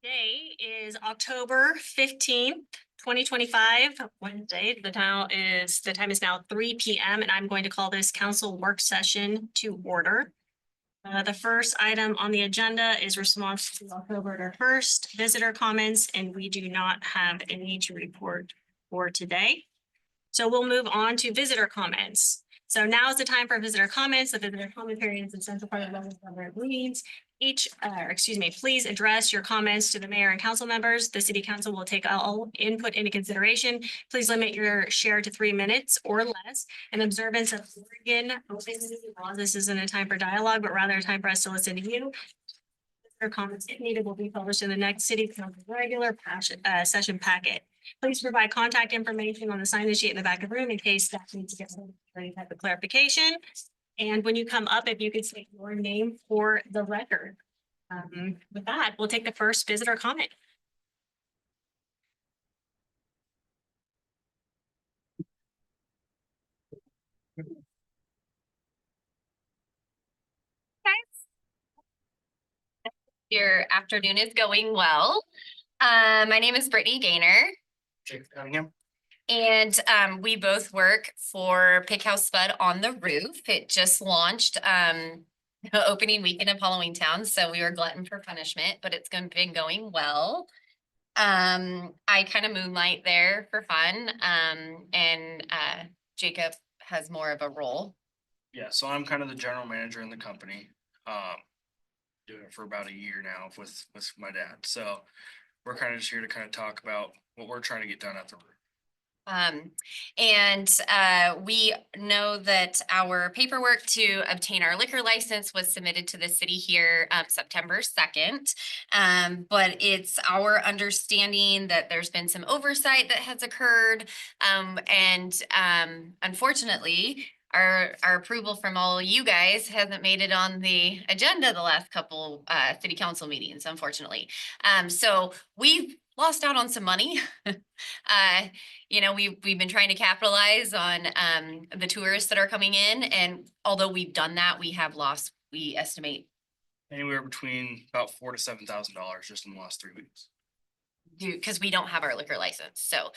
Today is October 15th, 2025, Wednesday. The time is now 3 p.m. and I'm going to call this council work session to order. The first item on the agenda is response to October 1st visitor comments, and we do not have any to report for today. So we'll move on to visitor comments. So now is the time for visitor comments. The visitor comment period is the central part of the government meetings. Please address your comments to the mayor and council members. The city council will take all input into consideration. Please limit your share to 3 minutes or less. In observance of Oregon open meeting laws, this isn't a time for dialogue, but rather a time for us to listen to you. Visitor comments, if needed, will be published in the next city council regular session packet. Please provide contact information on the sign-in sheet in the back of the room in case staff needs to get any type of clarification. And when you come up, if you could state your name for the record. With that, we'll take the first visitor comment. Your afternoon is going well. My name is Brittany Gaynor. Jake Cunningham. And we both work for Pig House Spud on the Roof. It just launched opening weekend of Halloween Town, so we were glutton for punishment, but it's been going well. I kind of moonlight there for fun, and Jacob has more of a role. Yeah, so I'm kind of the general manager in the company. Doing it for about a year now with my dad. So we're kind of just here to kind of talk about what we're trying to get done at the Roof. We know that our paperwork to obtain our liquor license was submitted to the city here September 2nd. But it's our understanding that there's been some oversight that has occurred. Unfortunately, our approval from all you guys hasn't made it on the agenda the last couple city council meetings, unfortunately. So we've lost out on some money. We've been trying to capitalize on the tourists that are coming in, and although we've done that, we have lost, we estimate, anywhere between about $4,000 to $7,000 just in the last 3 weeks. Because we don't have our liquor license. So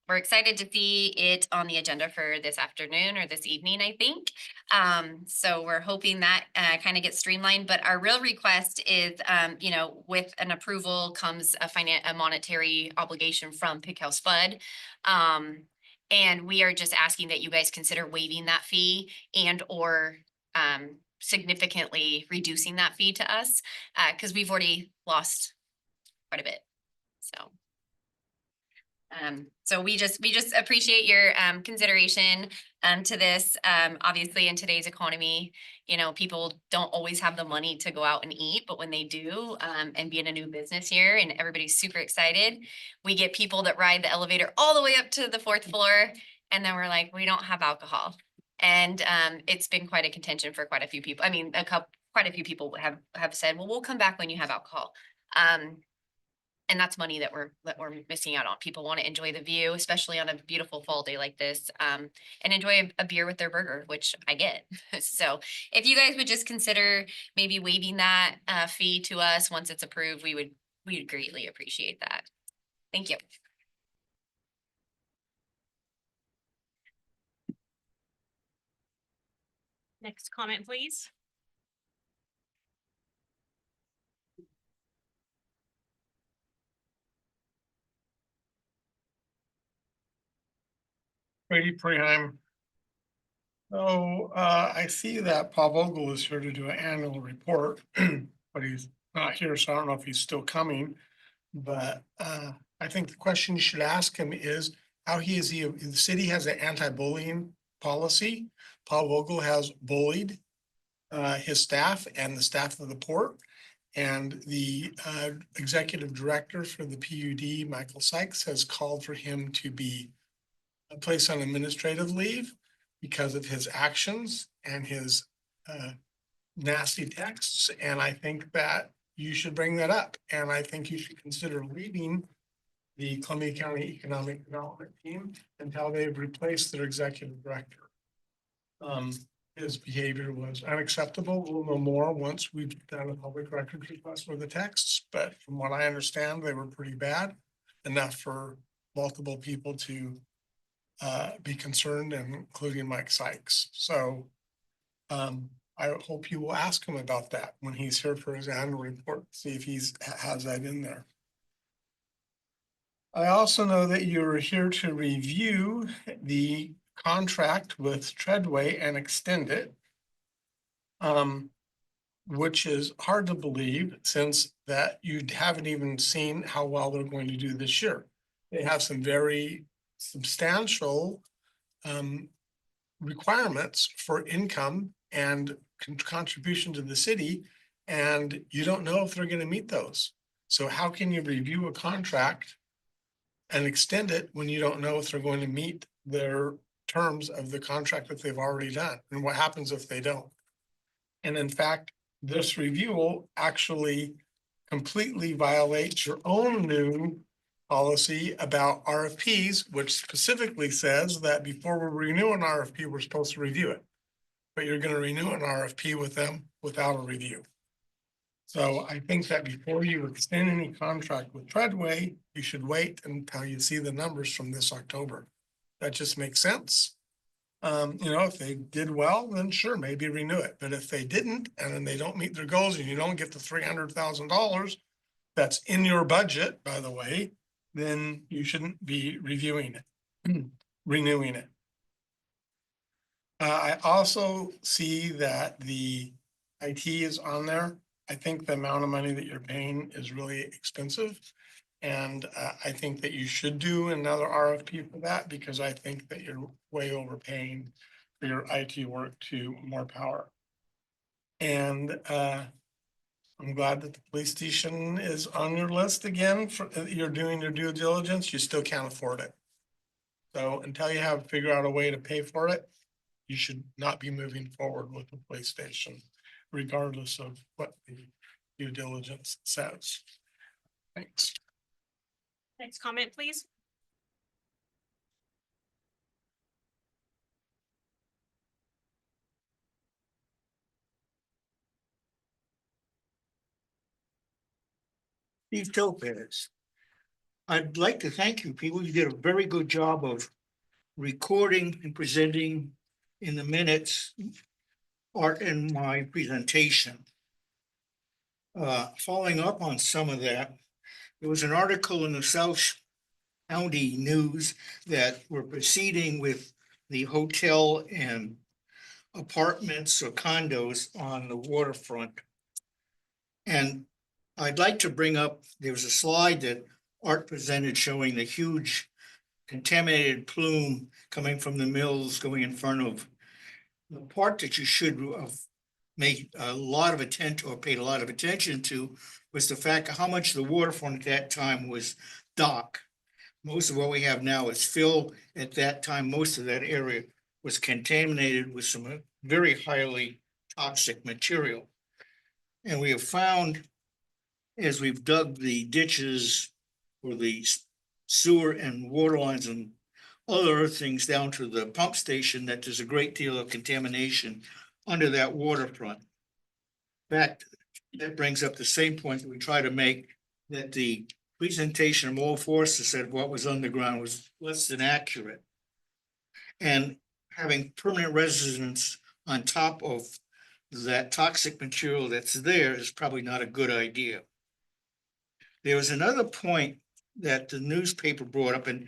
we're excited to see it on the agenda for this afternoon or this evening, I think. So we're hoping that kind of gets streamlined. But our real request is, with an approval comes a monetary obligation from Pig House Spud. And we are just asking that you guys consider waiving that fee and or significantly reducing that fee to us, because we've already lost quite a bit. So we just appreciate your consideration to this. Obviously, in today's economy, people don't always have the money to go out and eat, but when they do, and be in a new business here, and everybody's super excited, we get people that ride the elevator all the way up to the 4th floor, and then we're like, we don't have alcohol, and it's been quite a contention for quite a few people. I mean, quite a few people have said, well, we'll come back when you have alcohol. And that's money that we're missing out on. People want to enjoy the view, especially on a beautiful fall day like this, and enjoy a beer with their burger, which I get. So if you guys would just consider maybe waiving that fee to us once it's approved, we'd greatly appreciate that. Thank you. Next comment, please. Brady Preheim. So I see that Paul Vogel is here to do an annual report, but he's not here, so I don't know if he's still coming. But I think the question you should ask him is how the city has an anti-bullying policy. Paul Vogel has bullied his staff and the staff of the port. And the executive director for the PUD, Michael Sykes, has called for him to be placed on administrative leave because of his actions and his nasty texts. And I think that you should bring that up. And I think you should consider leaving the Columbia County Economic Development Team until they've replaced their executive director. his behavior was unacceptable. We'll know more once we've done a public records request for the texts, but from what I understand, they were pretty bad. Enough for multiple people to be concerned, and including Mike Sykes. So I hope you will ask him about that when he's here for his annual report, see if has that in there. I also know that you're here to review the contract with Treadway and extend it. Which is hard to believe since that you haven't even seen how well they're going to do this year. They have some very substantial requirements for income and contribution to the city, and you don't know if they're going to meet those. So how can you review a contract and extend it when you don't know if they're going to meet their terms of the contract that they've already done? And what happens if they don't? And in fact, this review will actually completely violate your own new policy about RFPs, which specifically says that before we renew an RFP, we're supposed to review it. But you're going to renew an RFP with them without a review. So I think that before you extend any contract with Treadway, you should wait until you see the numbers from this October. That just makes sense. If they did well, then sure, maybe renew it. But if they didn't, and then they don't meet their goals and you don't get the $300,000 that's in your budget, by the way, then you shouldn't be reviewing it, renewing it. I also see that the IT is on there. I think the amount of money that you're paying is really expensive. And I think that you should do another RFP for that, because I think that you're way overpaying for your IT work to more power. And I'm glad that the police station is on your list again. You're doing your due diligence, you still can't afford it. So until you have figure out a way to pay for it, you should not be moving forward with the police station, regardless of what the due diligence says. Thanks. Next comment, please. Steve Topaz. I'd like to thank you people. You did a very good job of recording and presenting in the minutes Art and my presentation. Following up on some of that, there was an article in the South County News that we're proceeding with the hotel and apartments or condos on the waterfront. And I'd like to bring up, there was a slide that Art presented showing the huge contaminated plume coming from the mills going in front of the part that you should have made a lot of attention or paid a lot of attention to was the fact of how much the waterfront at that time was dock. Most of what we have now is fill. At that time, most of that area was contaminated with some very highly toxic material. And we have found, as we've dug the ditches or the sewer and water lines and other things down to the pump station, that there's a great deal of contamination under that waterfront. In fact, that brings up the same point that we try to make, that the presentation of Mo Forster said what was underground was less than accurate. And having permanent residence on top of that toxic material that's there is probably not a good idea. There was another point that the newspaper brought up, and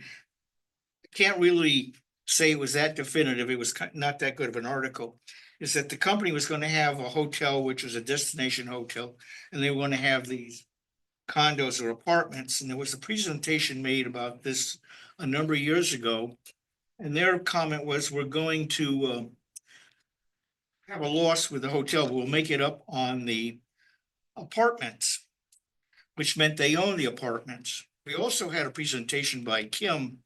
I can't really say it was that definitive. It was not that good of an article. Is that the company was going to have a hotel, which was a destination hotel, and they were going to have these condos or apartments. And there was a presentation made about this a number of years ago. And their comment was, we're going to have a loss with the hotel. We'll make it up on the apartments, which meant they own the apartments. We also had a presentation by Kim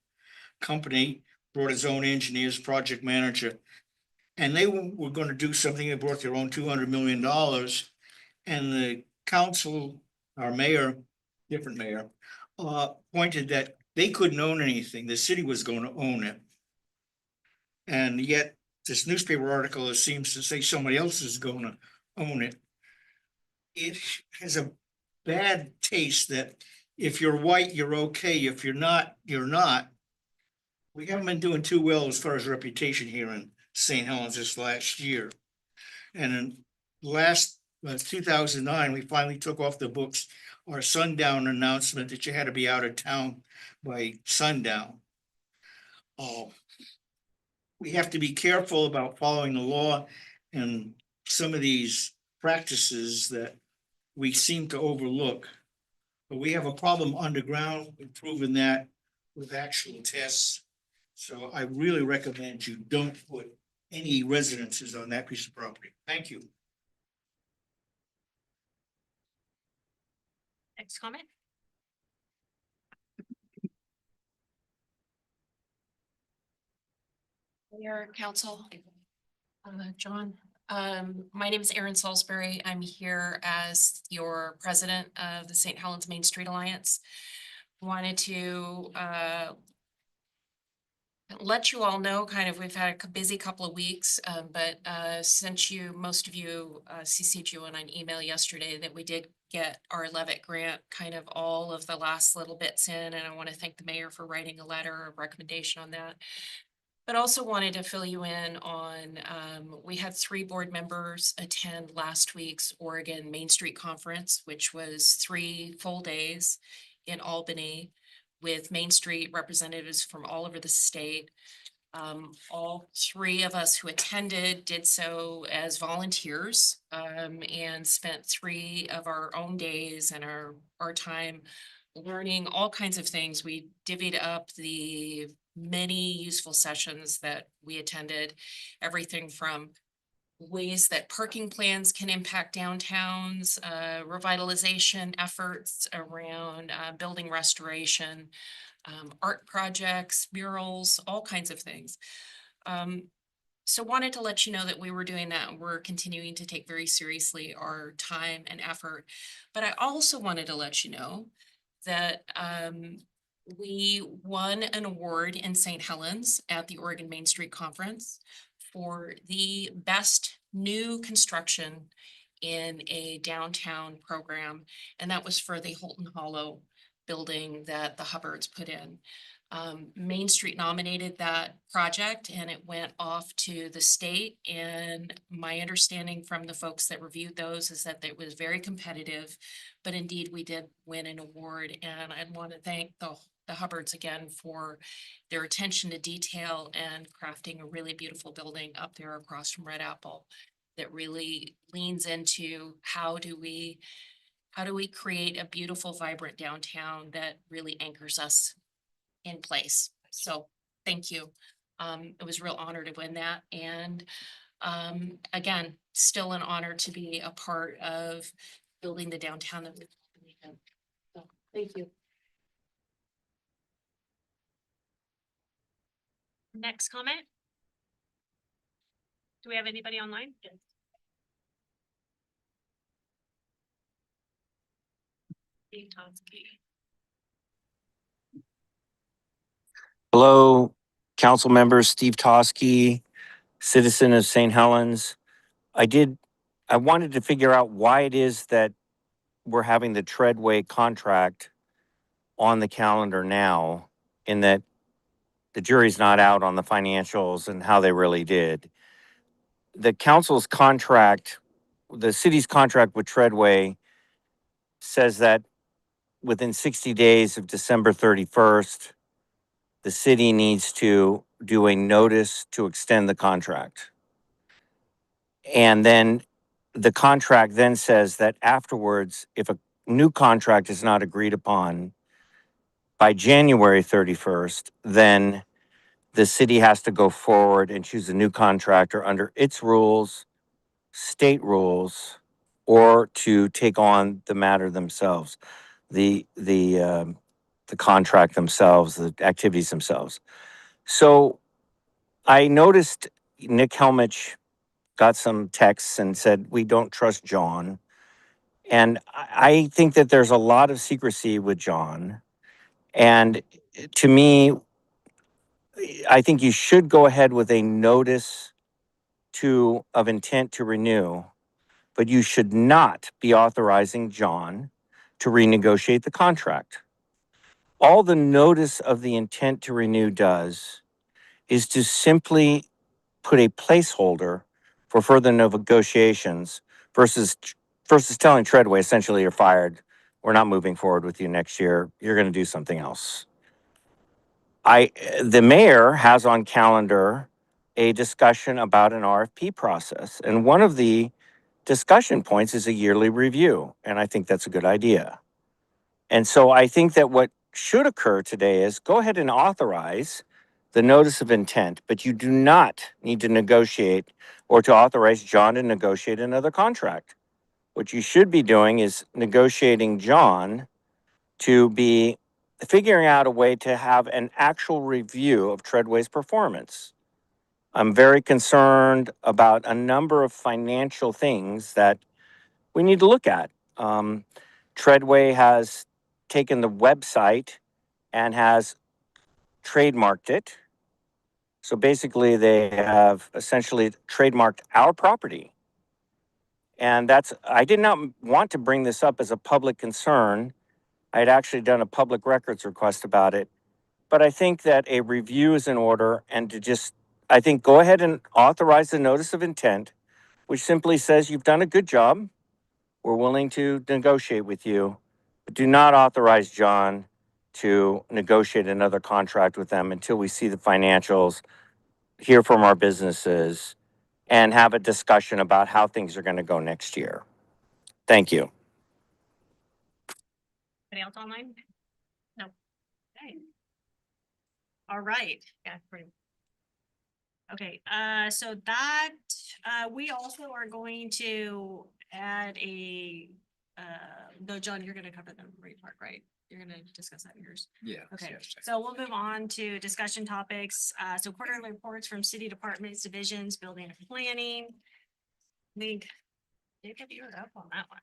Company, brought his own engineers, project manager, and they were going to do something. They brought their own $200 million, and the council, our mayor, different mayor, pointed that they couldn't own anything. The city was going to own it. And yet this newspaper article, it seems to say somebody else is gonna own it. It has a bad taste that if you're white, you're okay. If you're not, you're not. We haven't been doing too well as far as reputation here in St. Helens this last year. And in last, 2009, we finally took off the books our sundown announcement that you had to be out of town by sundown. We have to be careful about following the law and some of these practices that we seem to overlook. But we have a problem underground, we've proven that with actual tests. So I really recommend you don't put any residences on that piece of property. Thank you. Next comment? Mayor, council, John, my name is Erin Salisbury. I'm here as your president of the St. Helens Main Street Alliance. Wanted to, let you all know, kind of, we've had a busy couple of weeks, but since most of you CC'd you on an email yesterday that we did get our Levitt grant, kind of all of the last little bits in, and I want to thank the mayor for writing a letter of recommendation on that. But also wanted to fill you in on, we had 3 board members attend last week's Oregon Main Street Conference, which was 3 full days in Albany with Main Street representatives from all over the state. All 3 of us who attended did so as volunteers, and spent 3 of our own days and our time learning all kinds of things. We divvied up the many useful sessions that we attended, everything from ways that parking plans can impact downtowns, revitalization efforts around building restoration, art projects, murals, all kinds of things. So wanted to let you know that we were doing that. We're continuing to take very seriously our time and effort. But I also wanted to let you know that we won an award in St. Helens at the Oregon Main Street Conference for the best new construction in a downtown program. And that was for the Holton Hollow building that the Hubbards put in. Main Street nominated that project and it went off to the state. And my understanding from the folks that reviewed those is that it was very competitive, but indeed we did win an award. And I want to thank the Hubbards again for their attention to detail and crafting a really beautiful building up there across from Red Apple that really leans into how do we create a beautiful, vibrant downtown that really anchors us in place. So thank you. It was a real honor to win that. And again, still an honor to be a part of building the downtown that we believe in. So thank you. Next comment? Do we have anybody online? Steve Toski. Hello, council members, Steve Toski, citizen of St. Helens. I wanted to figure out why it is that we're having the Treadway contract on the calendar now, in that the jury's not out on the financials and how they really did. The council's contract, the city's contract with Treadway says that within 60 days of December 31st, the city needs to do a notice to extend the contract. And then the contract then says that afterwards, if a new contract is not agreed upon by January 31st, then the city has to go forward and choose a new contractor under its rules, state rules, or to take on the matter themselves, the contract themselves, the activities themselves. So I noticed Nick Helmich got some texts and said, we don't trust John. And I think that there's a lot of secrecy with John. And to me, I think you should go ahead with a notice of intent to renew, but you should not be authorizing John to renegotiate the contract. All the notice of the intent to renew does is to simply put a placeholder for further negotiations versus telling Treadway essentially you're fired. We're not moving forward with you next year. You're going to do something else. The mayor has on calendar a discussion about an RFP process, and one of the discussion points is a yearly review, and I think that's a good idea. And so I think that what should occur today is go ahead and authorize the notice of intent, but you do not need to negotiate or to authorize John to negotiate another contract. What you should be doing is negotiating John to be figuring out a way to have an actual review of Treadway's performance. I'm very concerned about a number of financial things that we need to look at. Treadway has taken the website and has trademarked it. So basically, they have essentially trademarked our property. And I did not want to bring this up as a public concern. I had actually done a public records request about it. But I think that a review is in order, and I think go ahead and authorize the notice of intent, which simply says you've done a good job. We're willing to negotiate with you, but do not authorize John to negotiate another contract with them until we see the financials, hear from our businesses, and have a discussion about how things are going to go next year. Thank you. Anybody else online? No. Okay. All right. Yeah. Okay, so that, we also are going to add no, John, you're gonna cover the rate part, right? You're gonna discuss that in yours. Yeah. Okay, so we'll move on to discussion topics. So quarterly reports from city departments, divisions, building and planning. I think, Jacob, you were up on that one.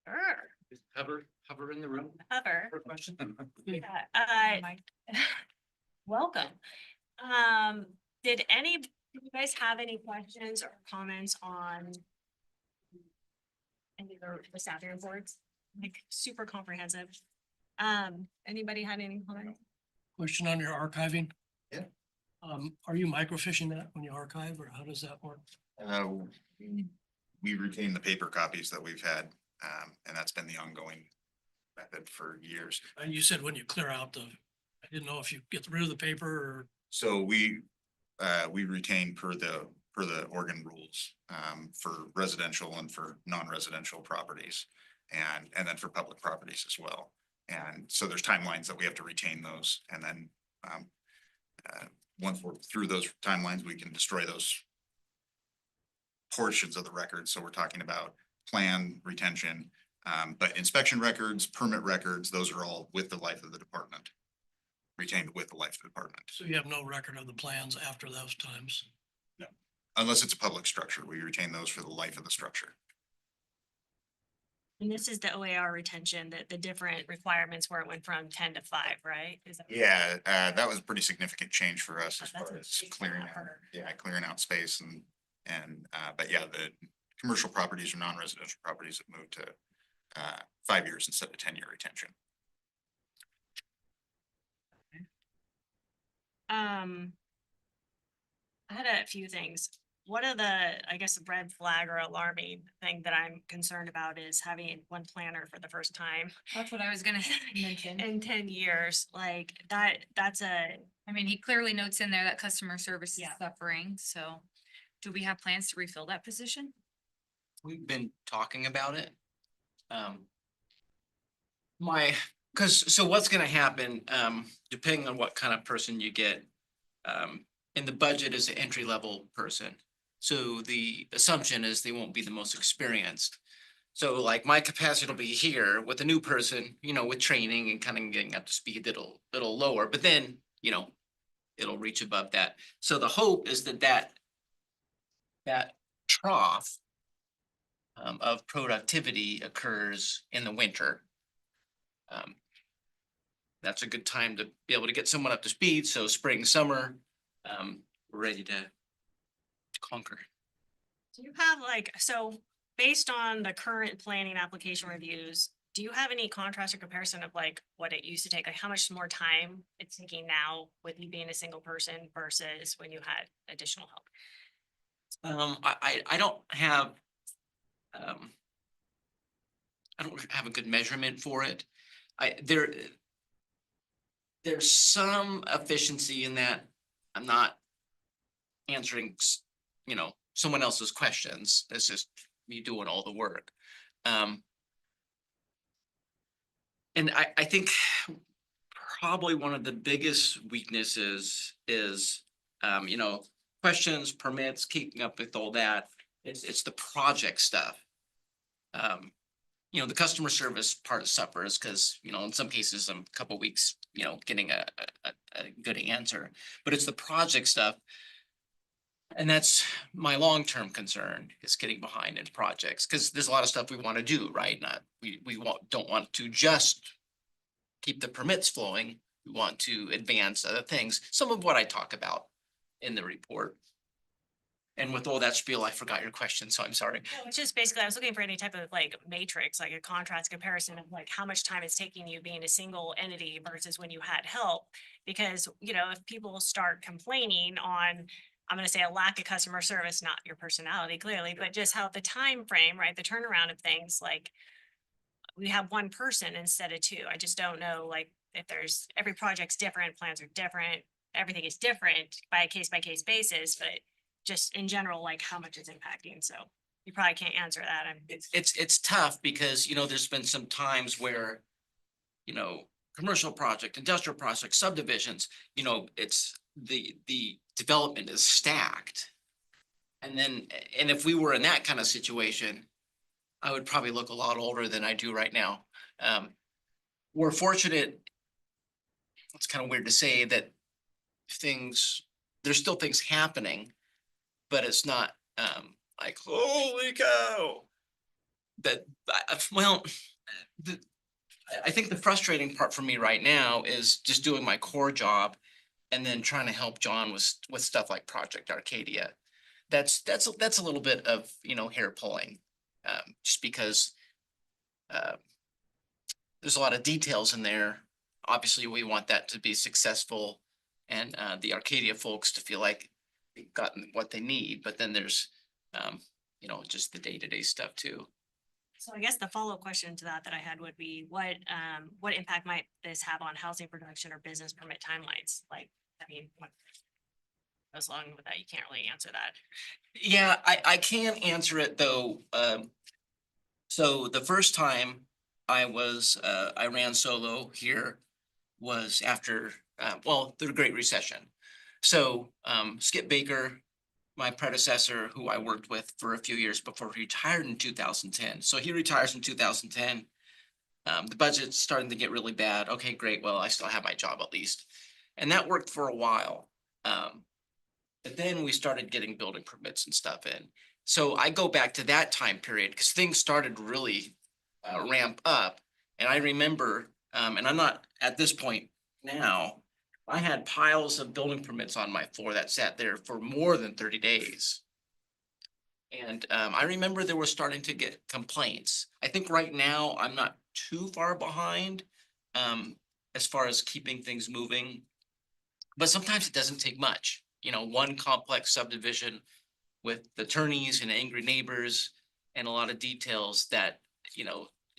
Sure, Just hover in the room cover. for a question. Yeah, welcome. Did you guys have any questions or comments on any of the staffing reports? Like super comprehensive. Anybody had any comments? Question on your archiving? Yeah. Are you microfishing that when you archive, or how does that work? We retain the paper copies that we've had, and that's been the ongoing method for years. And you said when you clear out I didn't know if you get rid of the paper or, So we retain per the Oregon rules, for residential and for non-residential properties. And then for public properties as well. And so there's timelines that we have to retain those, and then, once we're through those timelines, we can destroy those portions of the record. So we're talking about plan retention, but inspection records, permit records, those are all with the life of the department. Retained with the life of the department, so you have no record of the plans after those times? unless it's a public structure. We retain those for the life of the structure. And this is the OAR retention, the different requirements where it went from 10 to 5, right? Is that- Yeah, that was a pretty significant change for us as That's far a as big clearing step out, for- clearing out space but yeah, the commercial properties or non-residential properties have moved to 5 years instead of 10-year retention. I had a few things. One of the, I guess, red flag or alarming thing that I'm concerned about is having one planner for the first time That's what I was gonna mention. in 10 years. Like that's I mean, he clearly notes in there that customer service is Yeah. suffering, so do we have plans to refill that position? We've been talking about it. So what's gonna happen, depending on what kind of person you get, in the budget is an entry level person. So the assumption is they won't be the most experienced. So like my capacity will be here with a new person, with training and kind of getting up to speed, it'll lower, but then, it'll reach above that. So the hope is that trough of productivity occurs in the winter. That's a good time to be able to get someone up to speed. So spring, summer, we're ready to conquer. Do you have like, so based on the current planning application reviews, do you have any contrast or comparison of like what it used to take, like how much more time it's taking now with you being a single person versus when you had additional help? I don't have, um, I don't have a good measurement for it. There's some efficiency in that I'm not answering, someone else's questions. It's just me doing all the work. And I think probably one of the biggest weaknesses is, questions, permits, keeping up with all that. It's the project stuff. The customer service part suffers because, in some cases, I'm a couple weeks, getting a good answer, but it's the project stuff. And that's my long-term concern, is getting behind in projects, because there's a lot of stuff we want to do, right? Don't want to just keep the permits flowing. We want to advance other things, some of what I talk about in the report. And with all that spiel, I forgot your question, so I'm sorry. No, it's just basically, I was looking for any type of like matrix, like a contrast comparison of like how much time it's taking you being a single entity versus when you had help. Because, if people start complaining on, I'm gonna say a lack of customer service, not your personality clearly, but just how the time frame, right, the turnaround of things, like we have one person instead of two. I just don't know, like, if every project's different, plans are different, everything is different by case basis, but just in general, like how much it's impacting. So you probably can't answer that. It's tough because, there's been some times where, commercial project, industrial project, subdivisions, it's the development is stacked. And if we were in that kind of situation, I would probably look a lot older than I do right now. We're fortunate. It's kind of weird to say that there's still things happening, but it's not, like, holy cow. I think the frustrating part for me right now is just doing my core job and then trying to help John with stuff like Project Arcadia. That's a little bit of, hair pulling, just because there's a lot of details in there. Obviously, we want that to be successful and the Arcadia folks to feel like they've gotten what they need, but then there's, just the day-to-day stuff too. So I guess the follow-up question to that I had would be, what impact might this have on housing production or business permit timelines? Like, what goes along with that? You can't really answer that. Yeah, I can answer it though. So the first time I ran solo here was after, the Great Recession. So, Skip Baker, my predecessor, who I worked with for a few years before he retired in 2010. So he retires in 2010. The budget's starting to get really bad. Okay, great. Well, I still have my job at least. And that worked for a while. But then we started getting building permits and stuff in. So I go back to that time period because things started really ramp up. And I remember, and I'm not at this point now, I had piles of building permits on my floor that sat there for more than 30 days. And I remember there were starting to get complaints. I think right now I'm not too far behind as far as keeping things moving. But sometimes it doesn't take much. One complex subdivision with attorneys and angry neighbors and a lot of details that,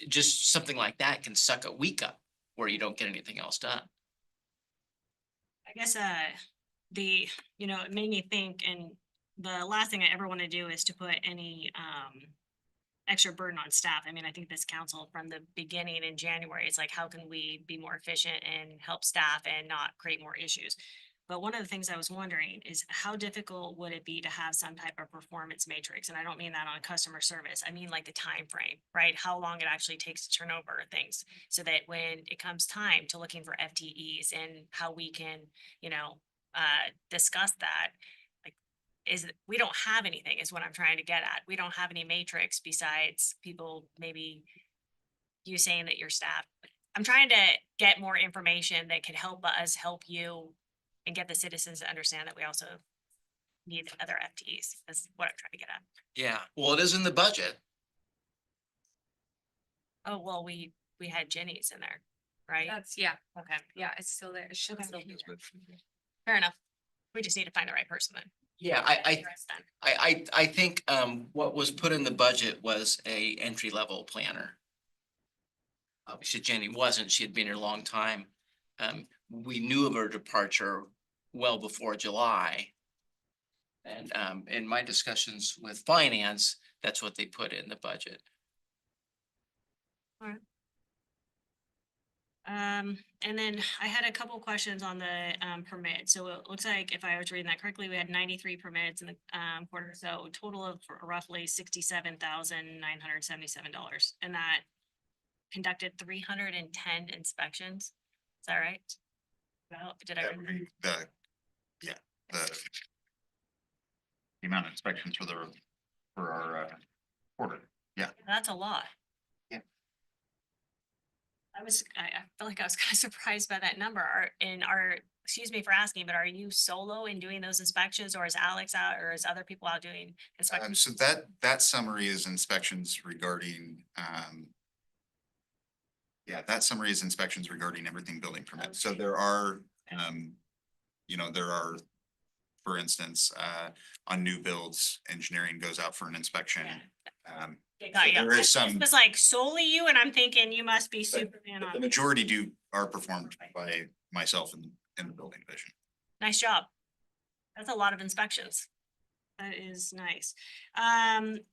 just something like that can suck a week up where you don't get anything else done. I guess, it made me think, and the last thing I ever want to do is to put any, extra burden on staff. I think this council from the beginning in January, it's like, how can we be more efficient and help staff and not create more issues? But one of the things I was wondering is how difficult would it be to have some type of performance matrix? And I don't mean that on customer service. I mean like the time frame, right? How long it actually takes to turn over things so that when it comes time to looking for FTEs and how we can, discuss that, like, we don't have anything is what I'm trying to get at. We don't have any matrix besides people, maybe you saying that your staff. I'm trying to get more information that could help us help you and get the citizens to understand that we also need other FTEs, is what I'm trying to get at. Yeah, well, it is in the budget. Oh, well, we had Jenny's in there, right? That's, yeah, Okay, yeah, it's still there. It should Okay. still be there. fair enough. We just need to find the right person then. Yeah, Address then. I think, what was put in the budget was a entry level planner. Obviously Jenny wasn't, she had been here a long time. We knew of her departure well before July. And, in my discussions with finance, that's what they put in the budget. And then I had a couple questions on the permit. So it looks like if I was reading that correctly, we had 93 permits in the quarter, so a total of roughly $67,977. And that conducted 310 inspections. Is that right? Well, did I That read would that? be the amount of inspections for our quarter. That's a lot. Yeah. I feel like I was kind of surprised by that number. Excuse me for asking, but are you solo in doing those inspections, or is Alex out, or is other people out doing inspections? So that summary is inspections regarding, that summary is inspections regarding everything building permit. So there are, for instance, on new builds, engineering goes out for an inspection. Okay, got ya. there is This some- was like solely you, and I'm thinking you must be Superman The on. majority are performed by myself in the building division. Nice job. That's a lot of inspections. That is nice. And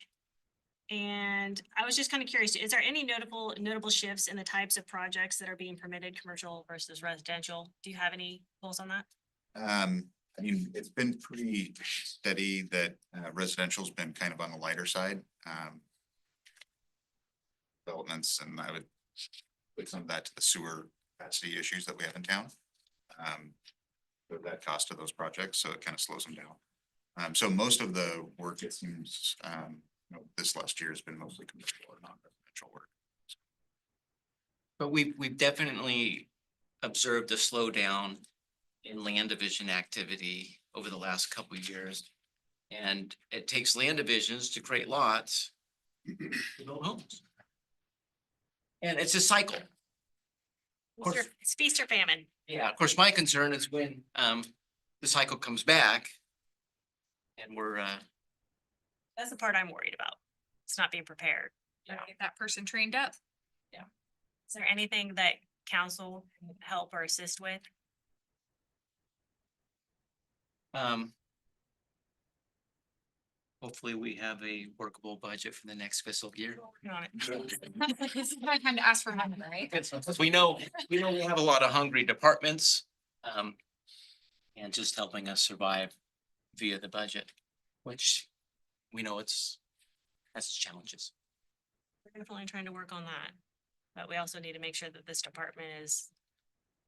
I was just kind of curious, is there any notable shifts in the types of projects that are being permitted, commercial versus residential? Do you have any goals on that? I mean, it's been pretty steady that residential's been kind of on the lighter side. Developments, and I would put some of that to the sewer capacity issues that we have in town. With that cost of those projects, so it kind of slows them down. So most of the work, it seems, this last year has been mostly commercial or non-residential work. But we've definitely observed a slowdown in land division activity over the last couple of years. And it takes land divisions to create lots to build homes. And it's a cycle. course. It's feast or famine. Yeah, of course, my concern is when the cycle comes back and we're That's the part I'm worried about. It's not being prepared. Gotta Get that person trained up. Is there anything that council can help or assist with? hopefully we have a workable budget for the next fiscal year. Working on it. This is my time to ask for money, right? We know we have a lot of hungry departments. And just helping us survive via the budget, which we know has its challenges. We're definitely trying to work on that. But we also need to make sure that this department is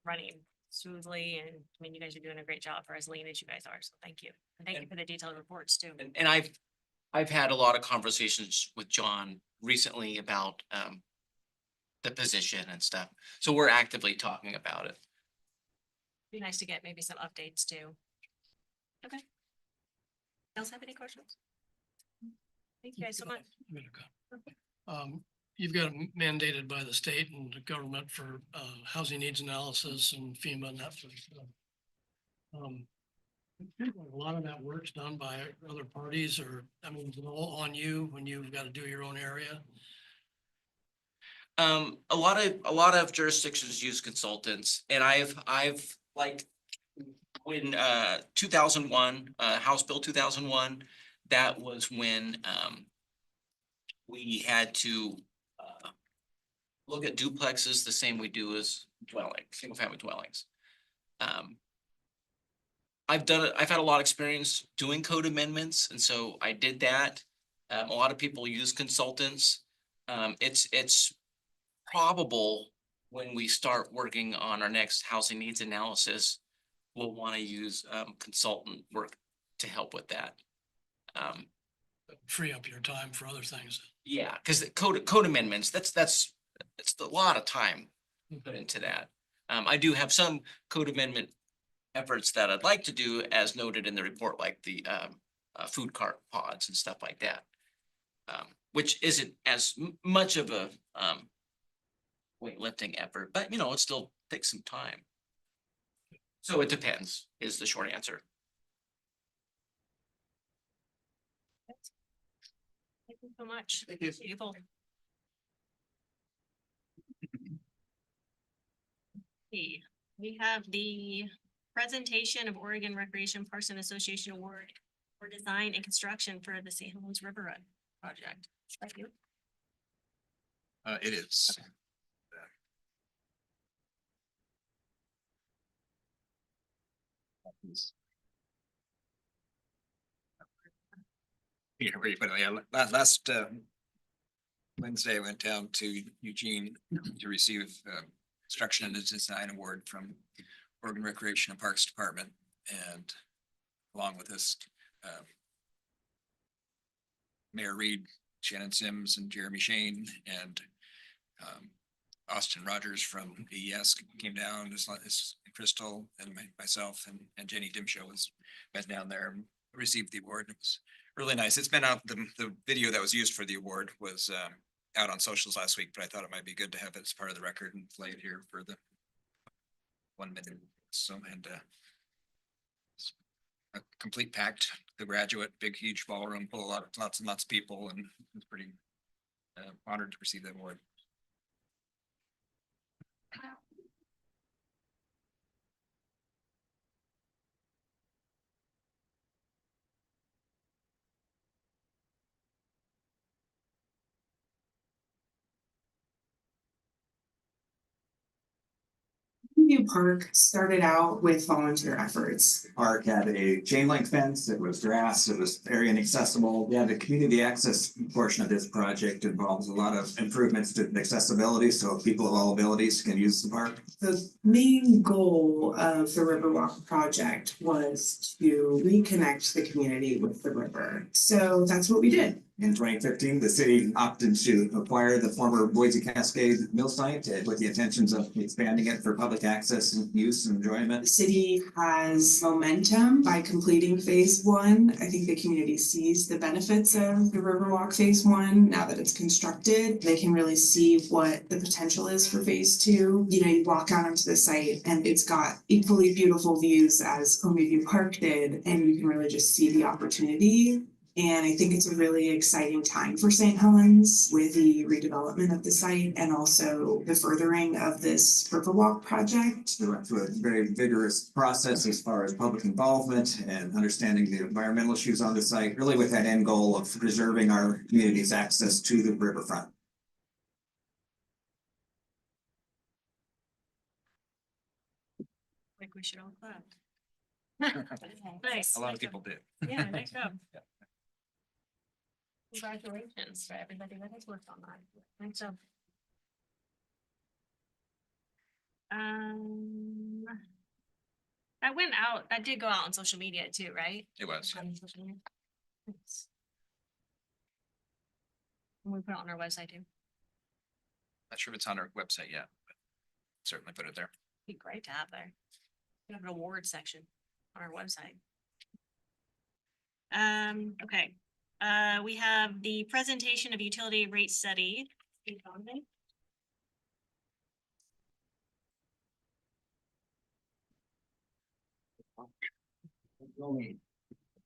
running smoothly, and I mean, you guys are doing a great job for as lean as you guys are, so thank you. And thank you for the detailed reports too. And I've had a lot of conversations with John recently about the position and stuff. So we're actively talking about it. Be nice to get maybe some updates too. Okay. Else have any questions? Thank you guys so much. You've got mandated by the state and the government for housing needs analysis and FEMA and that sort of stuff. A lot of that work's done by other parties, or, I mean, is it all on you when you've got to do your own area? A lot of jurisdictions use consultants, and I've like when 2001, House Bill 2001, that was when we had to look at duplexes the same we do as single family dwellings. I've had a lot of experience doing code amendments, and so I did that. A lot of people use consultants. It's probable when we start working on our next housing needs analysis, we'll want to use consultant work to help with that. Free up your time for other things. Yeah, because the code amendments, it's a lot of time put into that. I do have some code amendment efforts that I'd like to do as noted in the report, like the food cart pods and stuff like that. Which isn't as much of a weightlifting effort, but you know, it still takes some time. So it depends, is the short answer. Thank you so much. Thank you. Beautiful. We have the presentation of Oregon Recreation Parks and Association Award for design and construction for the St. Helens River Run project. Thank you. It is. Here, where you put it, yeah, last Wednesday, I went down to Eugene to receive Construction and Design Award from Oregon Recreation and Parks Department, and along with this, Mayor Reed, Shannon Sims, and Jeremy Shane, and Austin Rogers from AES came down, as Crystal and myself and Jenny Dimshow went down there and received the award. It was really nice. It's been out, the video that was used for the award was out on socials last week, but I thought it might be good to have it as part of the record and play it here for the 1 minute. So, and a complete packed, the Graduate, big, huge ballroom, full of lots and lots of people, and it's pretty honored to receive that award. View Park started out with volunteer efforts. Park had a chain link fence, it was grass, it was very inaccessible. Yeah, the community access portion of this project involves a lot of improvements to accessibility, so people of all abilities can use the park. The main goal of the Riverwalk project was to reconnect the community with the river. So that's what we did. In 2015, the city opted to acquire the former Boise Cascade mill site with the intentions of expanding it for public access and use and The enjoyment. city has momentum by completing phase one. I think the community sees the benefits of the Riverwalk phase one now that it's constructed. They can really see what the potential is for phase two. You know, you walk out onto the site and it's got equally beautiful views as Columbia View Park did, and you can really just see the opportunity. And I think it's a really exciting time for St. Helens with the redevelopment of the site and also the furthering of this Riverwalk project. We went through a very vigorous process as far as public involvement and understanding the environmental issues on the site, really with that end goal of preserving our community's access to the riverfront. Like we should all clap. Nice. A lot of people did. Yeah, nice job. Congratulations for everybody that has worked on that. Nice job. That went out, that did go out on social media too, right? It was. On social media. Nice. And we put it on our website too. Not sure if it's on our website yet, but certainly put it there. Be great to have there. We have an award section on our website. Okay, we have the presentation of utility rate study.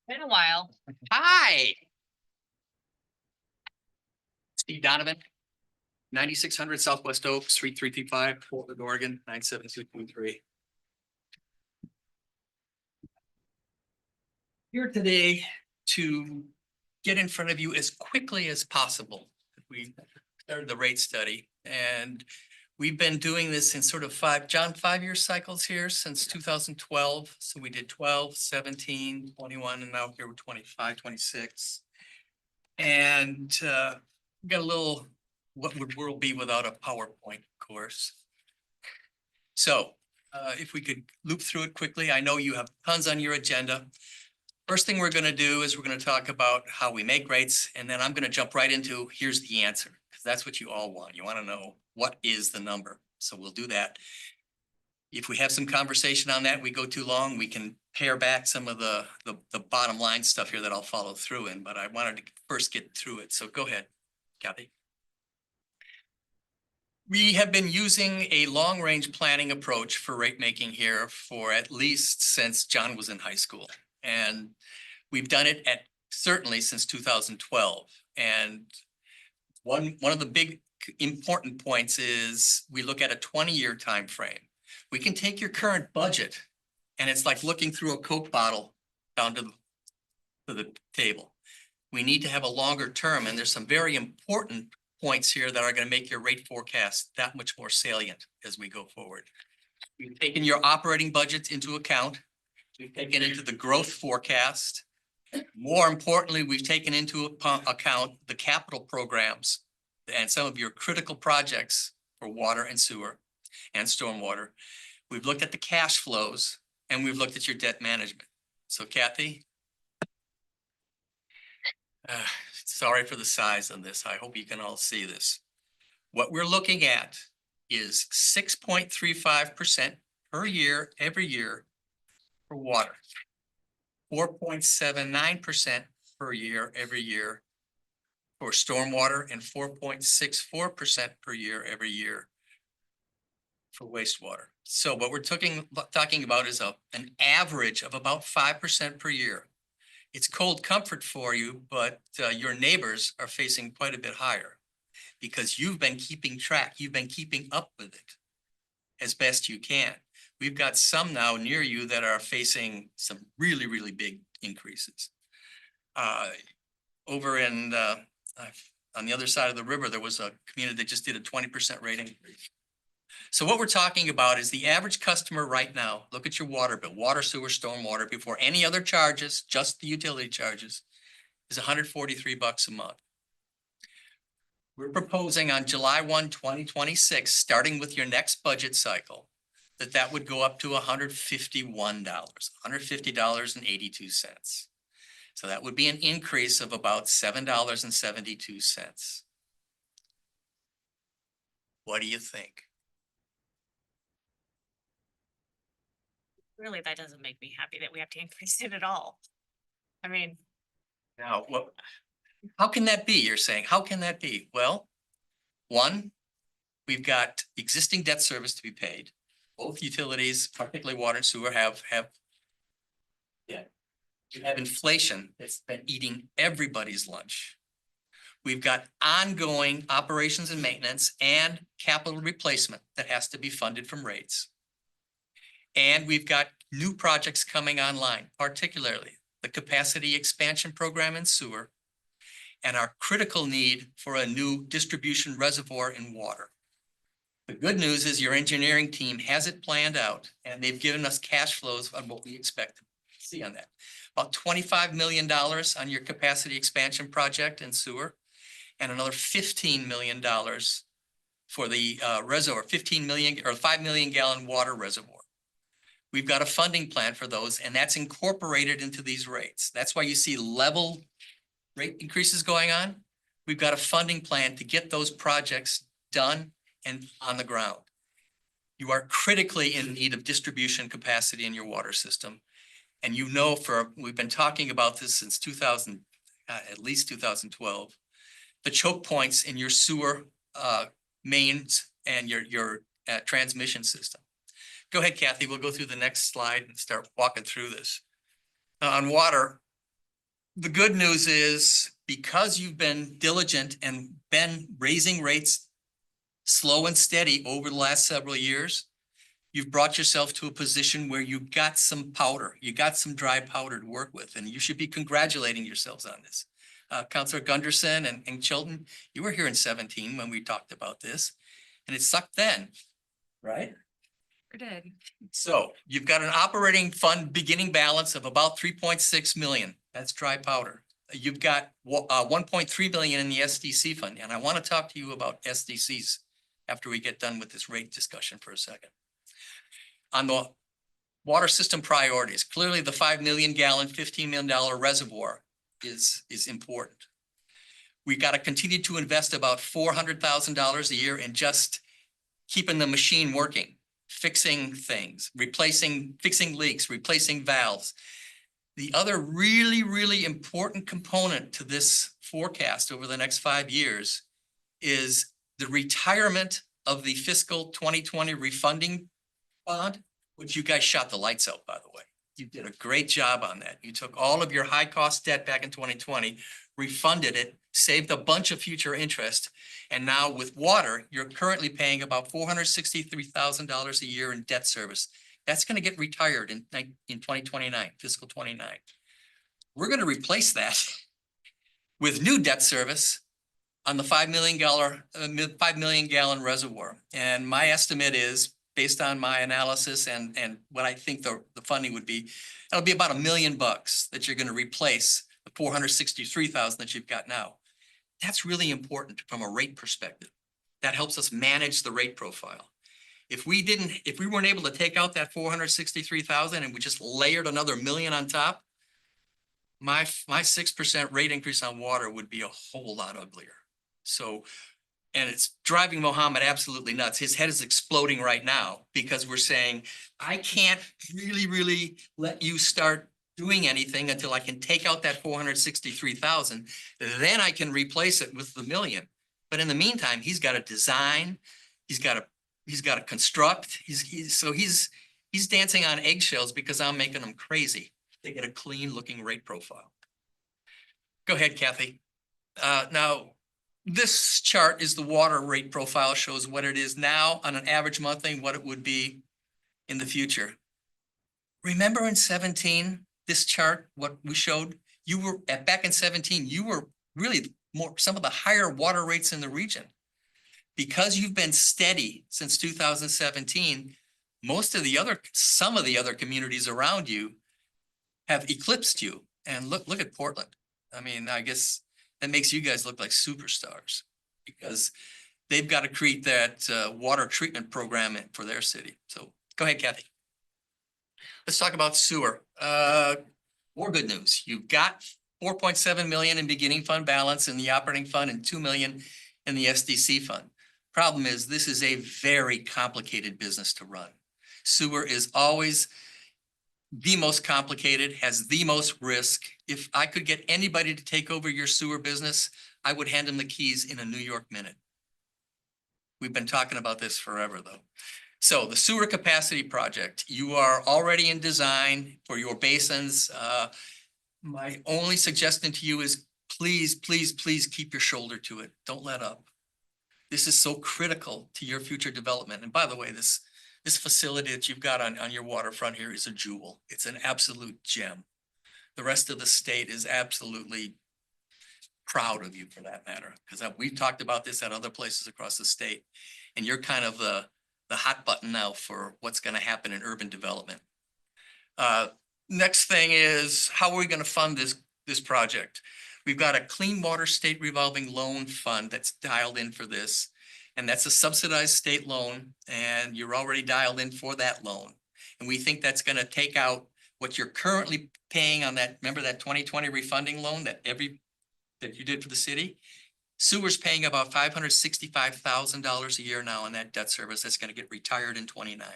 Been a while. Hi. Steve Donovan, 9600 Southwest Oak, Suite 335, Portland, Oregon, 97223. Here today to get in front of you as quickly as possible. We started the rate study, and we've been doing this in sort of 5-year cycles here since 2012. So we did 12, 17, 21, and now here we're 25, 26. And we got a little, what would world be without a PowerPoint course? So if we could loop through it quickly, I know you have tons on your agenda. First thing we're gonna do is we're gonna talk about how we make rates, and then I'm gonna jump right into, here's the answer, because that's what you all want. You wanna know what is the number. So we'll do that. If we have some conversation on that, we go too long, we can pare back some of the bottom line stuff here that I'll follow through in, but I wanted to first get through it. So go ahead, Kathy. We have been using a long-range planning approach for rate making here for at least since John was in high school. And we've done it certainly since 2012. And one of the big important points is we look at a 20-year time frame. We can take your current budget and it's like looking through a Coke bottle down to the table. We need to have a longer term, and there's some very important points here that are going to make your rate forecast that much more salient as we go forward. We've taken your operating budgets into account. We've taken into the growth forecast. More importantly, we've taken into account the capital programs and some of your critical projects for water and sewer and stormwater. We've looked at the cash flows and we've looked at your debt management. So Kathy, sorry for the size on this. I hope you can all see this. What we're looking at is 6.35% per year, every year for water. 4.79% per year, every year for stormwater, and 4.64% per year, every year for wastewater. So what we're talking about is an average of about 5% per year. It's cold comfort for you, but your neighbors are facing quite a bit higher because you've been keeping track. You've been keeping up with it as best you can. We've got some now near you that are facing some really, really big increases. Over in on the other side of the river, there was a community that just did a 20% rate increase. So what we're talking about is the average customer right now, look at your water bill, water, sewer, stormwater, before any other charges, just the utility charges, is $143 a month. We're proposing on July 1, 2026, starting with your next budget cycle, that would go up to $151, $150.82. So that would be an increase of about $7.72. What do you think? Really, that doesn't make me happy that we have to increase it at all. I mean, Now, how can that be? You're saying, how can that be? Well, one, we've got existing debt service to be paid. Both utilities, particularly water and sewer, have you have inflation that's been eating everybody's lunch. We've got ongoing operations and maintenance and capital replacement that has to be funded from rates. And we've got new projects coming online, particularly the capacity expansion program in sewer and our critical need for a new distribution reservoir in water. The good news is your engineering team has it planned out and they've given us cash flows on what we expect to see on that. About $25 million on your capacity expansion project in sewer and another $15 million for the reservoir, 15 million or 5 million gallon water reservoir. We've got a funding plan for those and that's incorporated into these rates. That's why you see level rate increases going on. We've got a funding plan to get those projects done and on the ground. You are critically in need of distribution capacity in your water system. And you know, we've been talking about this since at least 2012, the choke points in your sewer mains and your transmission system. Go ahead, Kathy. We'll go through the next slide and start walking through this. On water, the good news is because you've been diligent and been raising rates slow and steady over the last several years, you've brought yourself to a position where you've got some powder, you got some dry powder to work with, and you should be congratulating yourselves on this. Councilor Gunderson and Chilton, you were here in 17 when we talked about this, and it sucked then, right? Did. So you've got an operating fund beginning balance of about 3.6 million. That's dry powder. You've got 1.3 billion in the SDC fund, and I want to talk to you about SDCs after we get done with this rate discussion for a second. On the water system priorities, clearly the 5 million gallon, $15 million reservoir is important. We've got to continue to invest about $400,000 a year in just keeping the machine working. fixing things, fixing leaks, replacing valves. The other really, really important component to this forecast over the next 5 years is the retirement of the fiscal 2020 refunding bond, which you guys shot the lights out, by the way. You did a great job on that. You took all of your high cost debt back in 2020, refunded it, saved a bunch of future interest. And now with water, you're currently paying about $463,000 a year in debt service. That's going to get retired in 2029, fiscal 29. We're going to replace that with new debt service on the 5 million gallon reservoir. And my estimate is, based on my analysis and what I think the funding would be, it'll be about $1 million that you're going to replace the 463,000 that you've got now. That's really important from a rate perspective. That helps us manage the rate profile. If we weren't able to take out that 463,000 and we just layered another $1 million on top, my 6% rate increase on water would be a whole lot uglier. So, and it's driving Mohammed absolutely nuts. His head is exploding right now because we're saying, I can't really let you start doing anything until I can take out that 463,000. Then I can replace it with the $1 million. But in the meantime, he's got to design, he's got to construct. He's dancing on eggshells because I'm making him crazy to get a clean looking rate profile. Go ahead, Kathy. Now, this chart is the water rate profile, shows what it is now on an average monthly and what it would be in the future. Remember in 17, this chart, what we showed, you were back in 17, you were really some of the higher water rates in the region. Because you've been steady since 2017, some of the other communities around you have eclipsed you. And look at Portland. I mean, I guess that makes you guys look like superstars because they've got to create that water treatment program for their city. So go ahead, Kathy. Let's talk about sewer. More good news. You've got 4.7 million in beginning fund balance in the operating fund and 2 million in the SDC fund. Problem is, this is a very complicated business to run. Sewer is always the most complicated, has the most risk. If I could get anybody to take over your sewer business, I would hand them the keys in a New York minute. We've been talking about this forever though. So the sewer capacity project, you are already in design for your basins. My only suggestion to you is please keep your shoulder to it. Don't let up. This is so critical to your future development. And by the way, this facility that you've got on your waterfront here is a jewel. It's an absolute gem. The rest of the state is absolutely proud of you for that matter, because we've talked about this at other places across the state, and you're kind of the hot button now for what's going to happen in urban development. Next thing is, how are we going to fund this project? We've got a Clean Water State Revolving Loan Fund that's dialed in for this. And that's a subsidized state loan, and you're already dialed in for that loan. And we think that's going to take out what you're currently paying on that. Remember that 2020 refunding loan that you did for the city? Sewer's paying about $565,000 a year now on that debt service. That's going to get retired in 29.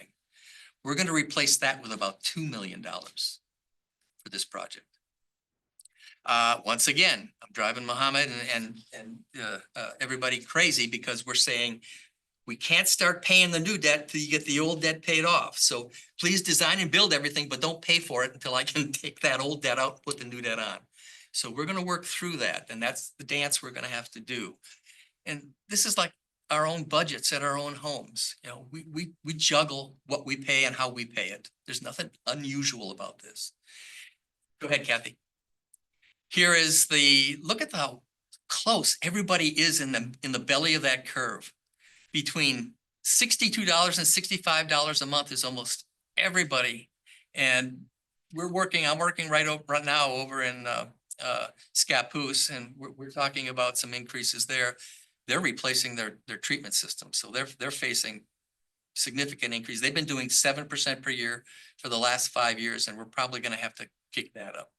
We're going to replace that with about $2 million for this project. Once again, I'm driving Mohammed and everybody crazy because we're saying we can't start paying the new debt till you get the old debt paid off. So please design and build everything, but don't pay for it until I can take that old debt out, put the new debt on. So we're going to work through that. And that's the dance we're going to have to do. And this is like our own budgets at our own homes. You know, we juggle what we pay and how we pay it. There's nothing unusual about this. Go ahead, Kathy. Here is look at how close everybody is in the belly of that curve. Between $62 and $65 a month is almost everybody. And I'm working right now over in Scappoose, and we're talking about some increases there. They're replacing their treatment system. So they're facing significant increase. They've been doing 7% per year for the last 5 years, and we're probably going to have to kick that up.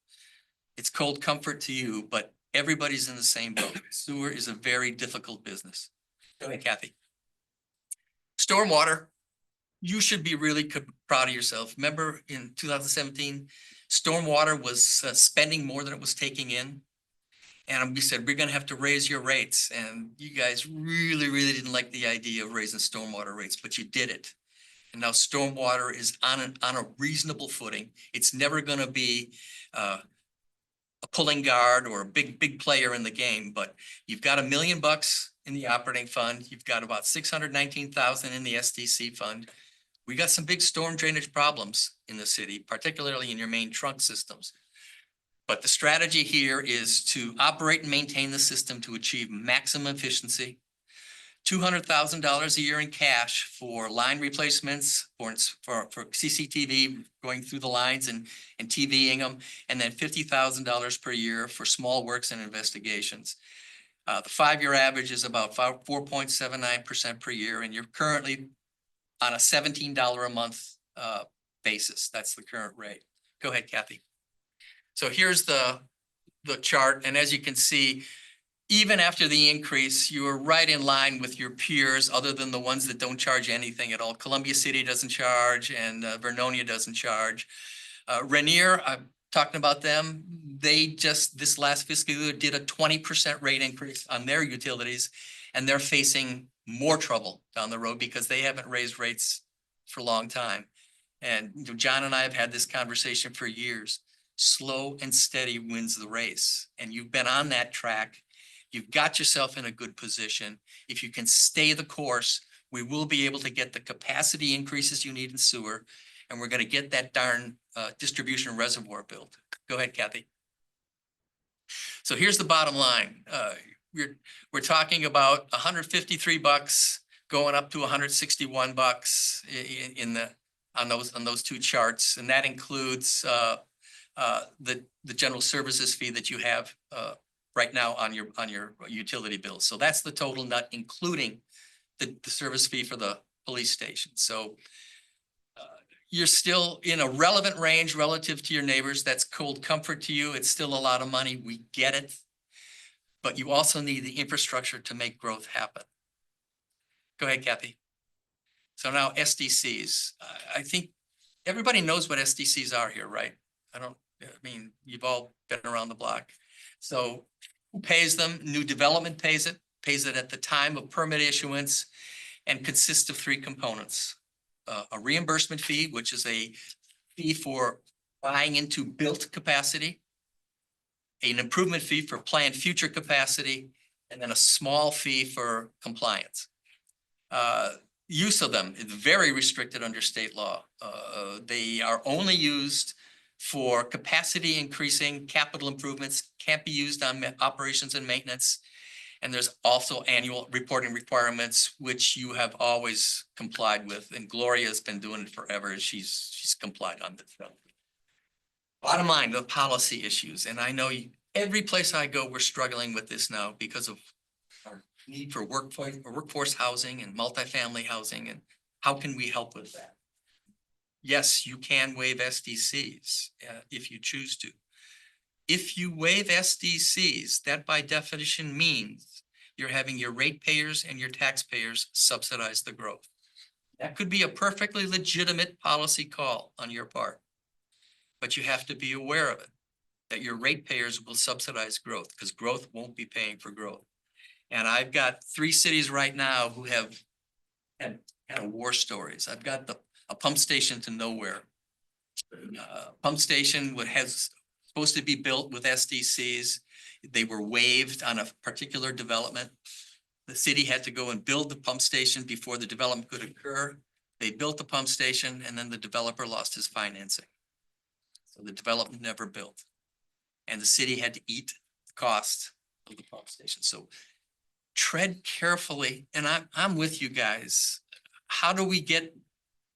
It's cold comfort to you, but everybody's in the same boat. Sewer is a very difficult business. Go ahead, Kathy. Stormwater, you should be really proud of yourself. Remember in 2017, stormwater was spending more than it was taking in. And we said, we're gonna have to raise your rates. And you guys really, really didn't like the idea of raising stormwater rates, but you did it. And now stormwater is on a reasonable footing. It's never gonna be a pulling guard or a big player in the game, but you've got $1 million in the operating fund. You've got about 619,000 in the SDC fund. We got some big storm drainage problems in the city, particularly in your main trunk systems. But the strategy here is to operate and maintain the system to achieve maximum efficiency. $200,000 a year in cash for line replacements, for CCTV going through the lines and TVing them, and then $50,000 per year for small works and investigations. The 5-year average is about 4.79% per year, and you're currently on a $17 a month basis. That's the current rate. Go ahead, Kathy. So here's the chart, and as you can see, even after the increase, you are right in line with your peers, other than the ones that don't charge anything at all. Columbia City doesn't charge, and Vernonia doesn't charge. Rainier, I'm talking about them. They just this last fiscal year did a 20% rate increase on their utilities, and they're facing more trouble down the road because they haven't raised rates for a long time. And John and I have had this conversation for years. Slow and steady wins the race, and you've been on that track. You've got yourself in a good position. If you can stay the course, we will be able to get the capacity increases you need in sewer, and we're going to get that darn distribution reservoir built. Go ahead, Kathy. So here's the bottom line. We're talking about $153 going up to $161 on those two charts, and that includes the general services fee that you have right now on your utility bill. So that's the total nut, including the service fee for the police station. So you're still in a relevant range relative to your neighbors. That's cold comfort to you. It's still a lot of money. We get it. But you also need the infrastructure to make growth happen. Go ahead, Kathy. So now SDCs. I think everybody knows what SDCs are here, right? I mean, you've all been around the block. So who pays them? New development pays it at the time of permit issuance, and consists of 3 components. A reimbursement fee, which is a fee for buying into built capacity, an improvement fee for planned future capacity, and then a small fee for compliance. Use of them is very restricted under state law. They are only used for capacity increasing capital improvements, can't be used on operations and maintenance. And there's also annual reporting requirements, which you have always complied with. And Gloria's been doing it forever. She's complied on this stuff. Bottom line, the policy issues. And I know every place I go, we're struggling with this now because of our need for workforce housing and multifamily housing. And how can we help with that? Yes, you can waive SDCs if you choose to. If you waive SDCs, that by definition means you're having your ratepayers and your taxpayers subsidize the growth. That could be a perfectly legitimate policy call on your part, but you have to be aware of it, that your ratepayers will subsidize growth because growth won't be paying for growth. And I've got 3 cities right now who have had kind of war stories. I've got a pump station to nowhere. Pump station has supposed to be built with SDCs. They were waived on a particular development. The city had to go and build the pump station before the development could occur. They built the pump station and then the developer lost his financing. So the development never built. And the city had to eat the cost of the pump station. So tread carefully, and I'm with you guys. How do we get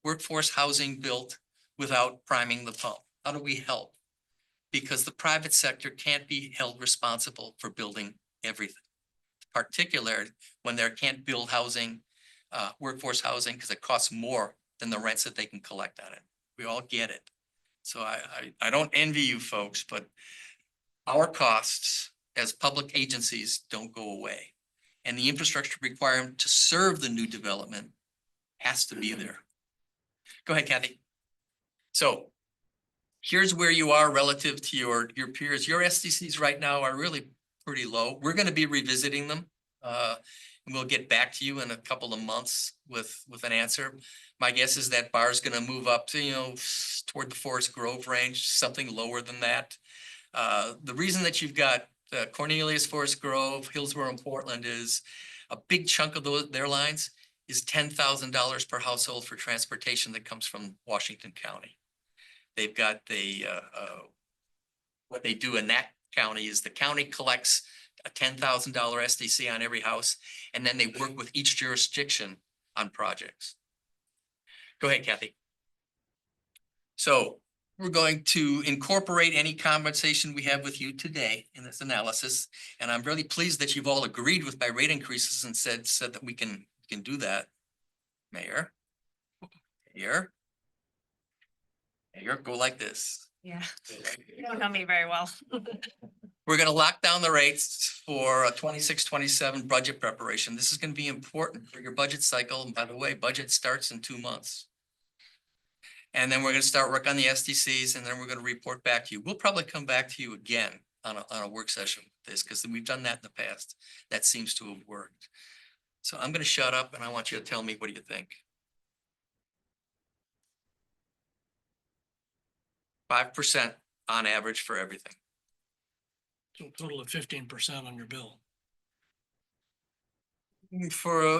workforce housing built without priming the pump? How do we help? Because the private sector can't be held responsible for building everything, particularly when they can't build housing, workforce housing, because it costs more than the rents that they can collect on it. We all get it. So I don't envy you folks, but our costs as public agencies don't go away. And the infrastructure requirement to serve the new development has to be there. Go ahead, Kathy. So here's where you are relative to your peers. Your SDCs right now are really pretty low. We're gonna be revisiting them. And we'll get back to you in a couple of months with an answer. My guess is that bar is gonna move up to, toward the Forest Grove range, something lower than that. The reason that you've got Cornelius, Forest Grove, Hillsborough, and Portland is a big chunk of their lines is $10,000 per household for transportation that comes from Washington County. They've got what they do in that county is the county collects a $10,000 SDC on every house, and then they work with each jurisdiction on projects. Go ahead, Kathy. So we're going to incorporate any conversation we have with you today in this analysis. And I'm really pleased that you've all agreed with my rate increases and said that we can do that. Mayor, go like this. Yeah. You don't know me very well. We're gonna lock down the rates for a 26-27 budget preparation. This is gonna be important for your budget cycle. And by the way, budget starts in 2 months. And then we're gonna start work on the SDCs, and then we're gonna report back to you. We'll probably come back to you again on a work session with this, because we've done that in the past. That seems to have worked. So I'm gonna shut up and I want you to tell me, what do you think? 5% on average for everything. So a total of 15% on your bill. For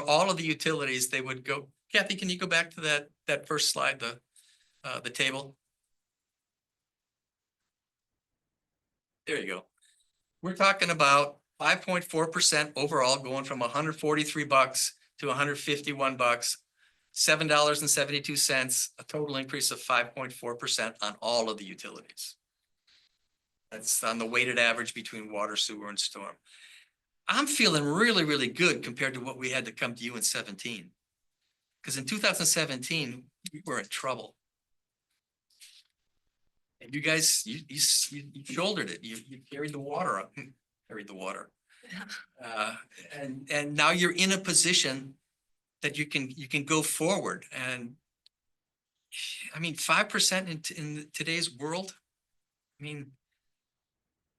all of the utilities, they would go. Kathy, can you go back to that first slide, the table? There you go. We're talking about 5.4% overall, going from $143 to $151, $7.72, a total increase of 5.4% on all of the utilities. That's on the weighted average between water, sewer, and storm. I'm feeling really, really good compared to what we had to come to you in 17. Because in 2017, we were in trouble. And you guys, you shouldered it. You carried the water up, carried the water. And now you're in a position that you can go forward. And I mean, 5% in today's world. I mean,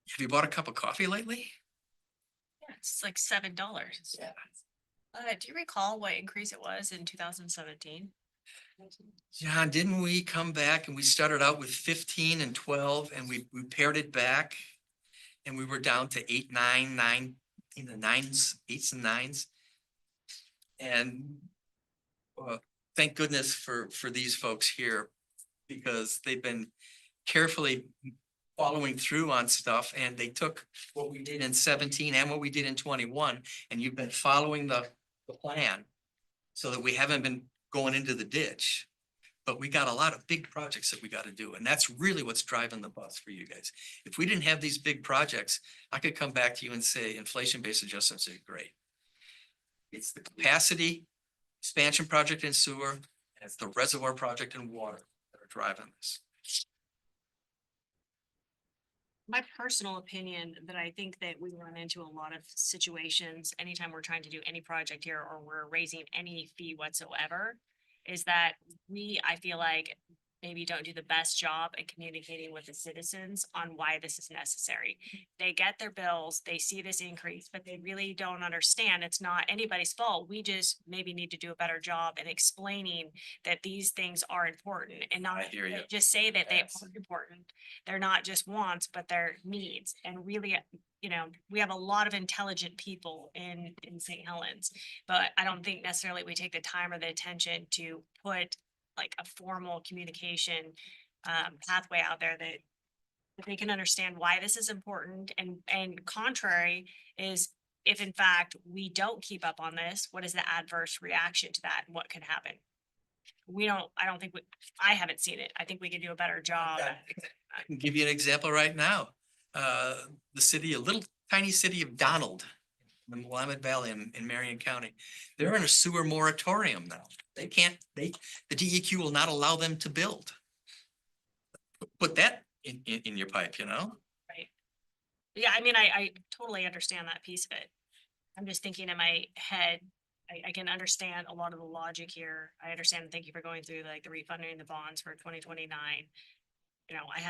have you bought a cup of coffee lately? Yeah, it's like $7. Yeah. Do you recall what increase it was in 2017? John, didn't we come back and we started out with 15 and 12 and we pared it back and we were down to 8, 9 in the 9s, 8s and 9s. And thank goodness for these folks here, because they've been carefully following through on stuff, and they took what we did in 17 and what we did in 21, and you've been following the plan so that we haven't been going into the ditch. But we got a lot of big projects that we got to do, and that's really what's driving the bus for you guys. If we didn't have these big projects, I could come back to you and say inflation-based adjustments are great. It's the capacity expansion project in sewer, and it's the reservoir project in water that are driving this. My personal opinion that I think that we run into a lot of situations anytime we're trying to do any project here or we're raising any fee whatsoever is that I feel like maybe don't do the best job at communicating with the citizens on why this is necessary. They get their bills, they see this increase, but they really don't understand it's not anybody's fault. We just maybe need to do a better job in explaining that these things are important and not I hear you. just say that they are important. They're not just wants, but they're needs. And really, we have a lot of intelligent people in St. Helens, but I don't think necessarily we take the time or the attention to put like a formal communication pathway out there that they can understand why this is important. And contrary is if in fact we don't keep up on this, what is the adverse reaction to that and what could happen? I haven't seen it. I think we can do a better job. I can give you an example right now. A little tiny city of Donald, in the Willamette Valley in Marion County. They're in a sewer moratorium now. The DEQ will not allow them to build. Put that in your pipe, Right. Yeah, I mean, I totally understand that piece of it. I'm just thinking in my head, I can understand a lot of the logic here. I understand, and thank you for going through like the refunding the bonds for 2029. You know, I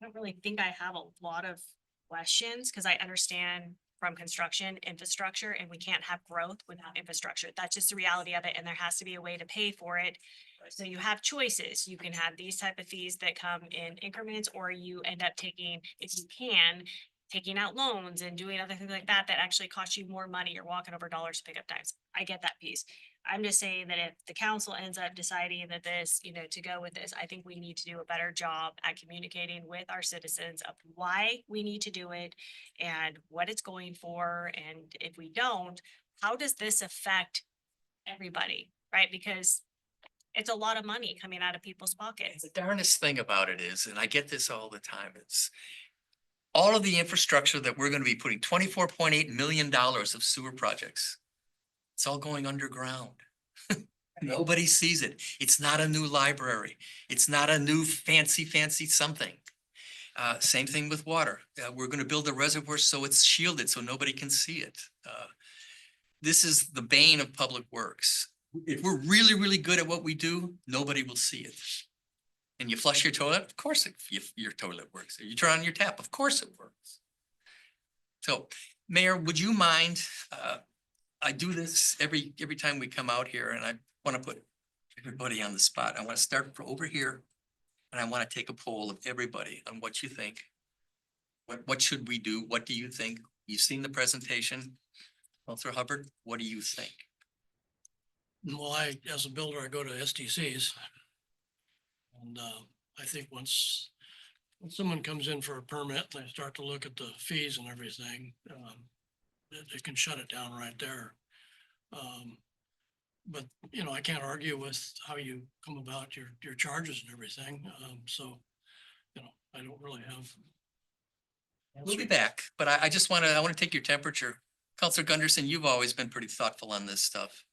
don't really think I have a lot of questions, because I understand from construction infrastructure, and we can't have growth without infrastructure. That's just the reality of it, and there has to be a way to pay for it. So you have choices. You can have these type of fees that come in increments, or you end up taking, if you can, taking out loans and doing other things like that, that actually cost you more money. You're walking over dollars to pick up times. I get that piece. I'm just saying that if the council ends up deciding that this, you know, to go with this, I think we need to do a better job at communicating with our citizens of why we need to do it and what it's going for. And if we don't, how does this affect everybody, right? Because it's a lot of money coming out of people's pockets. The darndest thing about it is, and I get this all the time, it's all of the infrastructure that we're gonna be putting, $24.8 million of sewer projects. It's all going underground. Nobody sees it. It's not a new library. It's not a new fancy something. Same thing with water. We're gonna build a reservoir so it's shielded, so nobody can see it. This is the bane of public works. If we're really, really good at what we do, nobody will see it. And you flush your toilet, of course your toilet works. You turn on your tap, of course it works. So, Mayor, would you mind, I do this every time we come out here, and I want to put everybody on the spot. I want to start from over here, and I want to take a poll of everybody on what you think. What should we do? What do you think? You've seen the presentation. Counselor Hubbard, what do you think? Well, as a builder, I go to STCs. And I think once someone comes in for a permit, they start to look at the fees and everything, they can shut it down right there. But, you know, I can't argue with how you come about your charges and everything. So, you know, I don't really have. We'll be back, but I just want to take your temperature. Counselor Gunderson, you've always been pretty thoughtful on this stuff.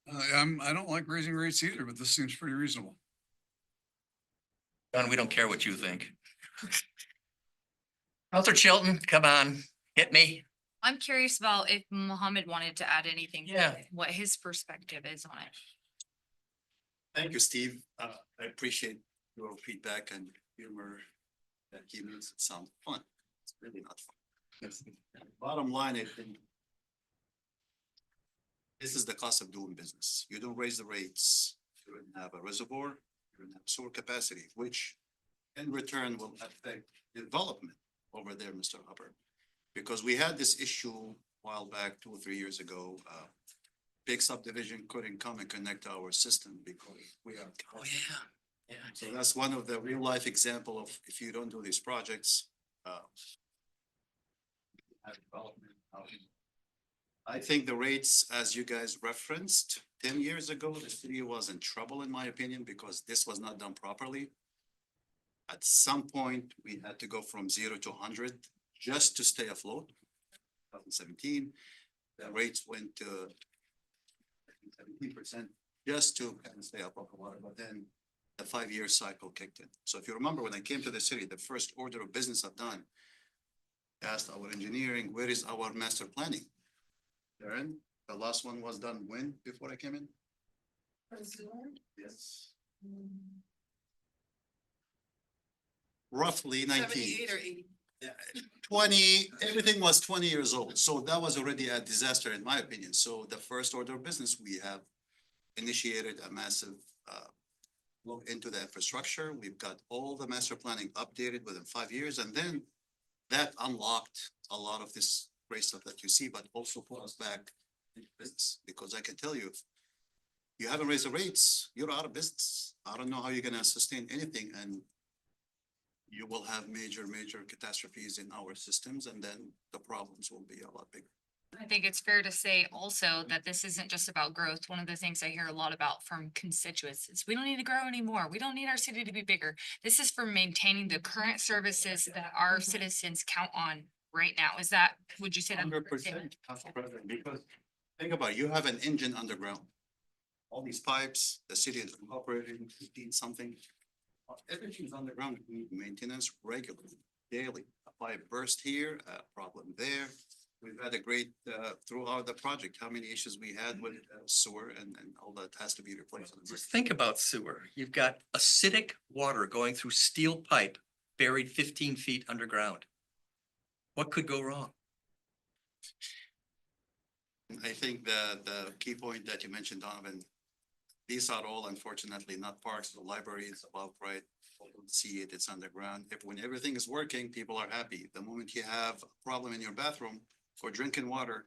I don't like raising rates either, but this seems pretty reasonable. Don, we don't care what you think. Counselor Chilton, come on, hit me. I'm curious about if Mohammed wanted to add anything. Yeah. What his perspective is on it. Thank you, Steve. I appreciate your feedback and humor that he makes it sound fun. It's really not fun. Bottom line, I think this is the cost of doing business. You don't raise the rates, you don't have a reservoir, you don't have sewer capacity, which in return will affect development over there, Mr. Hubbard. Because we had this issue a while back, 2 or 3 years ago, big subdivision couldn't come and connect our system because we are. Oh, yeah. Yeah. So that's one of the real life example of if you don't do these projects, have development. I think the rates, as you guys referenced, 10 years ago, the city was in trouble, in my opinion, because this was not done properly. At some point, we had to go from 0 to 100 just to stay afloat. 2017, the rates went to 17% just to kind of stay above the water, but then the 5-year cycle kicked in. So if you remember, when I came to the city, the first order of business I've done, asked our engineering, where is our master planning? Darren, the last one was done when, before I came in? Yes. Roughly 19. 20, everything was 20 years old. So that was already a disaster in my opinion. So the first order of business, we have initiated a massive look into the infrastructure. We've got all the master planning updated within 5 years. And then that unlocked a lot of this great stuff that you see, but also put us back into business. Because I can tell you, if you haven't raised the rates, you're out of business. I don't know how you're gonna sustain anything, and you will have major catastrophes in our systems, and then the problems will be a lot bigger. I think it's fair to say also that this isn't just about growth. One of the things I hear a lot about from constituents is we don't need to grow anymore. We don't need our city to be bigger. This is for maintaining the current services that our citizens count on right now. Is that, would you say that? 100%, Council President, because think about it, you have an engine underground. All these pipes, the city is operating 15 something. Everything's underground, we need maintenance regularly, daily. A pipe burst here, a problem there. we've had a great, throughout the project, how many issues we had with sewer and all that has to be replaced. Just think about sewer. You've got acidic water going through steel pipe buried 15 feet underground. What could go wrong? I think the key point that you mentioned, Donovan, these are all unfortunately not parks, the library is above, right? People don't see it, it's underground. When everything is working, people are happy. The moment you have a problem in your bathroom for drinking water,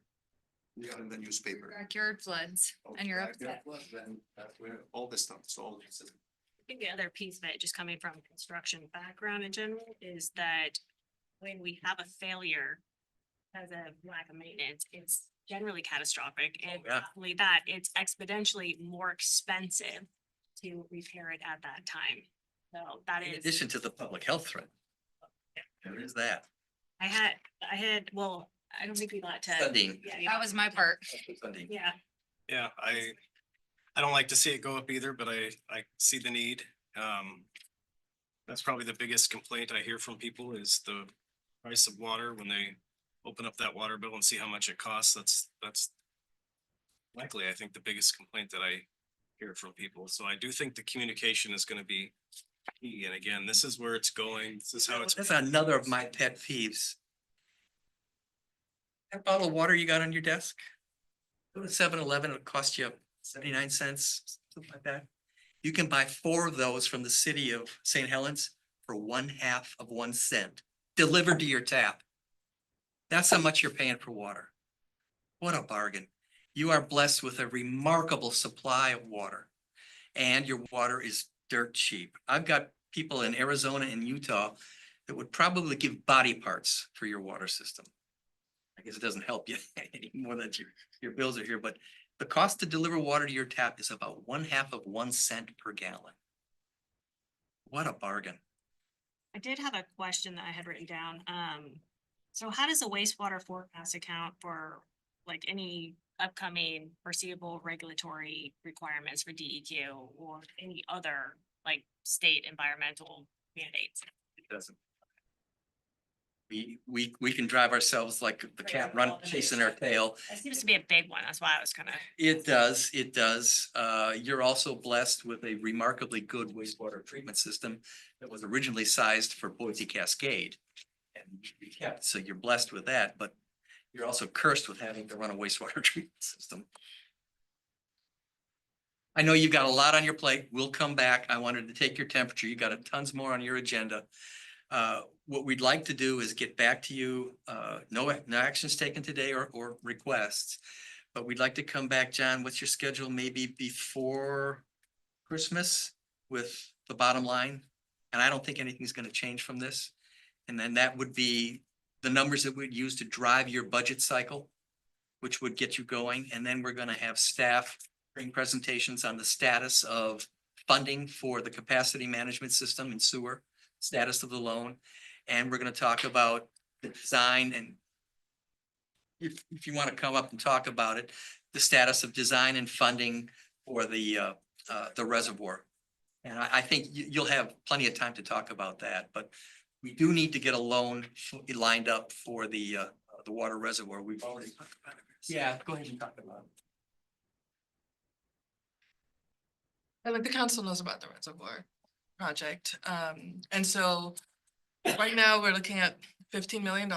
you got in the newspaper. Backyard floods and you're upset. Then that's where all this stuff, it's all. I think the other piece of it, just coming from construction background in general, is that when we have a failure as a lack of maintenance, it's generally catastrophic. And yeah. not only that, it's exponentially more expensive to repair it at that time. So that In is, addition to the public health threat. There is that. I had, well, I don't think we got to. Funding. Yeah, That was my part. Funding. yeah. Yeah, I don't like to see it go up either, but I see the need. That's probably the biggest complaint I hear from people is the price of water when they open up that water bill and see how much it costs. That's likely, I think, the biggest complaint that I hear from people. So I do think the communication is gonna be key. And again, this is where it's going. This is how it's. That's another of my pet peeves. That bottle of water you got on your desk? Go to 7-Eleven, it'll cost you 79 cents, something like that. You can buy 4 of those from the city of St. Helens for 1/2 of 1 cent, delivered to your tap. That's how much you're paying for water. What a bargain. You are blessed with a remarkable supply of water. And your water is dirt cheap. I've got people in Arizona and Utah that would probably give body parts for your water system. I guess it doesn't help you anymore that your bills are here, but the cost to deliver water to your tap is about 1/2 of 1 cent per gallon. What a bargain. I did have a question that I had written down. So how does the wastewater forecast account for like any upcoming foreseeable regulatory requirements for DEQ or any other like state environmental mandates? It doesn't. We can drive ourselves like the cat run chasing our tail. It seems to be a big one. That's why I was kind of. It does, it does. You're also blessed with a remarkably good wastewater treatment system that was originally sized for Boise Cascade. And we kept, so you're blessed with that, but you're also cursed with having to run a wastewater treatment system. I know you've got a lot on your plate. We'll come back. I wanted to take your temperature. You got tons more on your agenda. What we'd like to do is get back to you, no actions taken today or requests. But we'd like to come back, John, what's your schedule, maybe before Christmas with the bottom line? And I don't think anything's gonna change from this. And then that would be the numbers that we'd use to drive your budget cycle, which would get you going. And then we're gonna have staff bring presentations on the status of funding for the capacity management system in sewer, status of the loan. And we're gonna talk about the design and if you wanna come up and talk about it, the status of design and funding for the reservoir. And I think you'll have plenty of time to talk about that, but we do need to get a loan lined up for the water reservoir. We've already talked about it. Yeah, go ahead and talk about it. I think the council knows about the reservoir project. And so right now we're looking at $15 million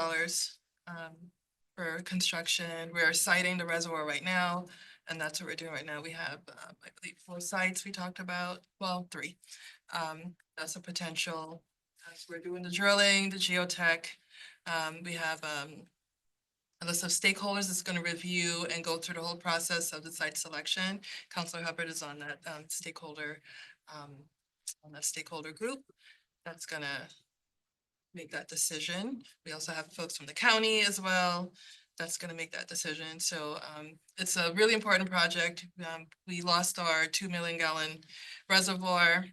for construction. We're siting the reservoir right now, and that's what we're doing right now. We have, I believe, 4 sites we talked about, well, 3. That's a potential. As we're doing the drilling, the geotech. We have a list of stakeholders that's going to review and go through the whole process of the site selection. Councilor Hubbard is on that stakeholder group that's gonna make that decision. We also have folks from the county as well that's gonna make that decision. So it's a really important project. We lost our 2 million gallon reservoir.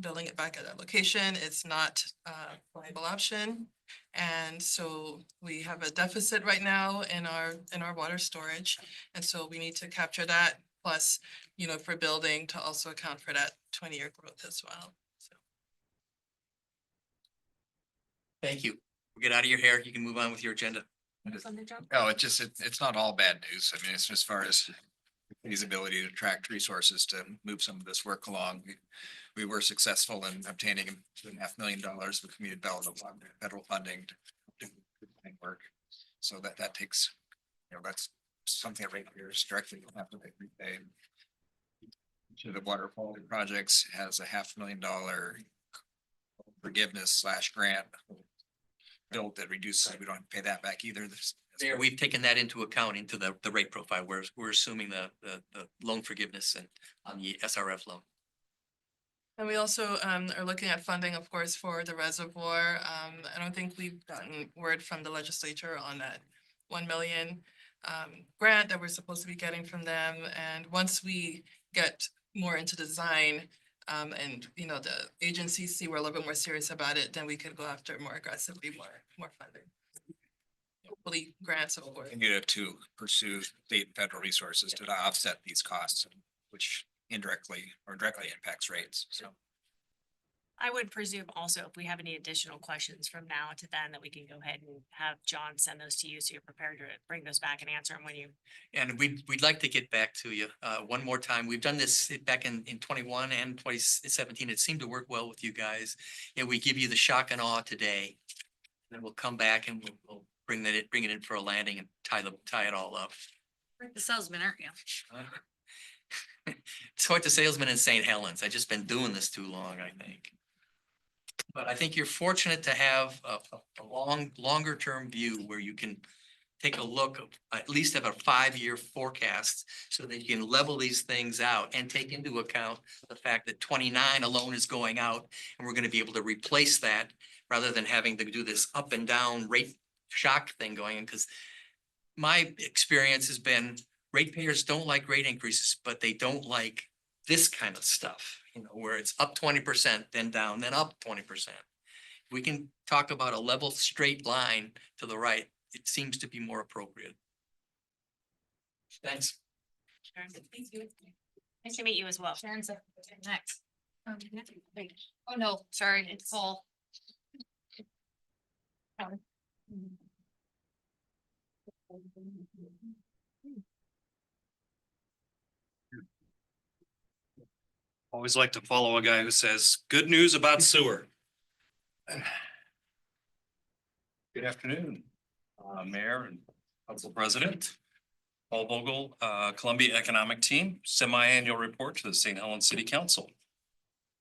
Building it back at that location, it's not a viable option. And so we have a deficit right now in our water storage. And so we need to capture that plus, you know, for building to also account for that 20-year growth as well. So. Thank you. We'll get out of your hair. You can move on with your agenda. Oh, it's not all bad news. I mean, it's as far as his ability to attract resources to move some of this work along. We were successful in obtaining $2.5 million of community development federal funding to do work. So that takes, that's something that ratepayers directly don't have to repay. To the water quality projects has a $500,000 forgiveness / grant built that reduces, we don't have to pay that back either. There, we've taken that into account into the rate profile, where we're assuming the loan forgiveness and on the SRF loan. And we also are looking at funding, of course, for the reservoir. I don't think we've gotten word from the legislature on that 1 million grant that we're supposed to be getting from them. And once we get more into design, and the agencies see we're a little bit more serious about it, then we could go after more aggressively, more funding. Hopefully grants or. Continue to pursue state and federal resources to offset these costs, which indirectly or directly impacts rates, so. I would presume also if we have any additional questions from now to then that we can go ahead and have John send those to you so you're prepared to bring those back and answer them when you. And we'd like to get back to you one more time. We've done this back in 21 and 2017. It seemed to work well with you guys. And we give you the shock and awe today. Then we'll come back and we'll bring it in for a landing and tie it all up. The salesman, aren't you? It's quite the salesman in St. Helens. I've just been doing this too long, I think. But I think you're fortunate to have a longer term view where you can take a look, at least have a 5-year forecast so that you can level these things out and take into account the fact that 29 alone is going out and we're going to be able to replace that rather than having to do this up and down rate shock thing going in. Because my experience has been ratepayers don't like rate increases, but they don't like this kind of stuff, where it's up 20%, then down, then up 20%. We can talk about a level straight line to the right. It seems to be more appropriate. Thanks. Nice to meet you as well. Sharon's up next. Oh, no, sorry, it's Paul. Always like to follow a guy who says, good news about sewer. Good afternoon, Mayor and Council President. Paul Vogel, Columbia Economic Team, semi-annual report to the St. Helens City Council.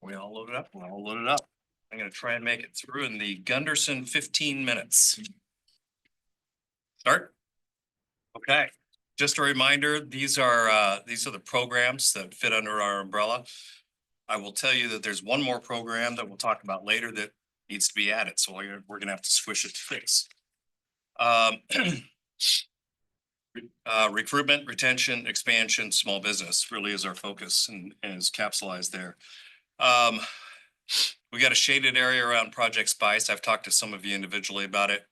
We all loaded up, we're all loaded up. I'm gonna try and make it through in the Gunderson 15 minutes. Start. Okay, just a reminder, these are the programs that fit under our umbrella. I will tell you that there's one more program that we'll talk about later that needs to be added, so we're gonna have to squish it to fix. Recruitment, retention, expansion, small business really is our focus and is capsulized there. We got a shaded area around Project Spice. I've talked to some of you individually about it.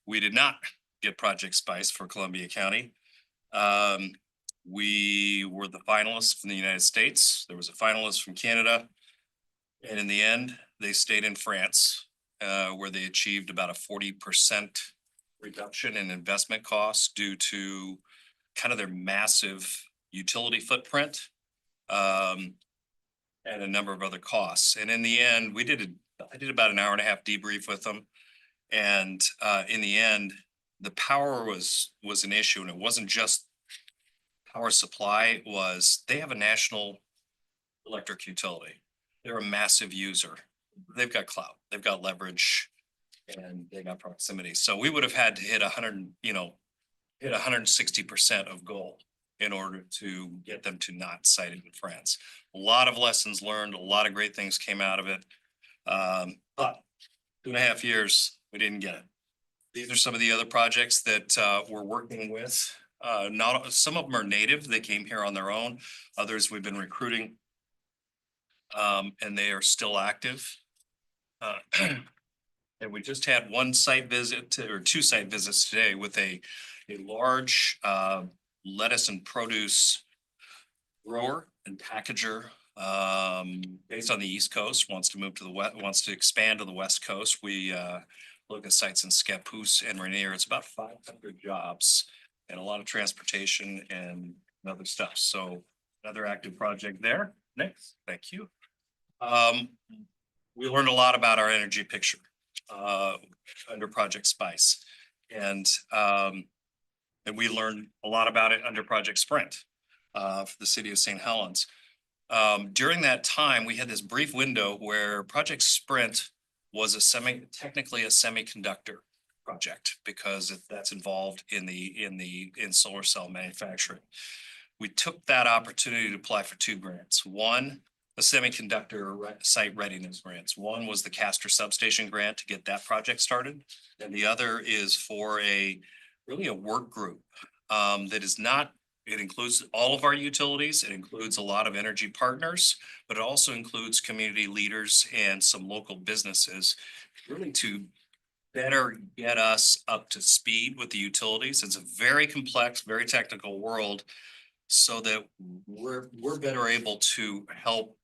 We did not get Project Spice for Columbia County. We were the finalists from the United States. There was a finalist from Canada. And in the end, they stayed in France, where they achieved about a 40% reduction in investment costs due to kind of their massive utility footprint, and a number of other costs. And in the end, I did about an hour-and-a-half debrief with them. And in the end, the power was an issue, and it wasn't just power supply. They have a national electric utility. They're a massive user. They've got clout, they've got leverage, and they got proximity. So we would have had to hit 160% of goal in order to get them to not cite it in France. A lot of lessons learned, a lot of great things came out of it. But 2.5 years, we didn't get it. These are some of the other projects that we're working with. Some of them are native, they came here on their own. Others we've been recruiting, and they are still active. And we just had one site visit or 2 site visits today with a large lettuce and produce grower and packager based on the East Coast, wants to move to wants to expand to the West Coast. We look at sites in Scappoose and Rainier. It's about 500 jobs and a lot of transportation and other stuff. So another active project there. Next, thank you. We learned a lot about our energy picture under Project Spice. And we learned a lot about it under Project Sprint for the city of St. Helens. During that time, we had this brief window where Project Sprint was technically a semiconductor project because that's involved in solar cell manufacturing. We took that opportunity to apply for 2 grants. One, the semiconductor site readiness grants. One was the Castor substation grant to get that project started. And the other is for really a work group that is not, it includes all of our utilities. It includes a lot of energy partners, but it also includes community leaders and some local businesses really to better get us up to speed with the utilities. It's a very complex, very technical world so that we're better able to help.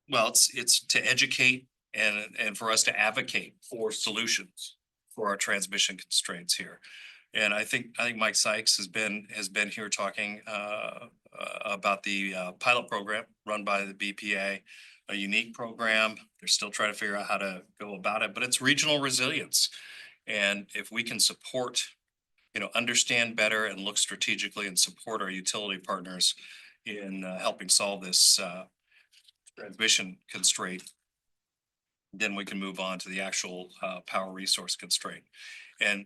Well, it's to educate and for us to advocate for solutions for our transmission constraints here. And I think Mike Sykes has been here talking about the pilot program run by the BPA, a unique program. They're still trying to figure out how to go about it, but it's regional resilience. And if we can support, understand better and look strategically and support our utility partners in helping solve this transmission constraint, then we can move on to the actual power resource constraint. And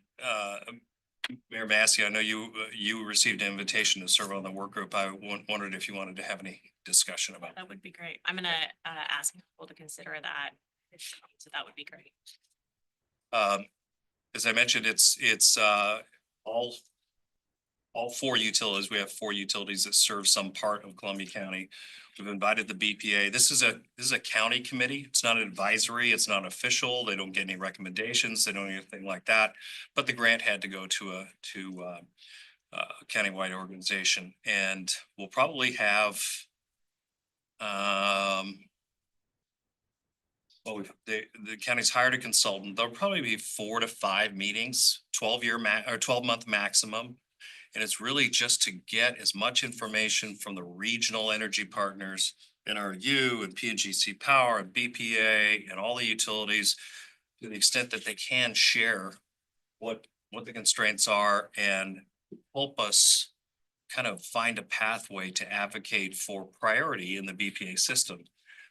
Mayor Massey, I know you received an invitation to serve on the work group. I wondered if you wanted to have any discussion about That would be great. I'm gonna ask people to consider that. So that would be great. As I mentioned, it's all 4 utilities. We have 4 utilities that serve some part of Columbia County. We've invited the BPA. This is a county committee. It's not advisory. It's not official. They don't get any recommendations. They don't do anything like that. But the grant had to go to a countywide organization, and we'll probably have the county's hired a consultant. There'll probably be 4 to 5 meetings, 12-month maximum. And it's really just to get as much information from the regional energy partners, NRU and PNGC Power and BPA and all the utilities to the extent that they can share what the constraints are and help us kind of find a pathway to advocate for priority in the BPA system.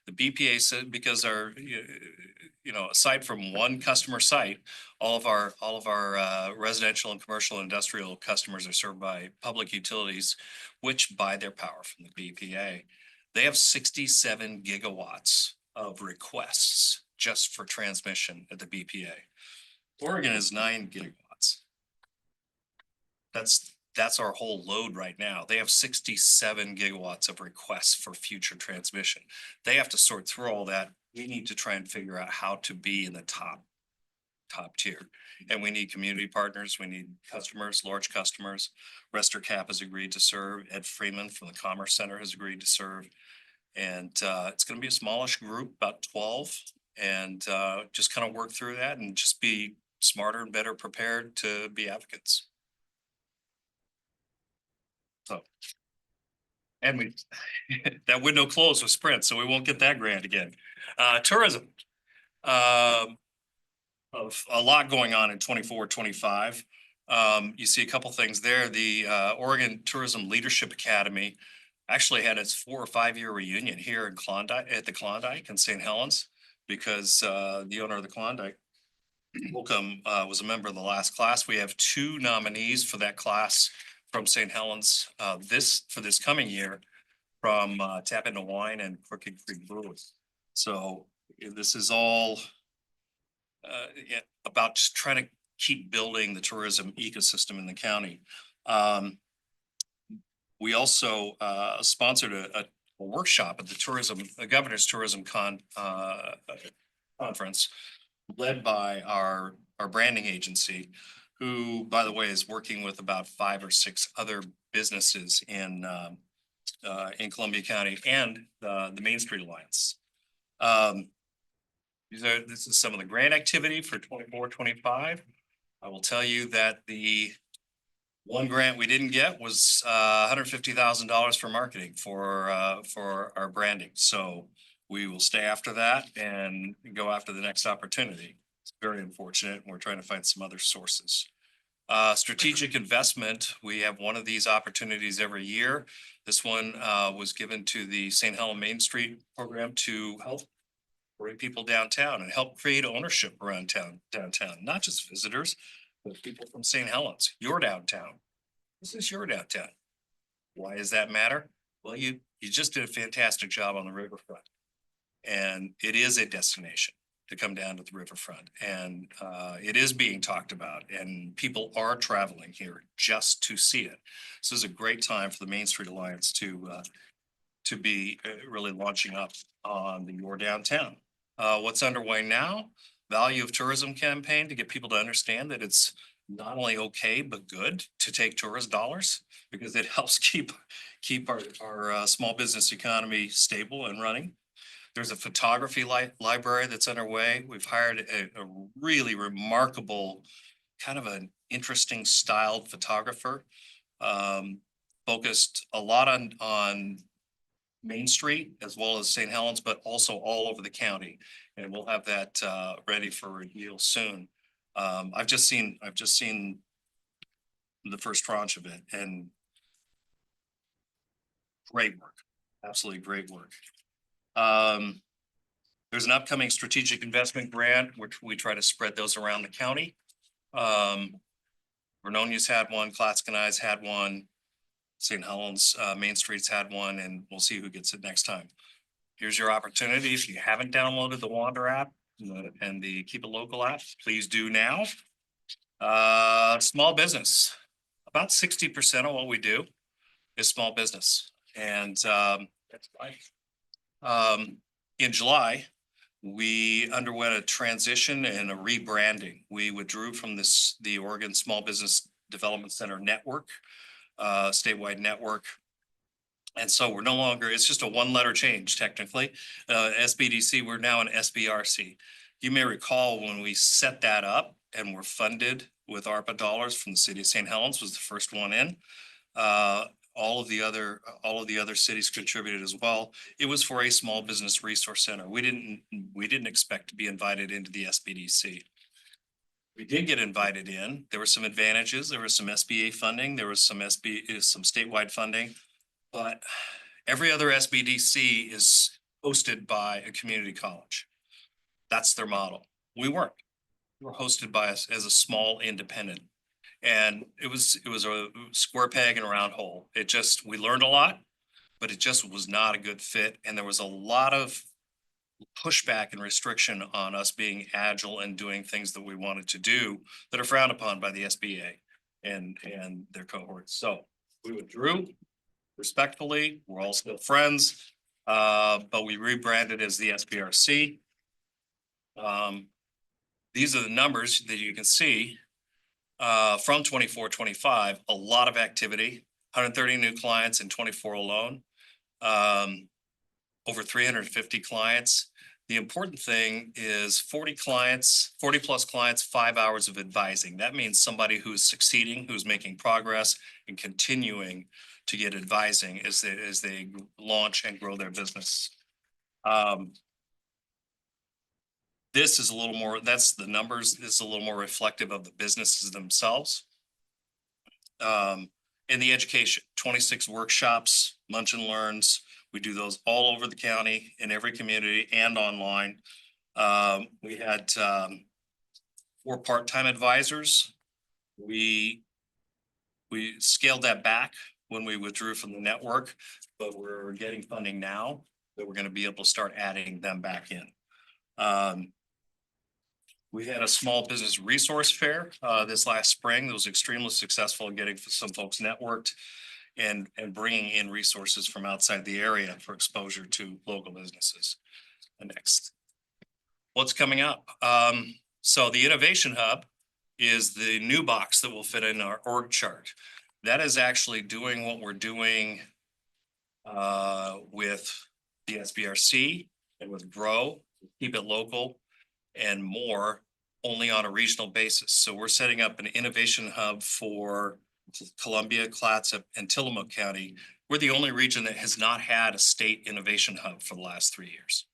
The BPA said, because aside from one customer site, all of our residential and commercial industrial customers are served by public utilities, which buy their power from the BPA. They have 67 gigawatts of requests just for transmission at the BPA. Oregon is 9 gigawatts. That's our whole load right now. They have 67 gigawatts of requests for future transmission. They have to sort through all that. We need to try and figure out how to be in the top tier. And we need community partners. We need customers, large customers. Rester Cap has agreed to serve. Ed Freeman from the Commerce Center has agreed to serve. And it's going to be a smallish group, about 12, and just kind of work through that and just be smarter and better prepared to be advocates. So, and that window closed with Sprint, so we won't get that grant again. Tourism, of a lot going on in 24-25. You see a couple things there. The Oregon Tourism Leadership Academy actually had its 4 or 5 year reunion here in Klondike, at the Klondike in St. Helens, because the owner of the Klondike, Holcomb, was a member of the last class. We have 2 nominees for that class from St. Helens for this coming year from Tap Into Wine and Crooked Creek Brewing. So this is all about just trying to keep building the tourism ecosystem in the county. We also sponsored a workshop at the Governor's Tourism Conference led by our branding agency, who, by the way, is working with about 5 or 6 other businesses in Columbia County and the Main Street Alliance. This is some of the grant activity for 24-25. I will tell you that the one grant we didn't get was $150,000 for marketing for our branding. So we will stay after that and go after the next opportunity. It's very unfortunate. We're trying to find some other sources. Strategic investment, we have one of these opportunities every year. This one was given to the St. Helens Main Street program to help bring people downtown and help create ownership around downtown, not just visitors, but people from St. Helens, your downtown. This is your downtown. Why does that matter? Well, you just did a fantastic job on the riverfront. And it is a destination to come down to the riverfront, and it is being talked about, and people are traveling here just to see it. So this is a great time for the Main Street Alliance to be really launching up on your downtown. What's underway now? Value of tourism campaign to get people to understand that it's not only okay, but good to take tourist dollars because it helps keep our small business economy stable and running. There's a photography library that's underway. We've hired a really remarkable, kind of an interesting styled photographer. Focused a lot on Main Street as well as St. Helens, but also all over the county. And we'll have that ready for review soon. I've just seen the first tranche of it, and great work, absolutely great work. There's an upcoming strategic investment grant, which we try to spread those around the county. Vernonia's had one, Clatskani's had one, St. Helens, Main Street's had one, and we'll see who gets it next time. Here's your opportunity. If you haven't downloaded the Wander app and the Keep It Local app, please do now. Small business, about 60% of what we do is small business. And in July, we underwent a transition and a rebranding. We withdrew from the Oregon Small Business Development Center network, statewide network. And so we're no longer, it's just a one-letter change technically. SBDC, we're now an SBRC. You may recall when we set that up and were funded with ARPA dollars from the city of St. Helens was the first one in. All of the other cities contributed as well. It was for a small business resource center. We didn't expect to be invited into the SBDC. We did get invited in. There were some advantages. There was some SBA funding. There was some statewide funding, but every other SBDC is hosted by a community college. That's their model. We weren't. We were hosted by us as a small independent. And it was a square peg in a round hole. We learned a lot, but it just was not a good fit. And there was a lot of pushback and restriction on us being agile and doing things that we wanted to do that are frowned upon by the SBA and their cohorts. So we withdrew respectfully. We're all still friends, but we rebranded as the SBRC. These are the numbers that you can see. From 24-25, a lot of activity, 130 new clients in 24 alone, over 350 clients. The important thing is 40 plus clients, 5 hours of advising. That means somebody who's succeeding, who's making progress and continuing to get advising as they launch and grow their business. This is a little more, that's the numbers, this is a little more reflective of the businesses themselves. In the education, 26 workshops, lunch and learns. We do those all over the county, in every community and online. We had 4 part-time advisors. We scaled that back when we withdrew from the network, but we're getting funding now that we're going to be able to start adding them back in. We had a small business resource fair this last spring that was extremely successful in getting some folks networked and bringing in resources from outside the area for exposure to local businesses. And next, what's coming up? So the Innovation Hub is the new box that will fit in our org chart. That is actually doing what we're doing with the SBRC and with Grow, Keep It Local. and more only on a regional basis. So we're setting up an innovation hub for Columbia, Clatsop, and Tillamook County. We're the only region that has not had a state innovation hub for the last 3 years.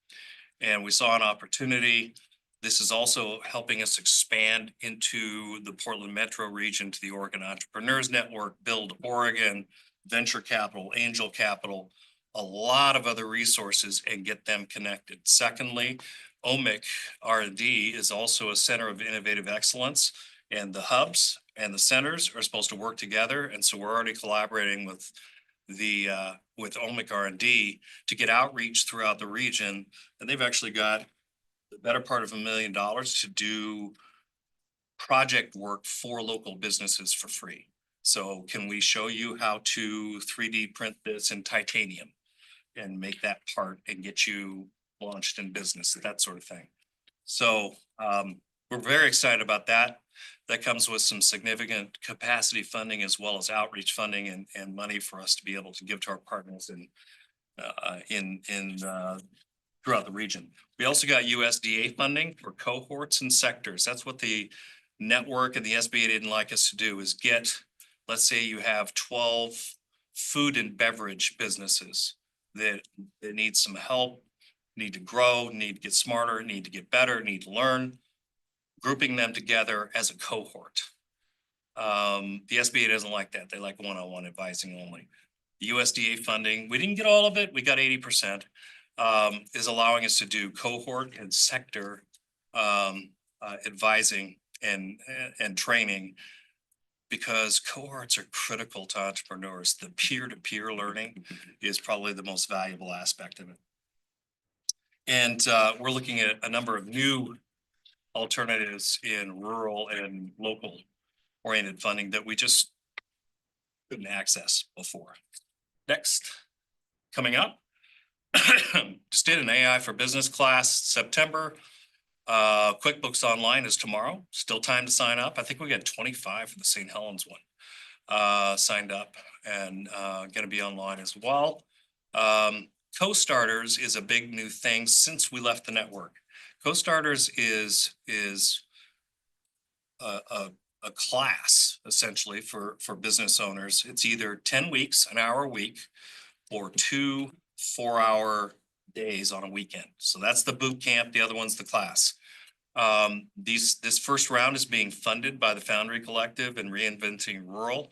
And we saw an opportunity. This is also helping us expand into the Portland metro region to the Oregon Entrepreneurs Network, Build Oregon, Venture Capital, Angel Capital, a lot of other resources, and get them connected. Secondly, OMIC R&D is also a center of innovative excellence, and the hubs and the centers are supposed to work together. And so we're already collaborating with with OMIC R&D to get outreach throughout the region. And they've actually got the better part of $1 million to do project work for local businesses for free. So can we show you how to 3D print this in titanium and make that part and get you launched in business, that sort of thing. So we're very excited about that. That comes with some significant capacity funding as well as outreach funding and money for us to be able to give to our partners throughout the region. We also got USDA funding for cohorts and sectors. That's what the network and the SBA didn't like us to do, is get, let's say you have 12 food and beverage businesses that need some help, need to grow, need to get smarter, need to get better, need to learn, grouping them together as a cohort. The SBA doesn't like that. They like one-on-one advising only. The USDA funding, we didn't get all of it. We got 80%, is allowing us to do cohort and sector advising and training, because cohorts are critical to entrepreneurs. The peer-to-peer learning is probably the most valuable aspect of it. And we're looking at a number of new alternatives in rural and local oriented funding that we just couldn't access before. Next, coming up, just did an AI for business class September. QuickBooks Online is tomorrow. Still time to sign up. I think we got 25 for the St. Helens one signed up, and going to be online as well. Co-Starters is a big new thing since we left the network. Co-Starters is a class essentially for business owners. It's either 10 weeks, an hour a week, or 2 4-hour days on a weekend. So that's the boot camp. The other one's the class. This first round is being funded by the Foundry Collective and Reinventing Rural.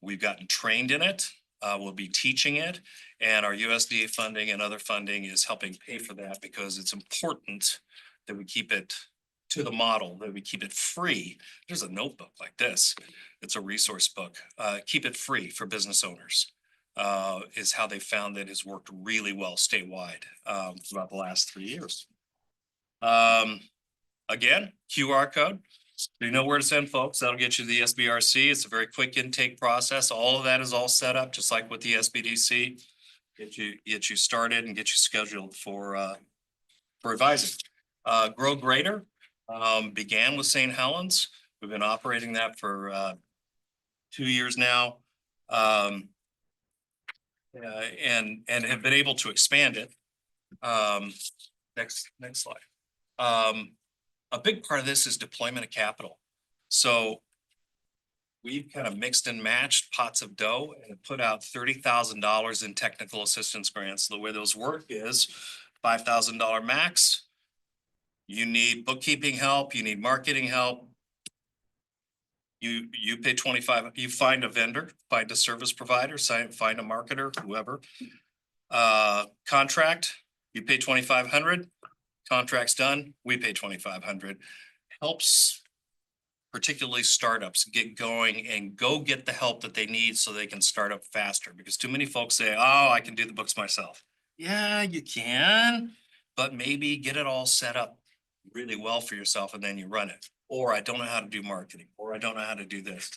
We've gotten trained in it. We'll be teaching it, and our USDA funding and other funding is helping pay for that, because it's important that we keep it to the model, that we keep it free. There's a notebook like this. It's a resource book. Keep it free for business owners is how they found that has worked really well statewide throughout the last 3 years. Again, QR code. You know where to send folks. That'll get you to the SBRC. It's a very quick intake process. All of that is all set up, just like with the SBDC. Get you started and get you scheduled for advising. Grow Greater began with St. Helens. We've been operating that for 2 years now, and have been able to expand it. Next slide. A big part of this is deployment of capital. So we've kind of mixed and matched pots of dough and put out $30,000 in technical assistance grants. The way those work is $5,000 max. You need bookkeeping help, you need marketing help. You pay $25,000, you find a vendor, find a service provider, find a marketer, whoever. Contract, you pay $2,500. Contract's done, we pay $2,500. Helps particularly startups get going and go get the help that they need so they can start up faster, because too many folks say, oh, I can do the books myself. Yeah, you can, but maybe get it all set up really well for yourself and then you run it. Or I don't know how to do marketing, or I don't know how to do this.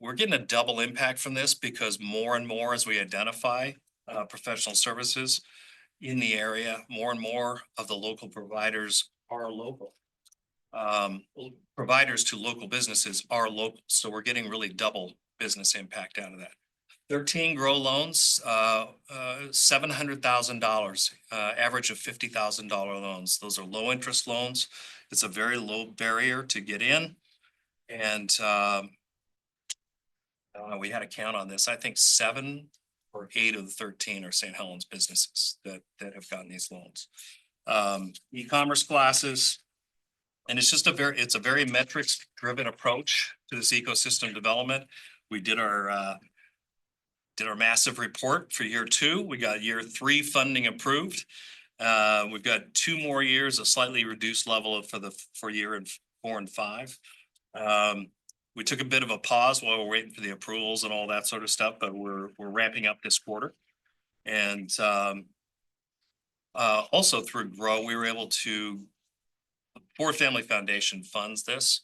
We're getting a double impact from this, because more and more as we identify professional services in the area, more and more of the local providers are local. Providers to local businesses are local. So we're getting really double business impact out of that. 13 grow loans, $700,000, average of $50,000 loans. Those are low interest loans. It's a very low barrier to get in. And we had a count on this. I think 7 or 8 of the 13 are St. Helens businesses that have gotten these loans. E-commerce classes. And it's just it's a very metrics driven approach to this ecosystem development. We did our massive report for year 2. We got year 3 funding approved. We've got 2 more years, a slightly reduced level for year 4 and 5. We took a bit of a pause while we're waiting for the approvals and all that sort of stuff, but we're ramping up this quarter. And also through Grow, we were able to, Ford Family Foundation funds this.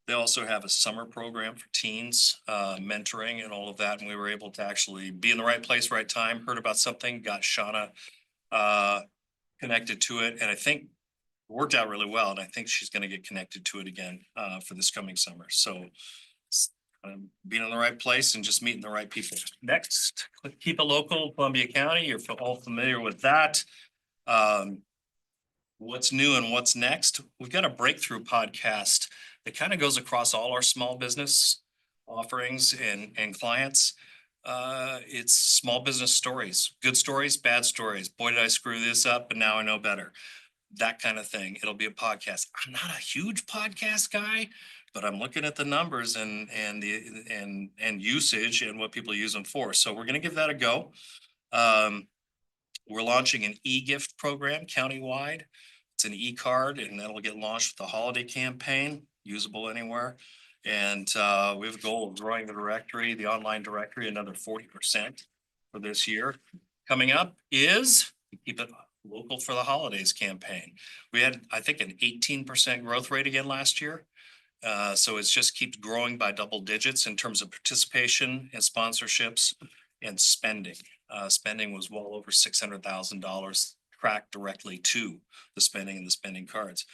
They also have a summer program for teens, mentoring and all of that. And we were able to actually be in the right place, right time, heard about something, got Shauna connected to it. And I think it worked out really well. And I think she's going to get connected to it again for this coming summer. So being in the right place and just meeting the right people. Next, Keep It Local, Columbia County. You're all familiar with that. What's new and what's next? We've got a breakthrough podcast that kind of goes across all our small business offerings and clients. It's small business stories, good stories, bad stories. Boy, did I screw this up, but now I know better. That kind of thing. It'll be a podcast. I'm not a huge podcast guy, but I'm looking at the numbers and usage and what people use them for. So we're going to give that a go. We're launching an e-gift program countywide. It's an e-card, and that'll get launched with the holiday campaign, usable anywhere. And we have a goal of growing the directory, the online directory, another 40% for this year. Coming up is Keep It Local for the Holidays campaign. We had, I think, an 18% growth rate again last year. So it's just keeps growing by double digits in terms of participation and sponsorships and spending. Spending was well over $600,000 tracked directly to the spending and the spending cards.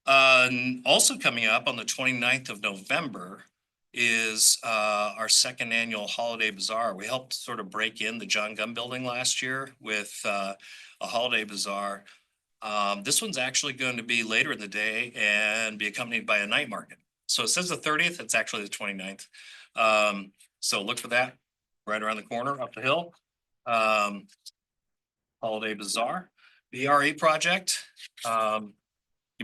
Also coming up on the 29th of November is our second annual Holiday Bazaar. We helped sort of break in the John Gunn Building last year with a Holiday Bazaar. This one's actually going to be later in the day and be accompanied by a night market. So it says the 30th, it's actually the 29th. So look for that right around the corner up the hill. Holiday Bazaar. The RE project. You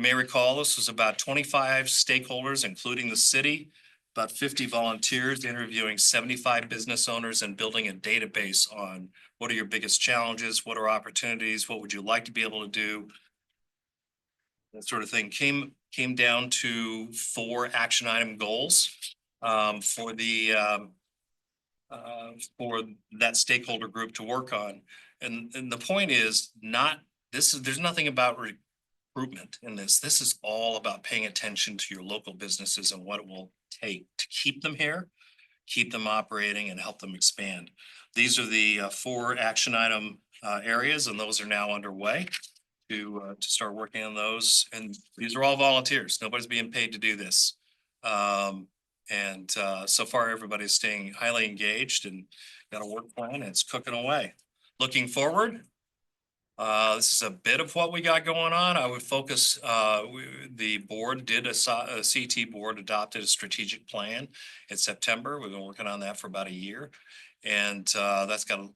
may recall this was about 25 stakeholders, including the city, about 50 volunteers interviewing 75 business owners and building a database on what are your biggest challenges, what are opportunities, what would you like to be able to do. That sort of thing came down to 4 action item goals for that stakeholder group to work on. And the point is there's nothing about recruitment in this. This is all about paying attention to your local businesses and what it will take to keep them here, keep them operating, and help them expand. These are the 4 action item areas, and those are now underway to start working on those. And these are all volunteers. Nobody's being paid to do this. So far, everybody's staying highly engaged and got a work plan, and it's cooking away. Looking forward, this is a bit of what we got going on. I would focus, the board did a CT board adopted a strategic plan in September. We've been working on that for about a year. And that's got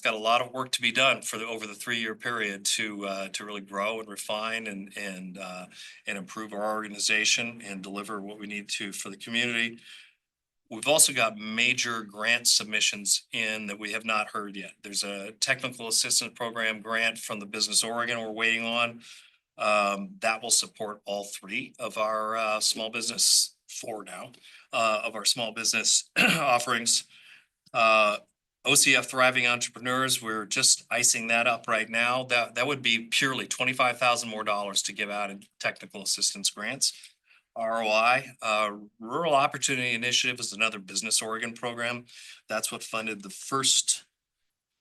a lot of work to be done over the 3-year period to really grow and refine and improve our organization and deliver what we need to for the community. We've also got major grant submissions in that we have not heard yet. There's a technical assistance program grant from the Business Oregon we're waiting on. That will support all 3 of our small business, 4 now, of our small business offerings. OCF Thriving Entrepreneurs, we're just icing that up right now. That would be purely $25,000 more to give out in technical assistance grants. ROI, Rural Opportunity Initiative is another Business Oregon program. That's what funded the first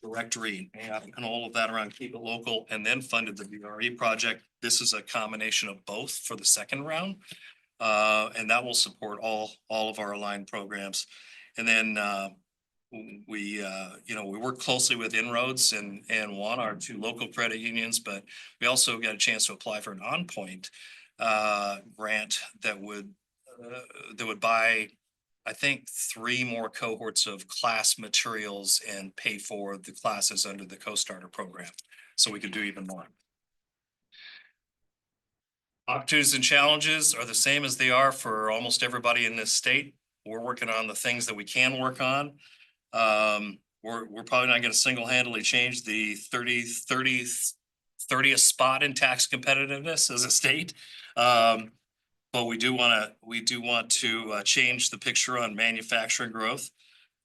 directory and all of that around Keep It Local, and then funded the VRE project. This is a combination of both for the second round. And that will support all of our aligned programs. And then we, you know, we work closely with Inroads and One, our two local credit unions, but we also got a chance to apply for an OnPoint grant that would buy, I think, 3 more cohorts of class materials and pay for the classes under the Co-Starter program. So we could do even more. Opportunities and challenges are the same as they are for almost everybody in this state. We're working on the things that we can work on. We're probably not gonna single-handedly change the 30th spot in tax competitiveness as a state. But we do want to change the picture on manufacturing growth.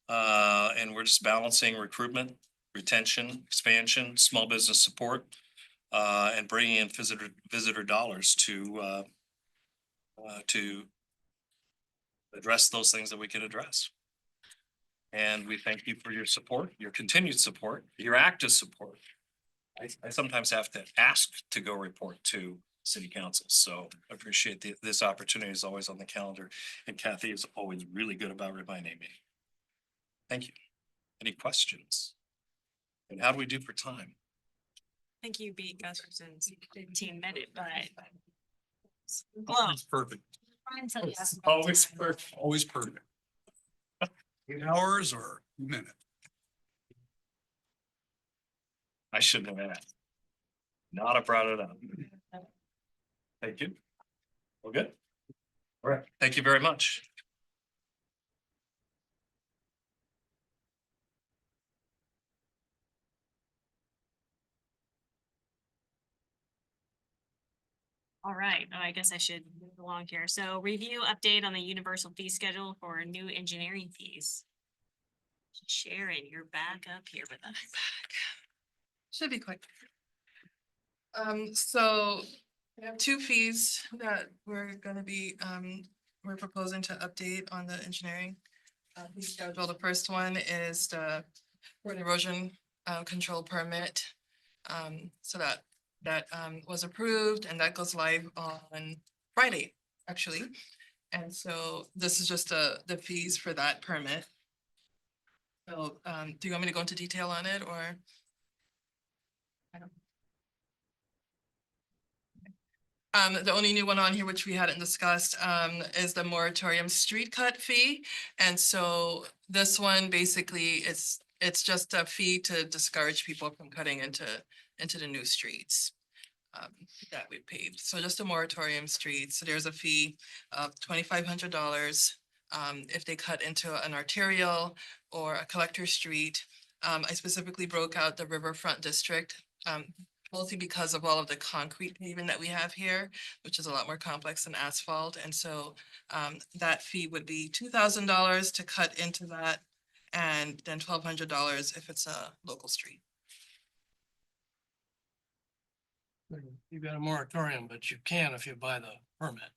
And we're just balancing recruitment, retention, expansion, small business support, and bringing in visitor dollars to address those things that we can address. And we thank you for your support, your continued support, your active support. I sometimes have to ask to go report to city council, so I appreciate this opportunity is always on the calendar, and Kathy is always really good about reminding me. Thank you. Any questions? And how do we do for time? I think you beat Gusperson's 15-minute, but. Well, Perfect. Always perfect. Always perfect. 8 hours or a minute? I shouldn't have asked. Not have brought it up. Thank you. Well, good. All right. Thank you very much. all right, I guess I should move along here. So review update on the universal fee schedule for new engineering fees. Sharon, you're back up here with us. Should be quick. So we have 2 fees that we're gonna be, we're proposing to update on the engineering fee schedule. The first one is the for an erosion control permit. So that was approved and that goes live on Friday, actually. And so this is just the fees for that permit. So do you want me to go into detail on it or? The only new one on here, which we hadn't discussed, is the moratorium street cut fee. And so this one basically it's just a fee to discourage people from cutting into the new streets that we paved. So just a moratorium street. So there's a fee of $2,500 if they cut into an arterial or a collector street. I specifically broke out the riverfront district. Mostly because of all of the concrete paving that we have here, which is a lot more complex than asphalt. And so that fee would be $2,000 to cut into that, and then $1,200 if it's a local street. You got a moratorium, but you can if you buy the permit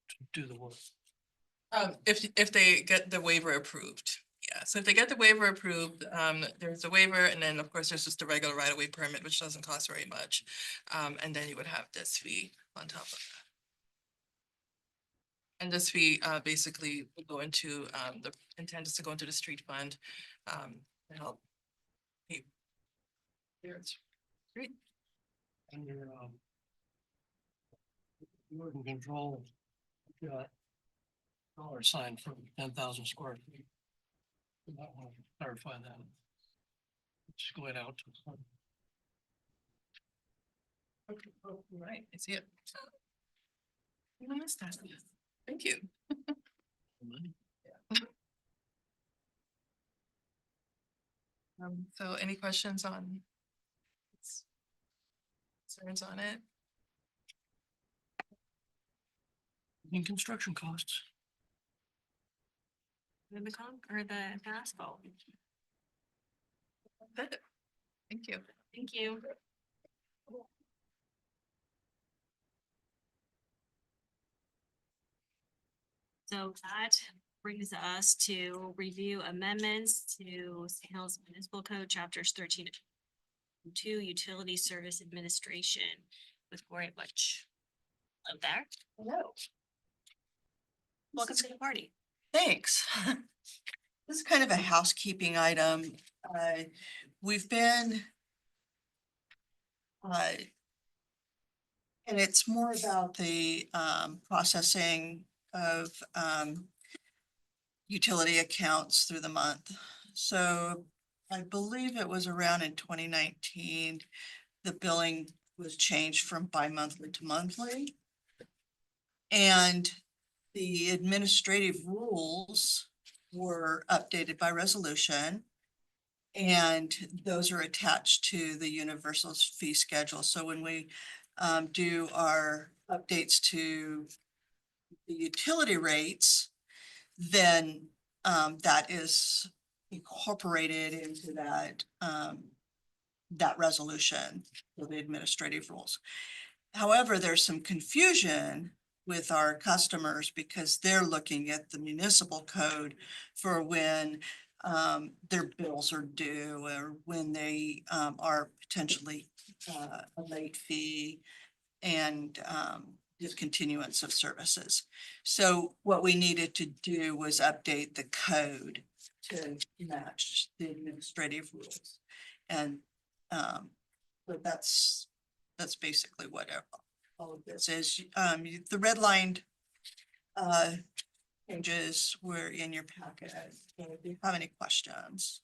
to do the work. If they get the waiver approved. Yeah, so if they get the waiver approved, there's a waiver, and then of course there's just a regular right-of-way permit, which doesn't cost very much. And then you would have this fee on top of that. And this fee basically will go into the intent is to go into the street fund to help pay. It's great. And your erosion control, dollar sign for 10,000 square feet. I want to clarify that. Just go ahead out. Okay, oh, right, I see it. I missed that. Thank you. So any questions on? Concerns on it? In construction costs. The or the asphalt. Good. Thank you. Thank you. So that brings us to review amendments to St. Helens Municipal Code, chapters 13-2, Utility Service Administration with Gloria Butch. Hello there. Hello. Welcome to the party. Thanks. This is kind of a housekeeping item. We've been and it's more about the processing of utility accounts through the month. So I believe it was around in 2019, the billing was changed from bi-monthly to monthly. And the administrative rules were updated by resolution. And those are attached to the universal fee schedule. So when we do our updates to the utility rates, then that is incorporated into that resolution for the administrative rules. However, there's some confusion with our customers because they're looking at the municipal code for when their bills are due or when they are potentially a late fee and discontinuance of services. So what we needed to do was update the code to match the administrative rules. And but that's basically what all of this is. The redlined changes were in your packet. So if you have any questions.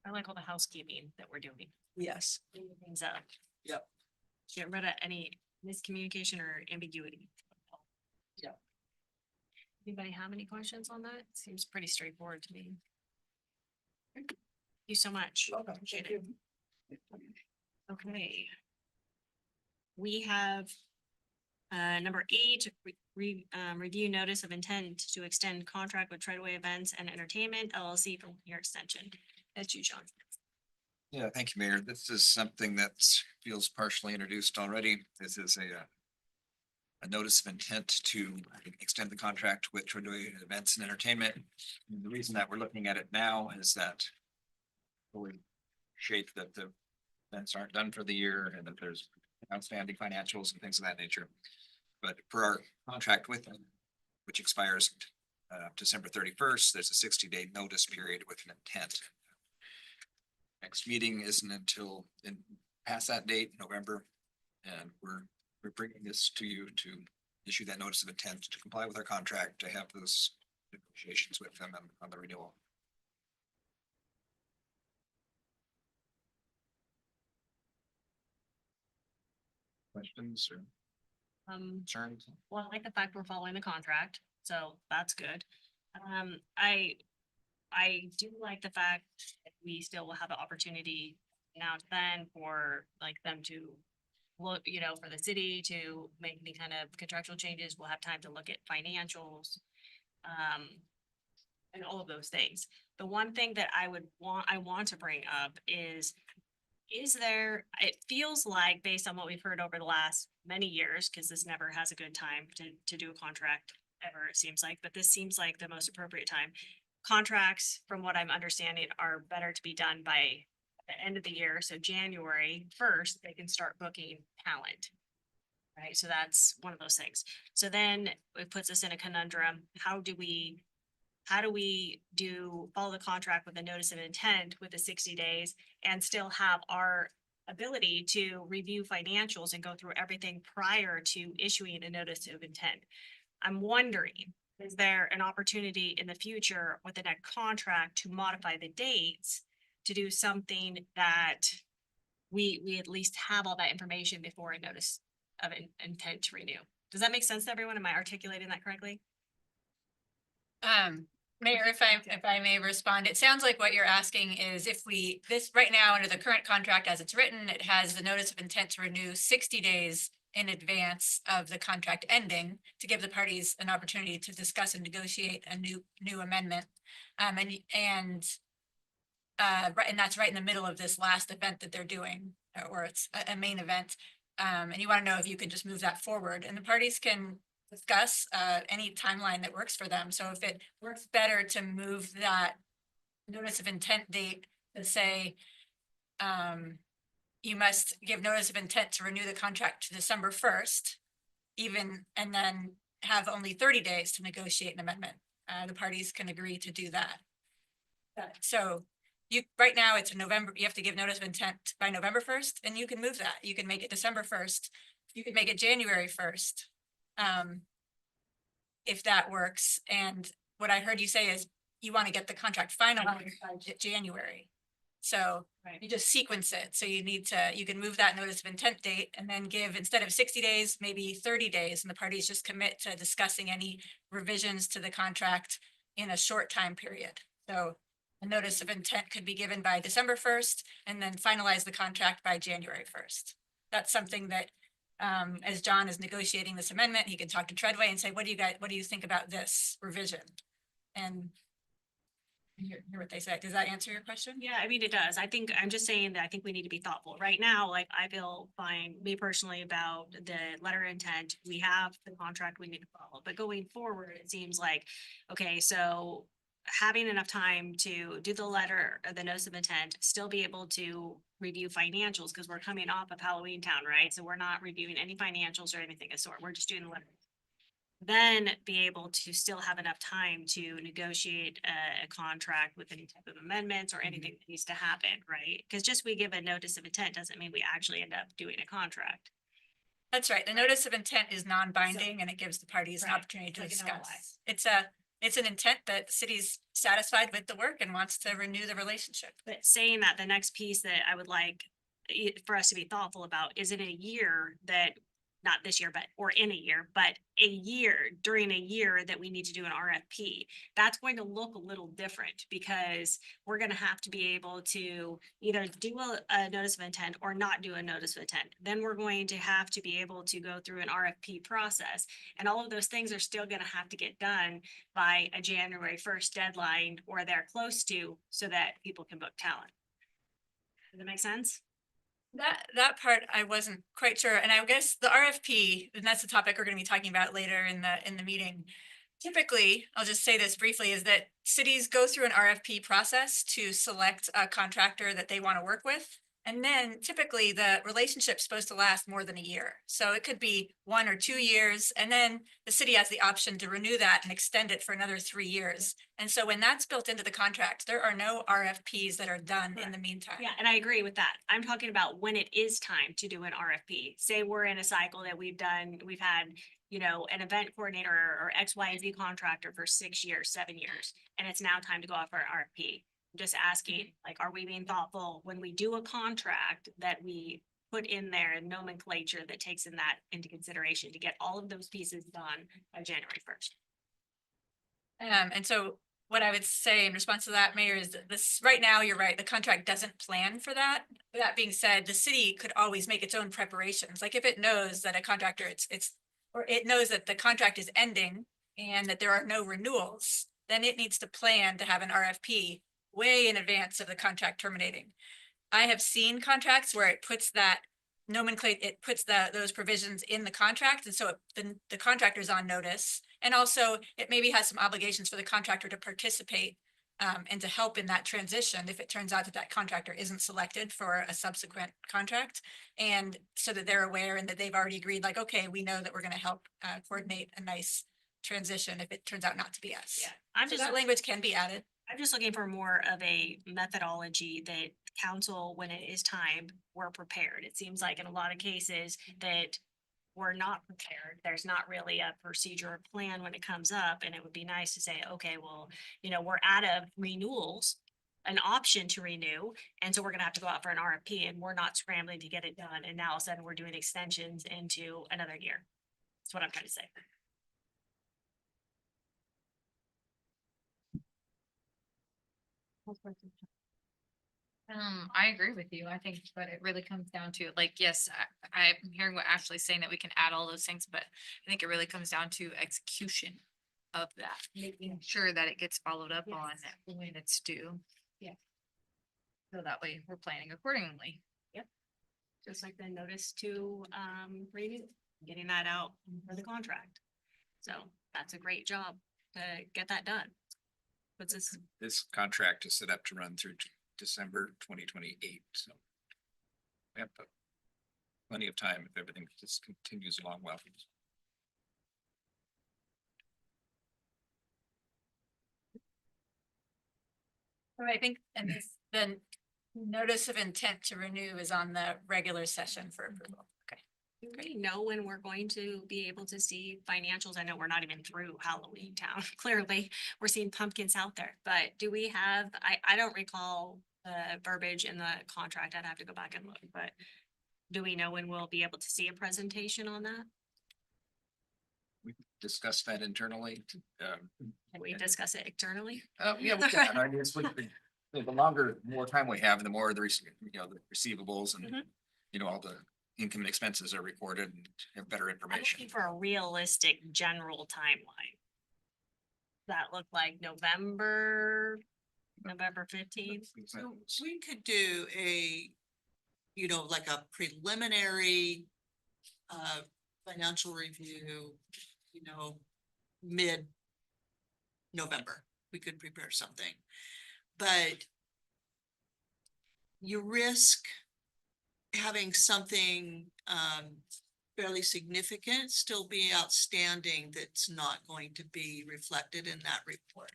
I like all the housekeeping that we're doing. Yes. Cleaning things up. Yep. Get rid of any miscommunication or ambiguity. Yep. Anybody have any questions on that? Seems pretty straightforward to me. Thank you so much. Appreciate it. Okay. We have number 8, review notice of intent to extend contract with Treadway Events and Entertainment LLC for 1-year extension. That's you, John. Yeah, thank you, Mayor. This is something that feels partially introduced already. This is a notice of intent to extend the contract with Treadway Events and Entertainment. And the reason that we're looking at it now is that we shape that the events aren't done for the year and that there's outstanding financials and things of that nature. But for our contract with them, which expires December 31st, there's a 60-day notice period with an intent. Next meeting isn't until past that date, November, and we're bringing this to you to issue that notice of intent to comply with our contract, to have those negotiations with them on the renewal. Questions or concerns? Well, I like the fact we're following the contract, so that's good. I do like the fact that we still will have the opportunity now to then for like them to look, for the city to make any kind of contractual changes. We'll have time to look at financials. And all of those things. The one thing that I want to bring up is there, it feels like based on what we've heard over the last many years, because this never has a good time to do a contract ever, it seems like, but this seems like the most appropriate time. Contracts, from what I'm understanding, are better to be done by the end of the year. So January 1st, they can start booking talent. Right, so that's one of those things. So then it puts us in a conundrum. How do we follow the contract with a notice of intent with the 60 days and still have our ability to review financials and go through everything prior to issuing a notice of intent? I'm wondering, is there an opportunity in the future with the next contract to modify the dates to do something that we at least have all that information before a notice of intent to renew? Does that make sense to everyone? Am I articulating that correctly? Mayor, if I may respond, it sounds like what you're asking is if this right now under the current contract as it's written, it has the notice of intent to renew 60 days in advance of the contract ending to give the parties an opportunity to discuss and negotiate a new amendment. And that's right in the middle of this last event that they're doing, or it's a main event. And you want to know if you can just move that forward, and the parties can discuss any timeline that works for them. So if it works better to move that notice of intent date to say, you must give notice of intent to renew the contract to December 1st, even, and then have only 30 days to negotiate an amendment. The parties can agree to do that. So you, right now it's November, you have to give notice of intent by November 1st, and you can move that. You can make it December 1st. You could make it January 1st. If that works. And what I heard you say is you want to get the contract finalized by January. So you just sequence it. So you need to, you can move that notice of intent date and then give, instead of 60 days, maybe 30 days, and the parties just commit to discussing any revisions to the contract in a short time period. So a notice of intent could be given by December 1st and then finalize the contract by January 1st. That's something that, as John is negotiating this amendment, he can talk to Treadway and say, what do you think about this revision? And hear what they say. Does that answer your question? Yeah, I mean, it does. I'm just saying that I think we need to be thoughtful. Right now, like, I feel fine, me personally, about the letter of intent. We have the contract we need to follow, but going forward, it seems like, okay, so having enough time to do the letter or the notice of intent, still be able to review financials, because we're coming off of Halloween Town, right? So we're not reviewing any financials or anything of sort. We're just doing the letter. Then be able to still have enough time to negotiate a contract with any type of amendments or anything that needs to happen, right? Because just we give a notice of intent doesn't mean we actually end up doing a contract. That's right. The notice of intent is non-binding and it gives the parties an Right. opportunity to Like an discuss. It's an intent that the city's satisfied with the work and wants to renew the relationship. But saying that, the next piece that I would like for us to be thoughtful about, is it a year that, not this year, but, or in a year, but a year, during a year that we need to do an RFP? That's going to look a little different, because we're gonna have to be able to either do a notice of intent or not do a notice of intent. Then we're going to have to be able to go through an RFP process. And all of those things are still gonna have to get done by a January 1st deadline, or they're close to, so that people can book talent. Does that make sense? That part I wasn't quite sure. And I guess the RFP, and that's the topic we're gonna be talking about later in the meeting. Typically, I'll just say this briefly, is that cities go through an RFP process to select a contractor that they want to work with. And then typically the relationship's supposed to last more than a year. So it could be 1 or 2 years, and then the city has the option to renew that and extend it for another 3 years. And so when that's built into the contract, there are no RFPs that are done in the meantime. Yeah, and I agree with that. I'm talking about when it is time to do an RFP. Say we're in a cycle that we've had, you know, an event coordinator or XYZ contractor for 6 years, 7 years, and it's now time to go out for an RFP. I'm just asking, like, are we being thoughtful when we do a contract that we put in there nomenclature that takes that into consideration to get all of those pieces done by January 1st? And so what I would say in response to that, Mayor, is that this, right now, you're right, the contract doesn't plan for that. That being said, the city could always make its own preparations. Like if it knows that a contractor, or it knows that the contract is ending and that there are no renewals, then it needs to plan to have an RFP way in advance of the contract terminating. I have seen contracts where it puts that nomenclature, it puts those provisions in the contract. And so the contractor's on notice. And also it maybe has some obligations for the contractor to participate and to help in that transition if it turns out that contractor isn't selected for a subsequent contract. And so that they're aware and that they've already agreed, like, okay, we know that we're going to help coordinate a nice transition if it turns out not to be us. Yeah, that language can be added. I'm just looking for more of a methodology that council, when it is time, we're prepared. It seems like in a lot of cases that we're not prepared. There's not really a procedure or plan when it comes up, and it would be nice to say, okay, well, you know, we're out of renewals, an option to renew, and so we're gonna have to go out for an RFP, and we're not scrambling to get it done, and now all of a sudden we're doing extensions into another year. That's what I'm trying to say. I agree with you. I think, but it really comes down to, like, yes, I'm hearing what Ashley's saying, that we can add all those things, but I think it really comes down to execution of that, making sure that it gets followed up on when it's due. Yeah. So that way we're planning accordingly. Yep. Just like the notice to renew, getting that out for the contract. So that's a great job to get that done. What's this? This contract is set up to run through December 2028, so. We have plenty of time if everything just continues along well. So I think, and this, then notice of intent to renew is on the regular session for approval. Okay. Do we know when we're going to be able to see financials? I know we're not even through Halloween Town. Clearly, we're seeing pumpkins out there, but do we have, I don't recall the verbiage in the contract. I'd have to go back and look, but do we know when we'll be able to see a presentation on that? We discussed that internally. Can we discuss it externally? Yeah, we can. I mean, it's what the longer, more time we have, the more the, the receivables and, Mhm. all the income and expenses are recorded and have better I'm information. looking for a realistic general timeline. That looked like November 15th. So we could do a, like a preliminary financial review, mid-November. We could prepare something. But you risk having something fairly significant still be outstanding that's not going to be reflected in that report.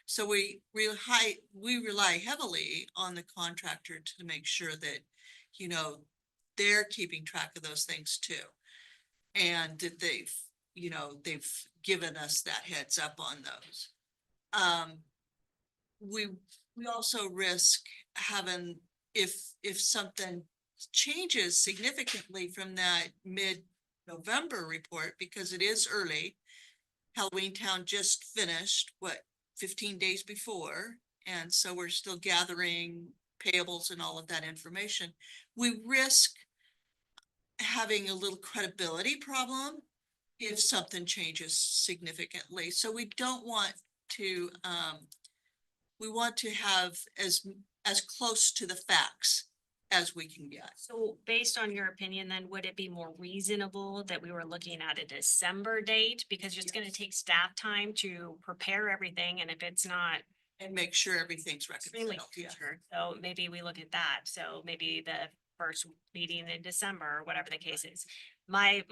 So we rely heavily on the contractor to make sure that, they're keeping track of those things too. And that they've given us that heads up on those. We also risk having, if something changes significantly from that mid-November report, because it is early. Halloween Town just finished, 15 days before, and so we're still gathering payables and all of that information. We risk having a little credibility problem if something changes significantly. So we don't want to, we want to have as close to the facts as we can get. So based on your opinion, then would it be more reasonable that we were looking at a December date? Because it's gonna take staff time to prepare everything, and if it's not And make sure everything's extremely reconciled. Yeah. clear, so maybe we look at that. So maybe the first meeting in December, or whatever the case is. My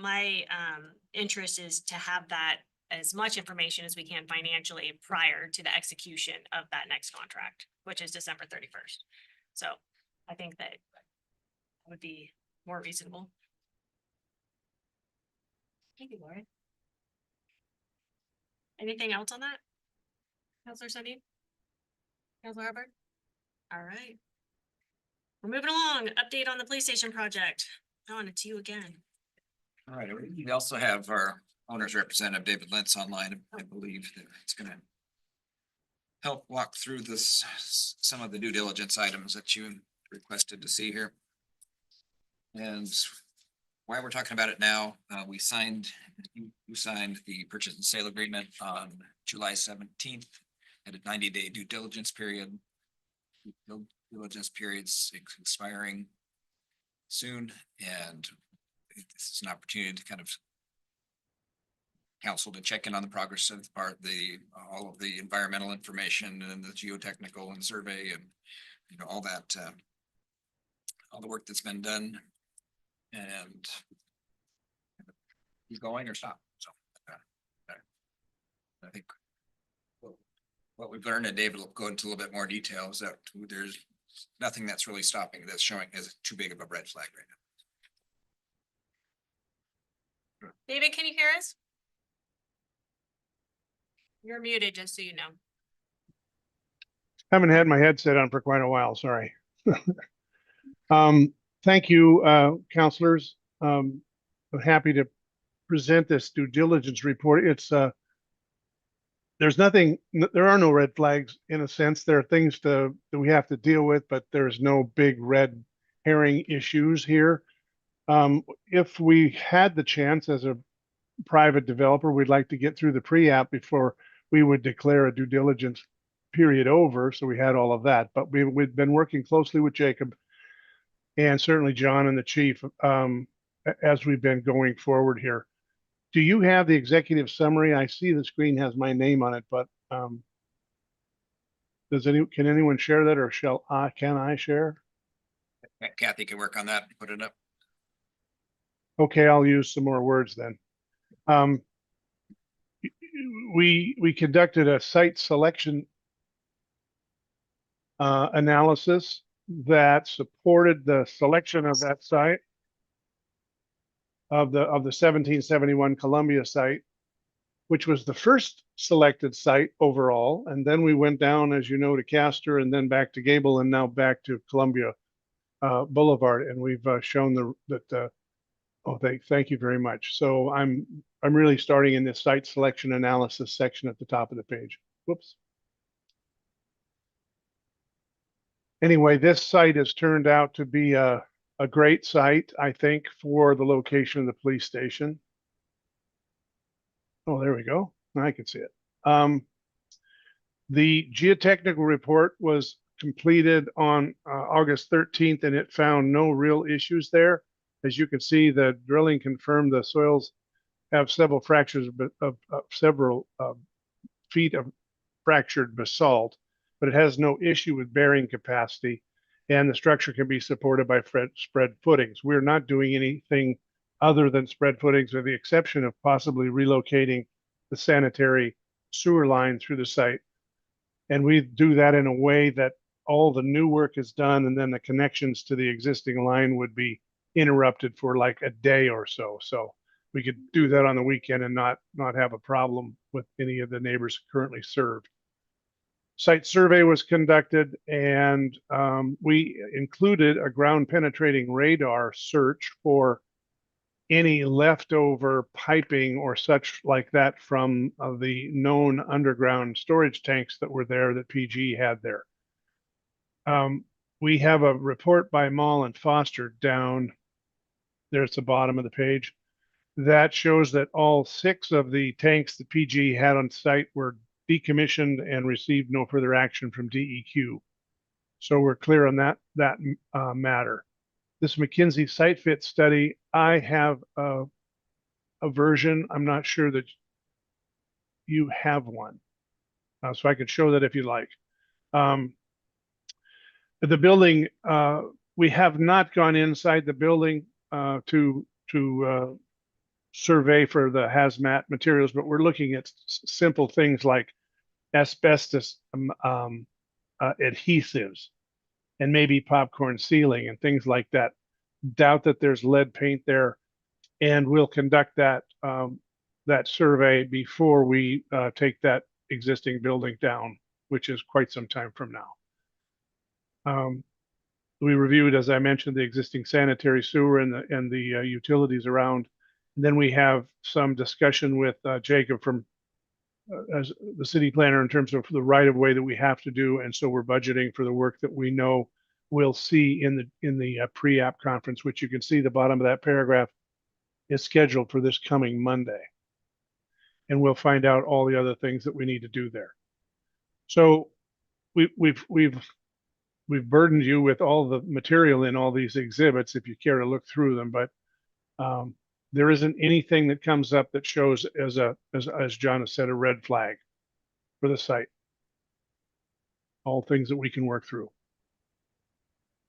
interest is to have that as much information as we can financially prior to the execution of that next contract, which is December 31st. So I think that would be more reasonable. Thank you, Lori. Anything else on that? Counselor Sundin? Counselor Hubbard? All right. We're moving along. Update on the police station project. John, it's you again. All right, we also have our owner's representative, David Lentz, online. I believe that it's gonna help walk through this, some of the due diligence items that you requested to see here. And why we're talking about it now, we signed, you signed the purchase and sale agreement on July 17th at a 90-day due diligence period. Due diligence period's expiring soon, and this is an opportunity to kind of council to check in on the progress of all of the environmental information and the geotechnical and survey and, all that, all the work that's been done, and keep going or stop. So I think what we've learned, and David will go into a little bit more detail, is that there's nothing that's really stopping that's showing as too big of a red flag right now. David, can you hear us? You're muted, just so you know. Haven't had my headset on for quite a while, sorry. Thank you, counselors. I'm happy to present this due diligence report. It's there are no red flags in a sense. There are things that we have to deal with, but there's no big red herring issues here. If we had the chance as a private developer, we'd like to get through the pre-app before we would declare a due diligence period over. So we had all of that, but we've been working closely with Jacob and certainly John and the chief as we've been going forward here. Do you have the executive summary? I see the screen has my name on it, but can anyone share that, or can I share? Kathy can work on that and put it up. Okay, I'll use some more words then. We conducted a site selection analysis that supported the selection of that site of the 1771 Columbia site, which was the first selected site overall. And then we went down, as you know, to Castor and then back to Gable and now back to Columbia Boulevard. And we've shown thank you very much. So I'm really starting in this site selection analysis section at the top of the page. Whoops. Anyway, this site has turned out to be a great site, I think, for the location of the police station. Oh, there we go. I can see it. The geotechnical report was completed on August 13th, and it found no real issues there. As you can see, the drilling confirmed the soils have several fractures of several feet of fractured basalt, but it has no issue with bearing capacity, and the structure can be supported by spread footings. We're not doing anything other than spread footings, with the exception of possibly relocating the sanitary sewer line through the site. And we do that in a way that all the new work is done, and then the connections to the existing line would be interrupted for like a day or so. So we could do that on the weekend and not have a problem with any of the neighbors currently served. Site survey was conducted, and we included a ground penetrating radar search for any leftover piping or such like that from the known underground storage tanks that were there that PG had there. We have a report by Mall and Foster down there at the bottom of the page that shows that all 6 of the tanks that PG had on site were decommissioned and received no further action from DEQ. So we're clear on that matter. This McKinsey site fit study, I have a version. I'm not sure that you have one. So I could show that if you like. The building, we have not gone inside the building to survey for the hazmat materials, but we're looking at simple things like asbestos adhesives and maybe popcorn ceiling and things like that. Doubt that there's lead paint there, and we'll conduct that survey before we take that existing building down, which is quite some time from now. We reviewed, as I mentioned, the existing sanitary sewer and the utilities around. And then we have some discussion with Jacob from as the city planner in terms of the right of way that we have to do, and so we're budgeting for the work that we know we'll see in the pre-app conference, which you can see the bottom of that paragraph is scheduled for this coming Monday, and we'll find out all the other things that we need to do there. So we've burdened you with all the material in all these exhibits if you care to look through them, but there isn't anything that comes up that shows as John has said, a red flag for the site. All things that we can work through.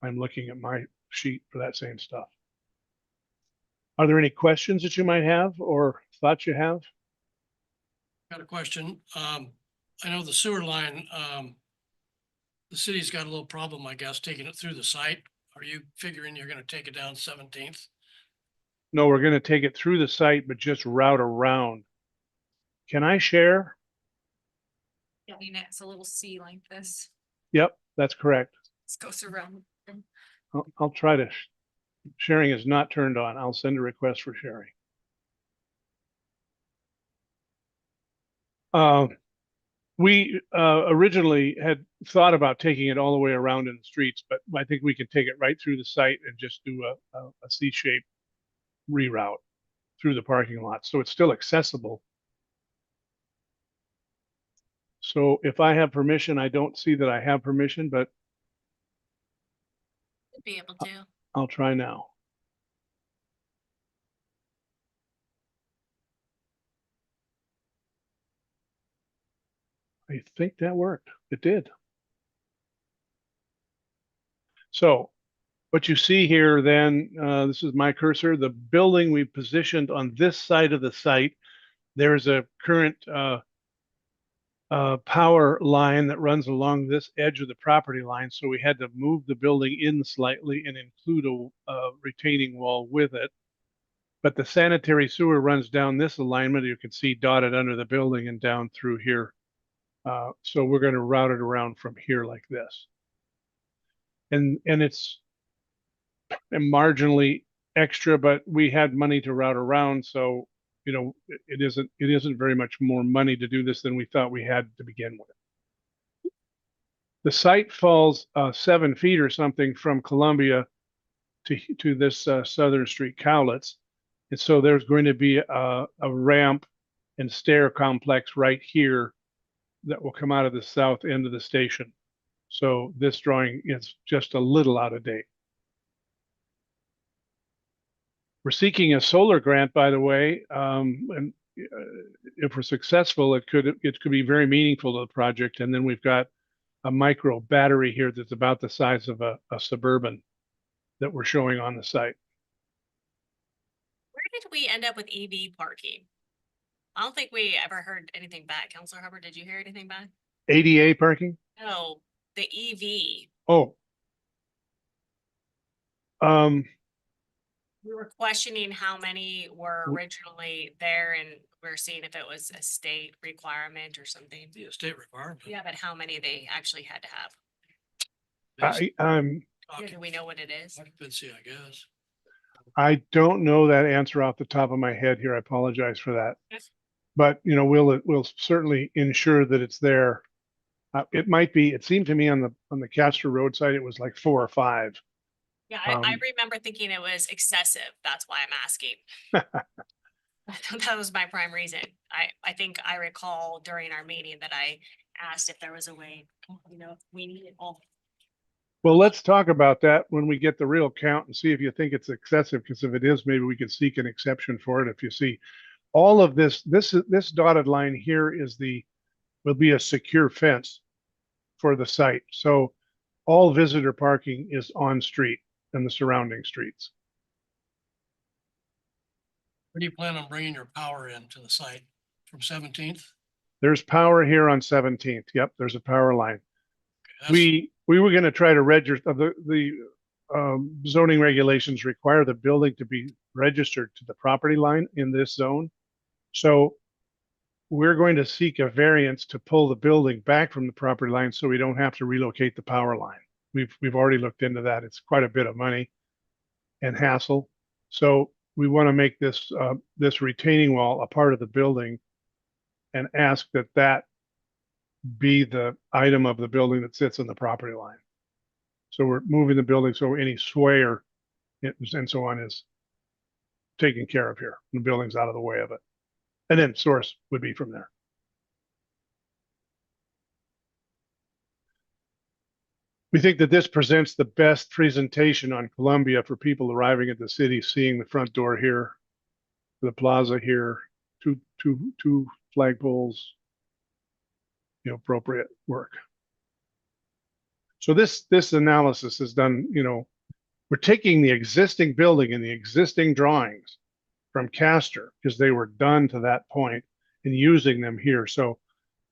I'm looking at my sheet for that same stuff. Are there any questions that you might have or thoughts you have? Got a question. I know the sewer line, the city's got a little problem, I guess, taking it through the site. Are you figuring you're gonna take it down 17th? No, we're going to take it through the site, but just route around. Can I share? It's a little C like this. Yep, that's correct. This goes around. I'll try to. Sharing is not turned on. I'll send a request for sharing. We originally had thought about taking it all the way around in the streets, but I think we can take it right through the site and just do a C-shaped reroute through the parking lot. So it's still accessible. So if I have permission, I don't see that I have permission, but Be able to. I'll try now. I think that worked. It did. So what you see here then, this is my cursor, the building we positioned on this side of the site. There's a current power line that runs along this edge of the property line, so we had to move the building in slightly and include a retaining wall with it. But the sanitary sewer runs down this alignment, you can see dotted under the building and down through here. So we're going to route it around from here like this. And it's marginally extra, but we had money to route around, so you know, it isn't very much more money to do this than we thought we had to begin with. The site falls 7 feet or something from Columbia to this Southern Street Cowlitz. And so there's going to be a ramp and stair complex right here that will come out of the south end of the station. So this drawing is just a little out of date. We're seeking a solar grant, by the way, and if we're successful, it could be very meaningful to the project. And then we've got a micro battery here that's about the size of a Suburban that we're showing on the site. Where did we end up with EV parking? I don't think we ever heard anything back. Counselor Hubbard, did you hear anything back? ADA parking? No, the EV. Oh. We were questioning how many were originally there and we're seeing if it was a state requirement or something. The state requirement. Yeah, but how many they actually had to have. Do we know what it is? Occupancy, I guess. I don't know that answer off the top of my head here. I apologize for that. But you know, we'll certainly ensure that it's there. It might be. It seemed to me on the Castor Road side, it was like 4 or 5. Yeah, I remember thinking it was excessive. That's why I'm asking. That was my prime reason. I think I recall during our meeting that I asked if there was a way, you know, we needed all. Well, let's talk about that when we get the real count and see if you think it's excessive, because if it is, maybe we could seek an exception for it. If you see all of this dotted line here will be a secure fence for the site. So all visitor parking is on street and the surrounding streets. Where do you plan on bringing your power in to the site? From 17th? There's power here on 17th. Yep, there's a power line. We were going to try to register the zoning regulations require the building to be registered to the property line in this zone. So we're going to seek a variance to pull the building back from the property line so we don't have to relocate the power line. We've already looked into that. It's quite a bit of money and hassle. So we want to make this this retaining wall a part of the building and ask that be the item of the building that sits on the property line. So we're moving the building so any sway or and so on is taken care of here. The building's out of the way of it. And then source would be from there. We think that this presents the best presentation on Columbia for people arriving at the city, seeing the front door here, the plaza here, two flagpoles, you know, appropriate work. So this analysis is done, you know, we're taking the existing building and the existing drawings from Castor because they were done to that point and using them here. So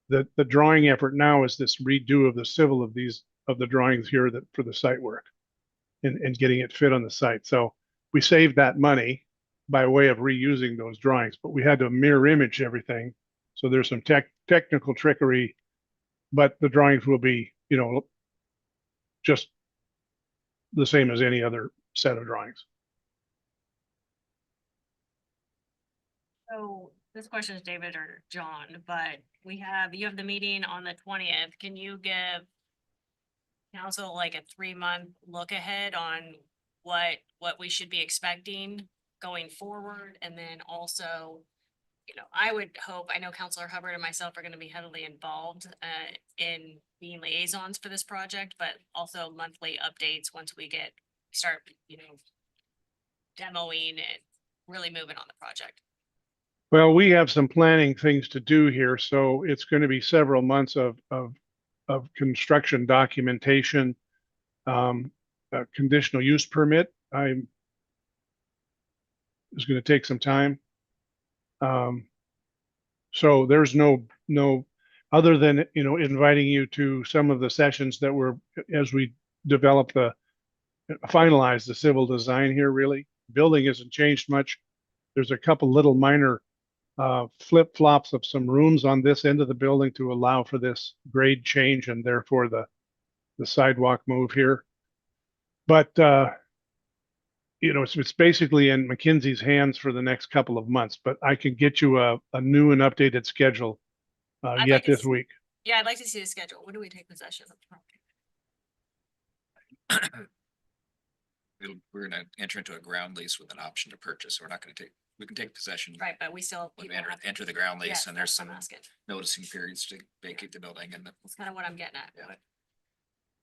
the drawing effort now is this redo of the civil of the drawings here that for the site work and getting it fit on the site. So we saved that money by way of reusing those drawings, but we had to mirror image everything. So there's some technical trickery, but the drawings will be, you know, just the same as any other set of drawings. So this question is David or John, but you have the meeting on the 20th. Can you give council like a 3-month look ahead on what we should be expecting going forward? And then also, you know, I would hope, I know Councilor Hubbard and myself are going to be heavily involved in being liaisons for this project, but also monthly updates once we start, you know, demoing and really moving on the project. Well, we have some planning things to do here, so it's going to be several months of construction documentation, a conditional use permit. It's going to take some time. So there's no other than, you know, inviting you to some of the sessions that were, as we develop finalize the civil design here, really. Building hasn't changed much. There's a couple little minor flip flops of some rooms on this end of the building to allow for this grade change and therefore the sidewalk move here. But you know, it's basically in McKinsey's hands for the next couple of months, but I can get you a new and updated schedule I'd yet like to this s- week. Yeah, I'd like to see the schedule. When do we take possession of the property? We're gonna enter into a ground lease with an option to purchase. We're not gonna we can take possession. Right, but we still. When we people have to- enter the ground lease, Yes, and there's that's what some I'm asking. noticing periods to vacate the building, and That's kind of what I'm getting at.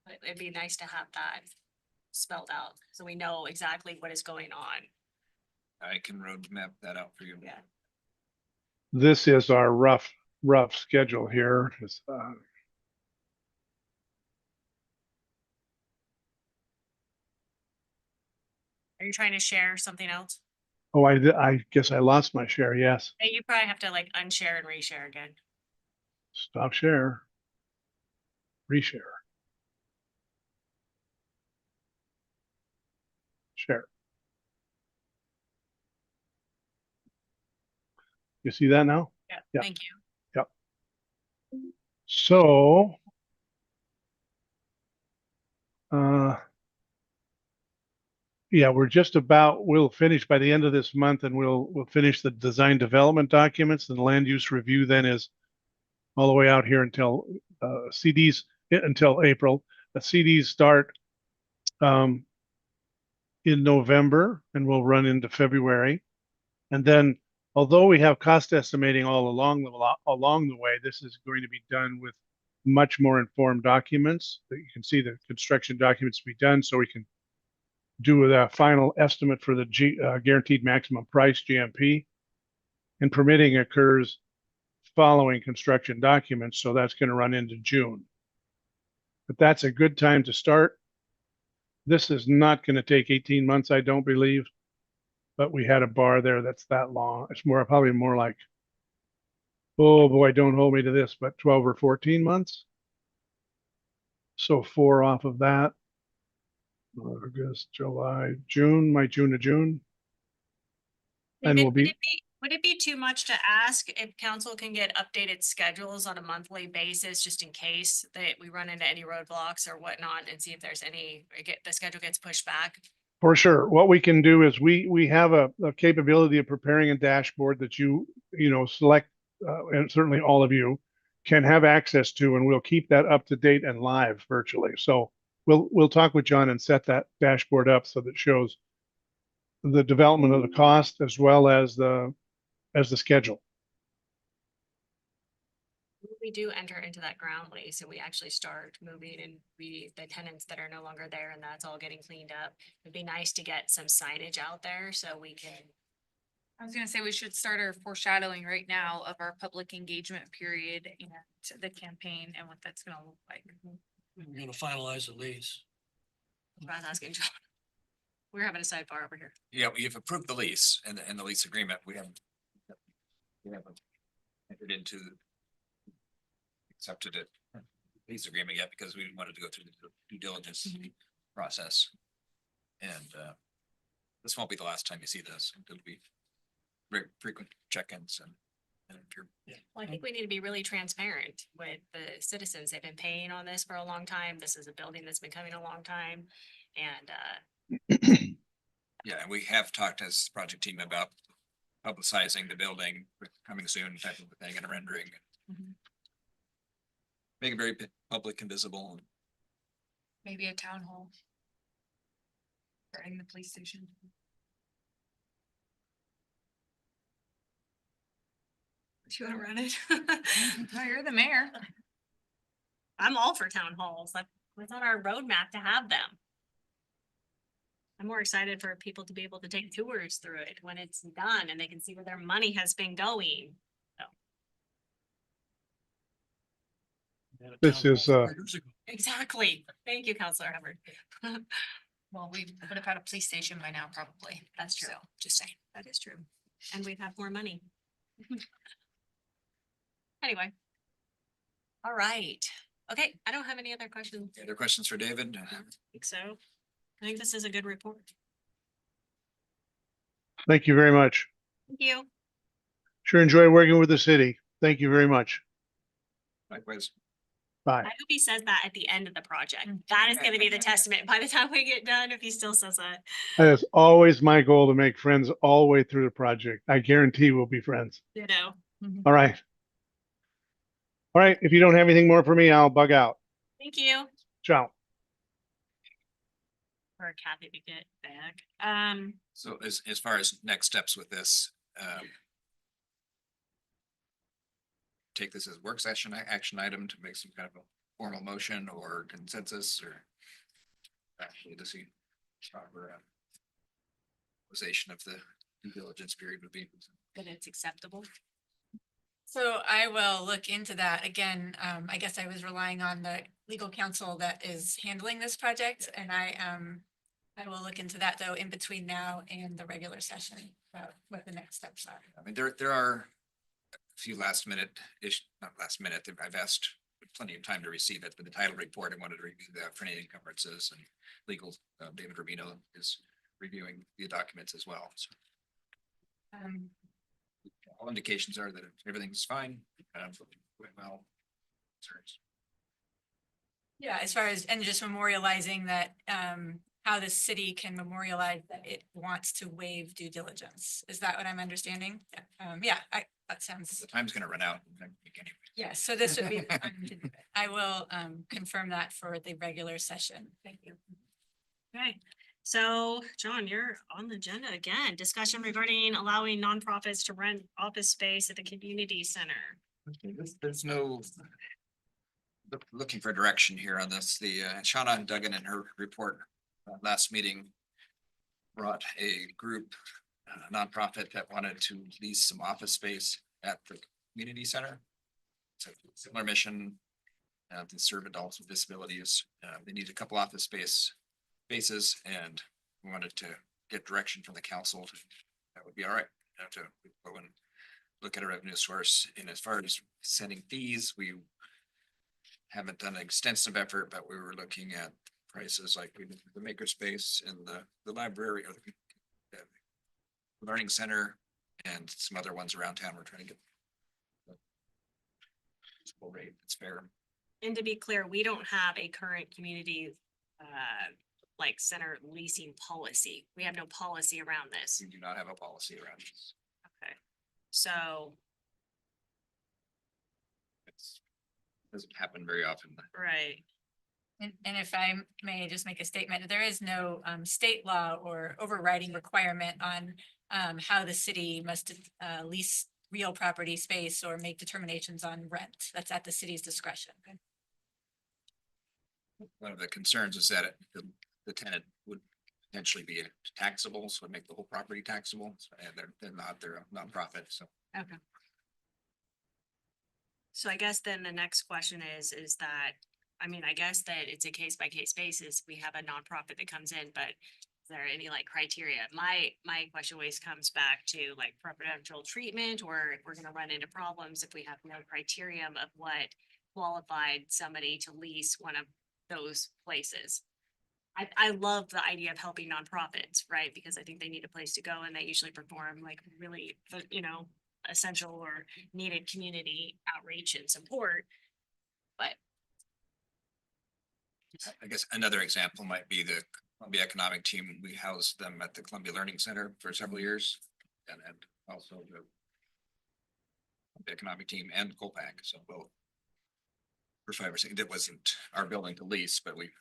But it'd be nice to have that spelled out, so we know exactly what is going on. I can road map that out for you. Yeah. This is our rough schedule here. Are you trying to share something else? Oh, I guess I lost my share. Yes. Hey, you probably have to like unshare and reshare again. Stop share. Reshare. Share. You see that now? Yeah, Yeah. thank you. Yep. So, yeah, we'll finish by the end of this month and we'll finish the design development documents, and the land use review then is all the way out here until CDs until April. The CDs start in November and will run into February. And then, although we have cost estimating all along the way, this is going to be done with much more informed documents. That you can see the construction documents to be done, so we can do the final estimate for the guaranteed maximum price GMP. And permitting occurs following construction documents, so that's going to run into June. But that's a good time to start. This is not going to take 18 months, I don't believe, but we had a bar there that's that long. It's probably more like, oh boy, don't hold me to this, but 12 or 14 months. So 4 off of that. August, July, June, June to June. And we'll be, Would it be too much to ask if council can get updated schedules on a monthly basis, just in case that we run into any roadblocks or whatnot, and see if there's the schedule gets pushed back? for sure. What we can do is we have a capability of preparing a dashboard that you know, select, and certainly all of you can have access to, and we'll keep that up to date and live virtually. So we'll talk with John and set that dashboard up so that it shows the development of the cost as well as the schedule. We do enter into that ground lease and we actually start moving, and the tenants that are no longer there, and that's all getting cleaned up. It'd be nice to get some signage out there so we can. I was gonna say we should start our foreshadowing right now of our public engagement period and the campaign and what that's gonna look like. We're gonna finalize the lease. I was asking John. We're having a sidebar over here. Yeah, we've approved the lease and the lease agreement. We haven't entered into accepted it lease agreement yet because we wanted to go through the due diligence process. And this won't be the last time you see this. It'll be very frequent check-ins and if you're, Well, I think we need to be really transparent with the citizens. They've been paying on this for a long time. This is a building that's been coming a long time. And yeah, and we have talked as the project team about publicizing the building coming soon type of thing and a rendering. Make it very public and visible. Maybe a town hall. Regarding the police station. do you want to run it? No, you're the mayor. I'm all for town halls. That's on our roadmap to have them. I'm more excited for people to be able to take tours through it when it's done and they can see where their money has been going. This is Exactly. Thank you, Counselor Hubbard. Well, we would have had a police station by now, probably. That's true. So, just saying. That is true. And we'd have more money. Anyway, All right. Okay, I don't have any other questions. Any other questions for David? I think so. I think this is a good report. Thank you very much. Thank you. Sure enjoy working with the city. Thank you very much. Likewise. Bye. I hope he says that at the end of the project. That is gonna be the testament by the time we get done, if he still says that. That is always my goal, to make friends all the way through the project. I guarantee we'll be friends. You know. All right. All right. If you don't have anything more for me, I'll bug out. Thank you. Ciao. For Kathy to get back. So as far as next steps with this, take this as work session action item to make some kind of a formal motion or consensus or actually to see proper realization of the due diligence period would be. That it's acceptable. So I will look into that again. I guess I was relying on the legal counsel that is handling this project, and I will look into that though in between now and the regular session, about what the next steps are. I mean, there are a few last minute not last minute, I've asked plenty of time to receive it, but the title report, I wanted to review that for any encumbrances and legal, David Rubino is reviewing the documents as well. So all indications are that everything's fine. Going well. Concerns. Yeah, as far as, and just memorializing that, how the city can memorialize that it wants to waive due diligence. Is that what I'm understanding? Yeah, that sounds. The time's gonna run out. Anyway. Yeah, so this would be, the time to do it. I will confirm that for the regular session. Thank you. Okay, so John, you're on the agenda again. Discussion regarding allowing nonprofits to rent office space at the community center. There's no looking for direction here on this. The Shauna Duggan in her report last meeting brought a group nonprofit that wanted to lease some office space at the community center. It's a similar mission to serve adults with disabilities. They need a couple office spaces, and we wanted to get direction from the council. That would be all right. Have to go and look at a revenue source. And as far as setting fees, we haven't done an extensive effort, but we were looking at prices like we did the makerspace and the library or the learning center and some other ones around town. We're trying to get a rate that's fair. And to be clear, we don't have a current community like center leasing policy. We have no policy around this. We do not have a policy around this. Okay. So, It doesn't happen very often. right. And if I may just make a statement, there is no state law or overriding requirement on how the city must lease real property space or make determinations on rent. That's at the city's discretion. One of the concerns is that the tenant would potentially be taxable, so it'd make the whole property taxable, and they're not, they're a nonprofit, so. Okay. So I guess then the next question is that, I mean, I guess that it's a case by case basis. We have a nonprofit that comes in, but is there any like criteria? My question always comes back to like preferential treatment, or if we're gonna run into problems if we have no criterion of what qualified somebody to lease one of those places. I love the idea of helping nonprofits, right? Because I think they need a place to go and they usually perform like really, essential or needed community outreach and support. But I guess another example might be the Columbia Economic Team. We housed them at the Columbia Learning Center for several years, and also the Economic Team and Colpac, so both. For 5 or 6, it wasn't our building to lease, but we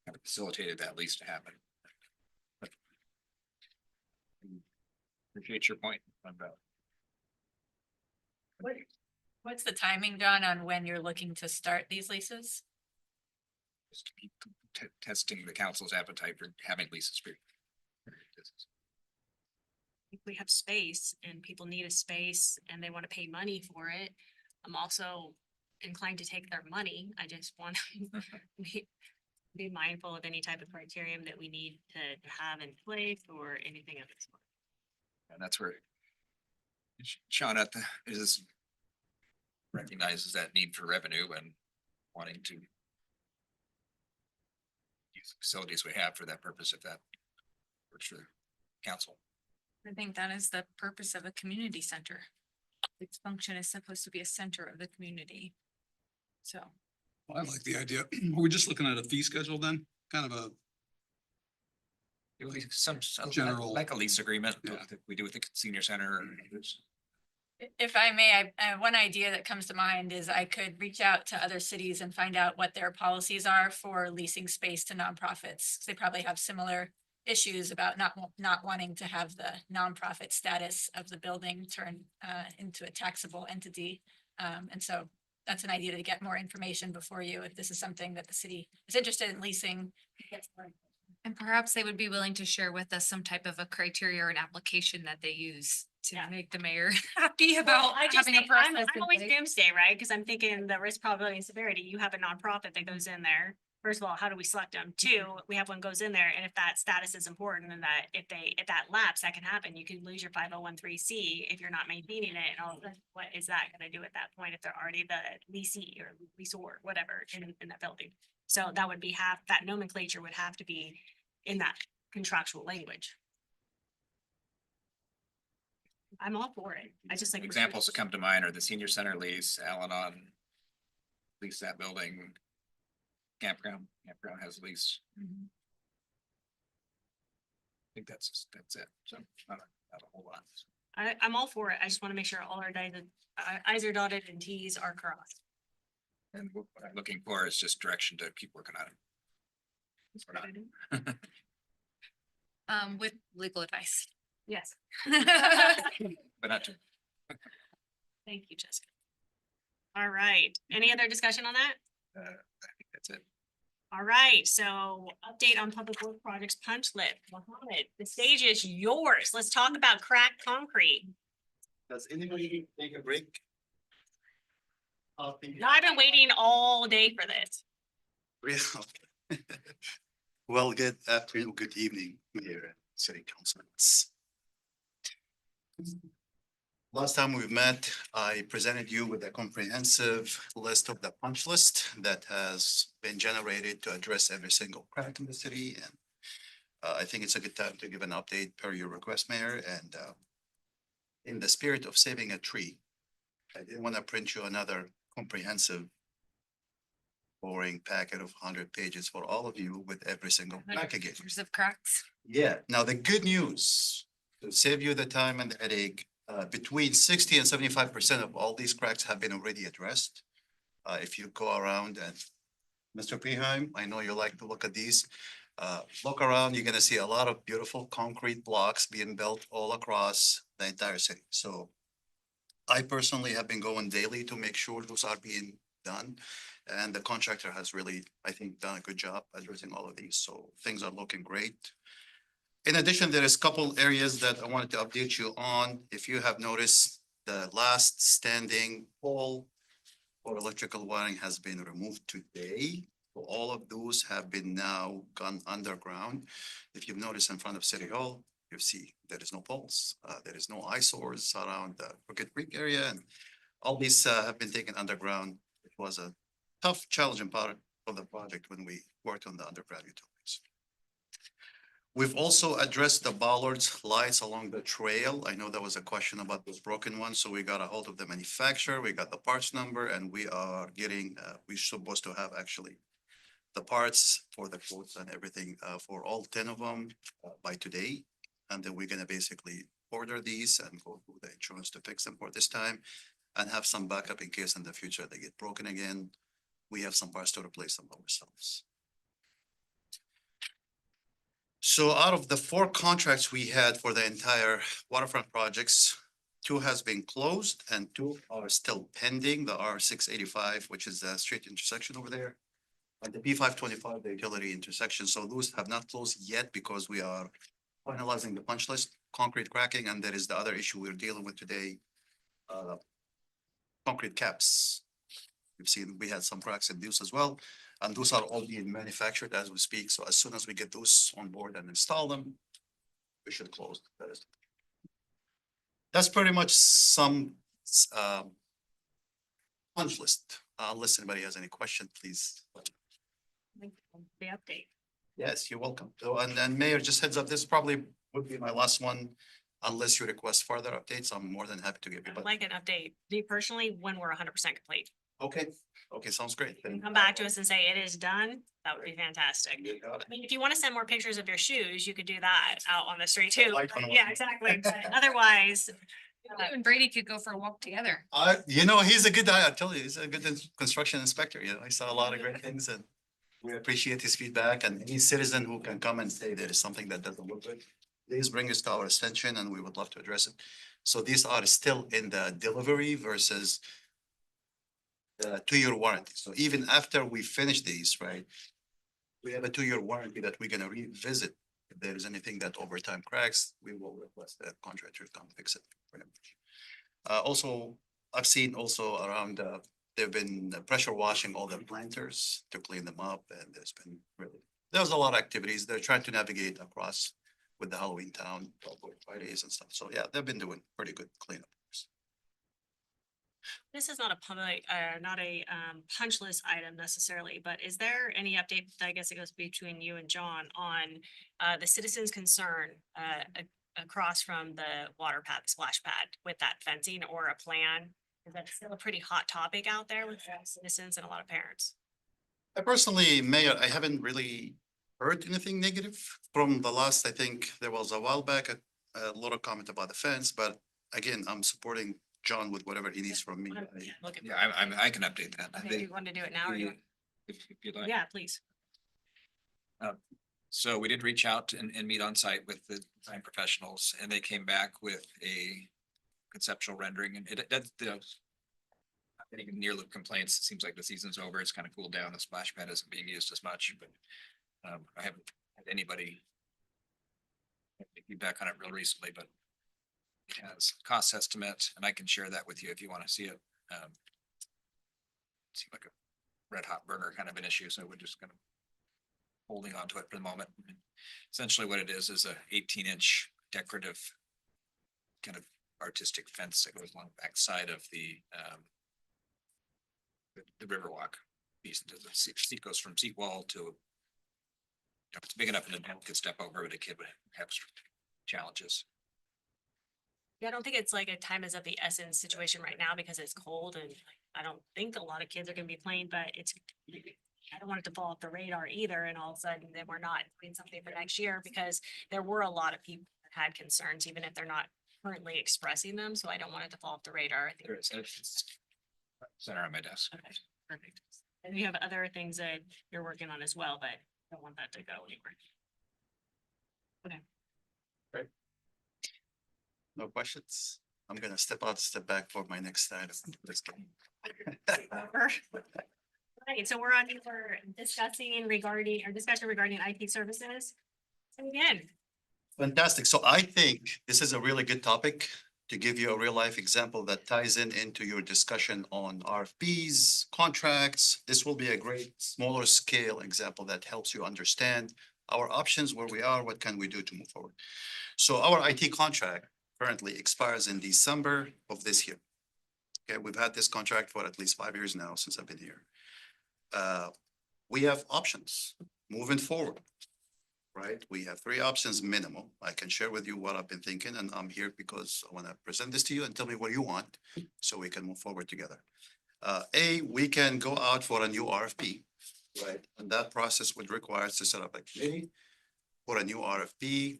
kind of facilitated that lease to happen. But appreciate your point about. What's the timing, John, on when you're looking to start these leases? Just to keep testing the council's appetite for having leases for. if we have space and people need a space and they want to pay money for it, I'm also inclined to take their money. I just want to be mindful of any type of criterion that we need to have in place or anything of this sort. And that's where Shauna recognizes that need for revenue, and wanting to use facilities we have for that purpose, if that works for the council. I think that is the purpose of a community center. Its function is supposed to be a center of the community. So. I like the idea. Are we just looking at a fee schedule then? Kind of a, Some General- like a lease agreement Yeah. that we do with the senior center. If I may, one idea that comes to mind is I could reach out to other cities and find out what their policies are for leasing space to nonprofits. They probably have similar issues about not wanting to have the nonprofit status of the building turn into a taxable entity. And so that's an idea to get more information before you, if this is something that the city is interested in leasing. And perhaps they would be willing to share with us some type of a criteria or an application that they use to make the mayor happy Well, about I just having a think, I'm process. in always place. doomsday, right? Cause I'm thinking the risk, probability and severity, you have a nonprofit that goes in there. First of all, how do we select them? Two, we have one goes in there, and if that status is important and that if that lapse, that can happen, you could lose your 501(c) if you're not maintaining it, and all of that, what is that gonna do at that point if they're already the leasee or leaseor, whatever, in that building? So that would be that nomenclature would have to be in that contractual language. I'm all for it. I just like. Examples that come to mind are the senior center lease, Al-Anon lease that building. Campground has a lease. I think that's it. So not a whole lot. I'm all for it. I just want to make sure all our I's are dotted and T's are crossed. And what I'm looking for is just direction to keep working on it. That's what I do. With legal advice. Yes. But not too. Thank you, Jessica. All right. Any other discussion on that? I think that's it. All right. So update on public work projects punch list. Mohammed, the stage is yours. Let's talk about cracked concrete. Does anybody take a break? Now, I've been waiting all day for this. Really? Well, good afternoon, good evening, Mayor and City Councilmen. Last time we've met, I presented you with a comprehensive list of the punch list that has been generated to address every single crack in the city. And I think it's a good time to give an update per your request, Mayor. And in the spirit of saving a tree, I didn't want to print you another comprehensive boring packet of 100 pages for all of you with every single crack again. Pictures of cracks. Yeah, now the good news, to save you the time and the headache, between 60 and 75% of all these cracks have been already addressed. If you go around and Mr. Preheim, I know you like to look at these. Look around, you're gonna see a lot of beautiful concrete blocks being built all across the entire city. So I personally have been going daily to make sure those are being done. And the contractor has really, I think, done a good job addressing all of these. So things are looking great. In addition, there is a couple areas that I wanted to update you on. If you have noticed, the last standing pole for electrical wiring has been removed today. So all of those have been now gone underground. If you've noticed in front of City Hall, you see there is no poles, there is no eyesores around the Crooked Creek area, and all these have been taken underground. It was a tough, challenging part of the project when we worked on the underground utilities. We've also addressed the bollards lights along the trail. I know there was a question about those broken ones, so we got a hold of the manufacturer, we got the parts number, and we are getting, we're supposed to have actually the parts for the quotes and everything for all 10 of them by today. And then we're gonna basically order these and go through the insurance to fix them for this time and have some backup in case in the future they get broken again. We have some parts to replace them ourselves. So out of the 4 contracts we had for the entire waterfront projects, 2 has been closed and 2 are still pending. The R685, which is the street intersection over there, and the P525, the utility intersection. So those have not closed yet because we are finalizing the punch list, concrete cracking, and there is the other issue we're dealing with today. Concrete caps. We've seen, we had some cracks in those as well, and those are all being manufactured as we speak. So as soon as we get those on board and install them, we should close. That's pretty much some punch list Unless anybody has any question, please. The update. Yes, you're welcome. So, and then Mayor, just heads up, this probably would be my last one. Unless you request further updates, I'm more than happy to give you, I'd but, like an update, me personally, when we're 100% complete. okay, okay, sounds great. Then Come back to us and say it is done. That would be fantastic. you got it. I mean, if you want to send more pictures of your shoes, you could do that out on the street too. Like on a- Yeah, exactly. But otherwise, You and Brady could go for a walk together. You know, he's a good guy, I tell you, he's a good construction inspector, you know, I saw a lot of great things and we appreciate his feedback and any citizen who can come and say there is something that doesn't look good, please bring us to our attention and we would love to address it. So these are still in the delivery versus the 2-year warranty. So even after we finish these, right, we have a 2-year warranty that we're gonna revisit. If there is anything that over time cracks, we will request the contractor to come fix it. Also, I've seen also around, they've been pressure washing all the planters to clean them up and there's a lot of activities. They're trying to navigate across with the Halloween town, Fridays and stuff. So yeah, they've been doing pretty good cleanup. this is not a public, not a punch list item necessarily, but is there any update? I guess it goes between you and John on the citizens' concern across from the water pad, the splash pad with that fencing or a plan? Is that still a pretty hot topic out there with citizens and a lot of parents? I personally, Mayor, I haven't really heard anything negative from the last, I think there was a while back, a lot of comment about the fence, but again, I'm supporting John with whatever he needs from me. Looking Yeah, I can update that. for- Okay, you want to do it now? Or you? If you'd like. Yeah, please. So we did reach out and meet on site with the design professionals and they came back with a conceptual rendering and that's the. Getting near the complaints, it seems like the season's over, it's kind of cooled down, the splash pad isn't being used as much, but I haven't had anybody. Feedback on it real recently, but. It has cost estimate and I can share that with you if you want to see it. Seemed like a red hot burner kind of an issue, so we're just gonna. Holding on to it for the moment. Essentially what it is a 18-inch decorative. Kind of artistic fence that goes along the back side of the Riverwalk piece. The seat goes from seat wall to. If it's big enough and adult could step over, but a kid would have challenges. Yeah, I don't think it's like a time is of the essence situation right now because it's cold and I don't think a lot of kids are gonna be playing, but it's. I don't want it to fall off the radar either and all of a sudden then we're not doing something for next year because there were a lot of people that had concerns, even if they're not currently expressing them, so I don't want it to fall off the radar. I think. It's center on my desk. Okay, perfect. And you have other things that you're working on as well, but don't want that to go anywhere. Okay. No questions? I'm gonna step back for my next item. Let's go. Right, so we're on for discussing regarding, or discussion regarding IT services. So again, Fantastic. So I think this is a really good topic to give you a real life example that ties into your discussion on RFPs, contracts. This will be a great smaller scale example that helps you understand our options, where we are, what can we do to move forward. So our IT contract currently expires in December of this year. Okay, we've had this contract for at least 5 years now since I've been here. We have options moving forward. Right? We have 3 options minimum. I can share with you what I've been thinking and I'm here because I want to present this to you and tell me what you want so we can move forward together. We can go out for a new RFP, right? And that process would require us to set up a committee for a new RFP.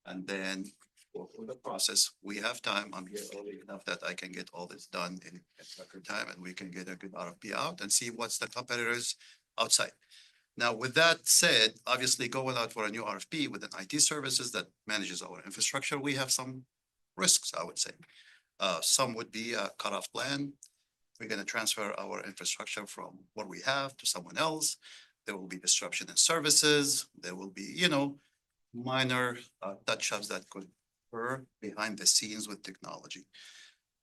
And then for the process, we have time. I'm here early enough that I can get all this done in record time and we can get a good RFP out and see what's the competitors outside. Now, with that said, obviously going out for a new RFP with an IT services that manages our infrastructure, we have some risks, I would say. Some would be a cutoff plan. We're going to transfer our infrastructure from what we have to someone else. There will be disruption in services. There will be, minor touch-ups that could occur behind the scenes with technology.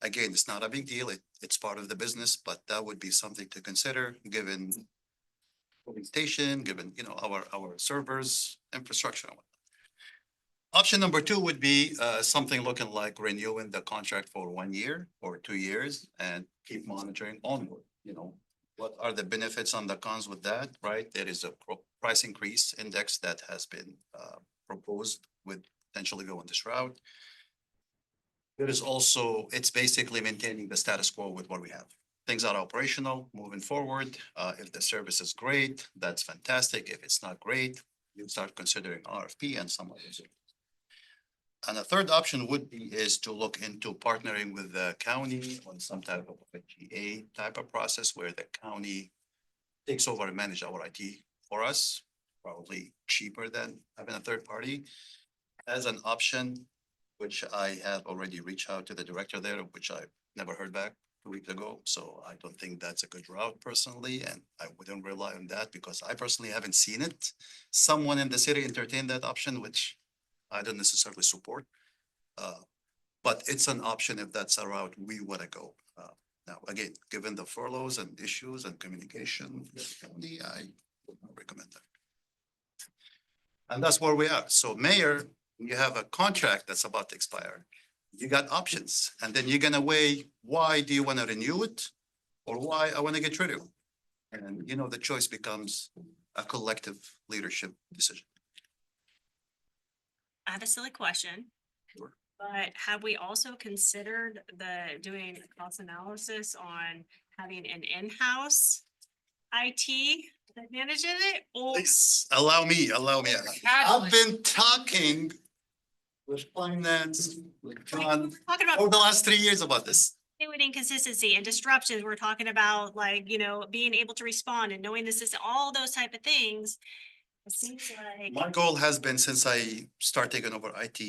Again, it's not a big deal. It's part of the business, but that would be something to consider given station, given, our servers, infrastructure. Option number 2 would be something looking like renewing the contract for 1 year or 2 years and keep monitoring onward, what are the benefits and the cons with that, right? There is a price increase index that has been proposed with potentially going this route. There is also, it's basically maintaining the status quo with what we have. Things are operational, moving forward. If the service is great, that's fantastic. If it's not great, you start considering RFP and some others. And a third option would be is to look into partnering with the county on some type of a GA type of process where the county takes over and manage our IT for us, probably cheaper than having a third party. As an option, which I have already reached out to the director there, which I never heard back 2 weeks ago. So I don't think that's a good route personally, and I wouldn't rely on that because I personally haven't seen it. Someone in the city entertained that option, which I don't necessarily support. But it's an option if that's a route we want to go. Now, again, given the furloughs and issues and communication, I would not recommend that. And that's where we are. So Mayor, you have a contract that's about to expire. You got options, and then you're gonna weigh, why do you want to renew it? Or why I want to get rid of it? And you know, the choice becomes a collective leadership decision. I have a silly question. Sure. But have we also considered doing a cost analysis on having an in-house IT that manages it? Or Please, allow me. I've been talking with finance, with John, talking about over the last 3 years about this. inconsistency and disruptions, we're talking about like, being able to respond and knowing this is all those type of things. It seems like. My goal has been since I started taking over IT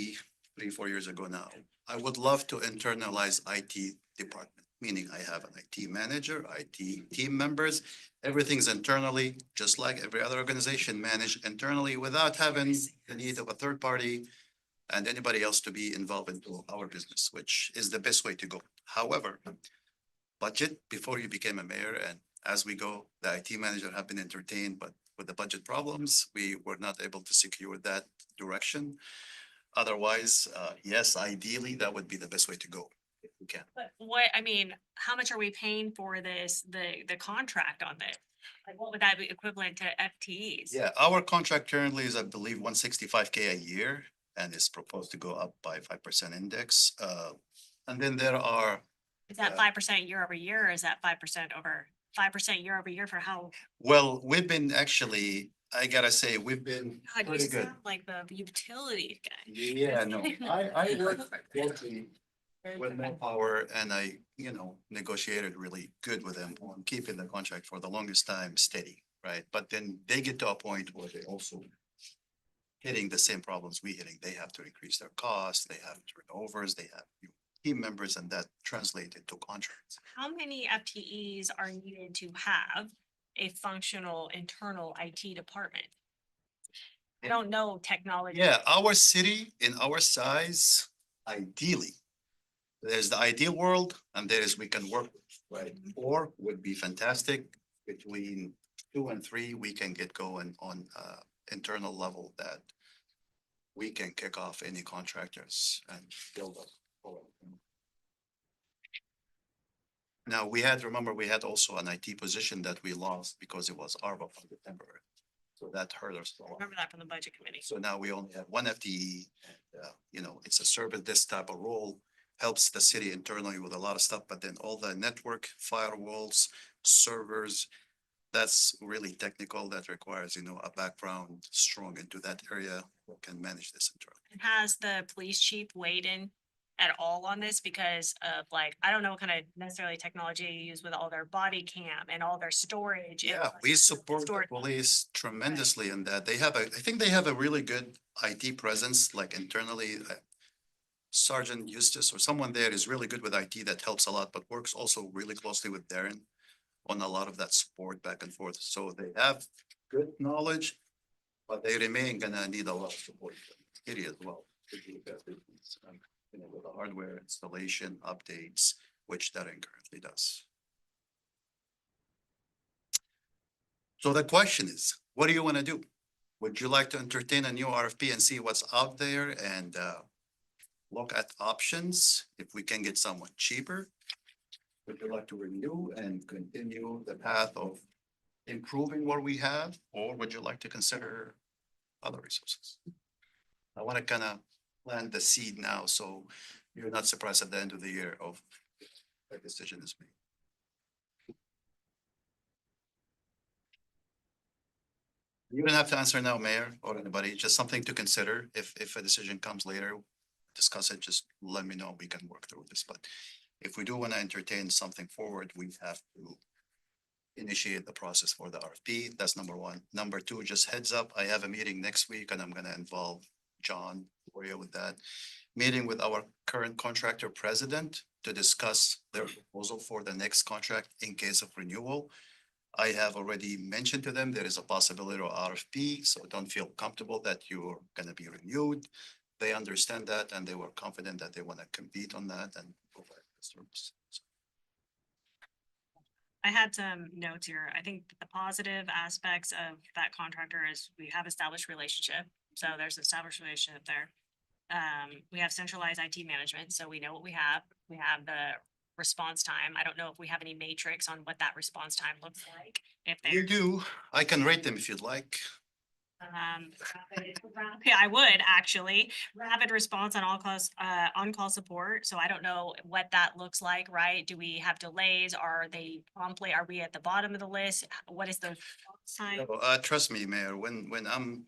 3-4 years ago now, I would love to internalize IT department, meaning I have an IT manager, IT team members. Everything's internally, just like every other organization managed internally without having the need of a third party and anybody else to be involved into our business, which is the best way to go. However, budget before you became a mayor and as we go, the IT manager have been entertained, but with the budget problems, we were not able to secure that direction. Otherwise, yes, ideally, that would be the best way to go if we can. But how much are we paying for this, the contract on this? Like, what would that be equivalent to FTEs? Yeah, our contract currently is, I believe, 165K a year and is proposed to go up by 5% index. And then there are. Is that 5% year over year, or is that 5% year over year for how? Well, we've been actually, I gotta say, we've been God, you pretty good. sound like the utility guy. Yeah, no, I work closely with Manpower and I, negotiated really good with them on keeping the contract for the longest time steady, right? But then they get to a point where they also hitting the same problems we hitting. They have to increase their costs, they have turnovers, they have new team members, and that translated to contracts. How many FTEs are needed to have a functional internal IT department? I don't know technology. Yeah, our city in our size, ideally, there's the ideal world and there is we can work with, right? 4 would be fantastic. Between 2 and 3, we can get going on internal level that we can kick off any contractors and build up. Now, we had also an IT position that we lost because it was ARPA funded temporary. So that hurt us a lot. Remember that from the budget committee. So now we only have 1 FTE and, it's a service, this type of role helps the city internally with a lot of stuff, but then all the network, firewalls, servers, that's really technical. That requires, a background strong into that area who can manage this internally. And has the police chief weighed in at all on this? Because of I don't know what kind of necessarily technology you use with all their body cam and all their storage. and Yeah, we support the police tremendously in that. I think they have a really good IT presence, like internally. Sergeant Eustace or someone there is really good with IT that helps a lot, but works also really closely with Darren on a lot of that support back and forth. So they have good knowledge, but they remain gonna need a lot of support area as well. To do that business, with the hardware installation updates, which Darren currently does. So the question is, what do you want to do? Would you like to entertain a new RFP and see what's out there and look at options if we can get someone cheaper? Would you like to review and continue the path of improving what we have, or would you like to consider other resources? I want to kind of plant the seed now, so you're not surprised at the end of the year of a decision is made. You don't have to answer now, Mayor, or anybody, just something to consider. If a decision comes later, discuss it, just let me know. We can work through this, but if we do want to entertain something forward, we have to initiate the process for the RFP. That's number one. Number two, just heads up, I have a meeting next week and I'm gonna involve John Gloria with that. Meeting with our current contractor president to discuss their proposal for the next contract in case of renewal. I have already mentioned to them there is a possibility of RFP, so don't feel comfortable that you're gonna be renewed. They understand that and they were confident that they want to compete on that and provide the service. I had some notes here. I think the positive aspects of that contractor is we have established relationship. So there's established relationship there. We have centralized IT management, so we know what we have. We have the response time. I don't know if we have any matrix on what that response time looks like. If they You do, I can rate them if you'd like. Yeah, I would actually. Rapid response on all calls, on-call support. So I don't know what that looks like, right? Do we have delays? Are they promptly, are we at the bottom of the list? What is the time? Trust me, Mayor, when I'm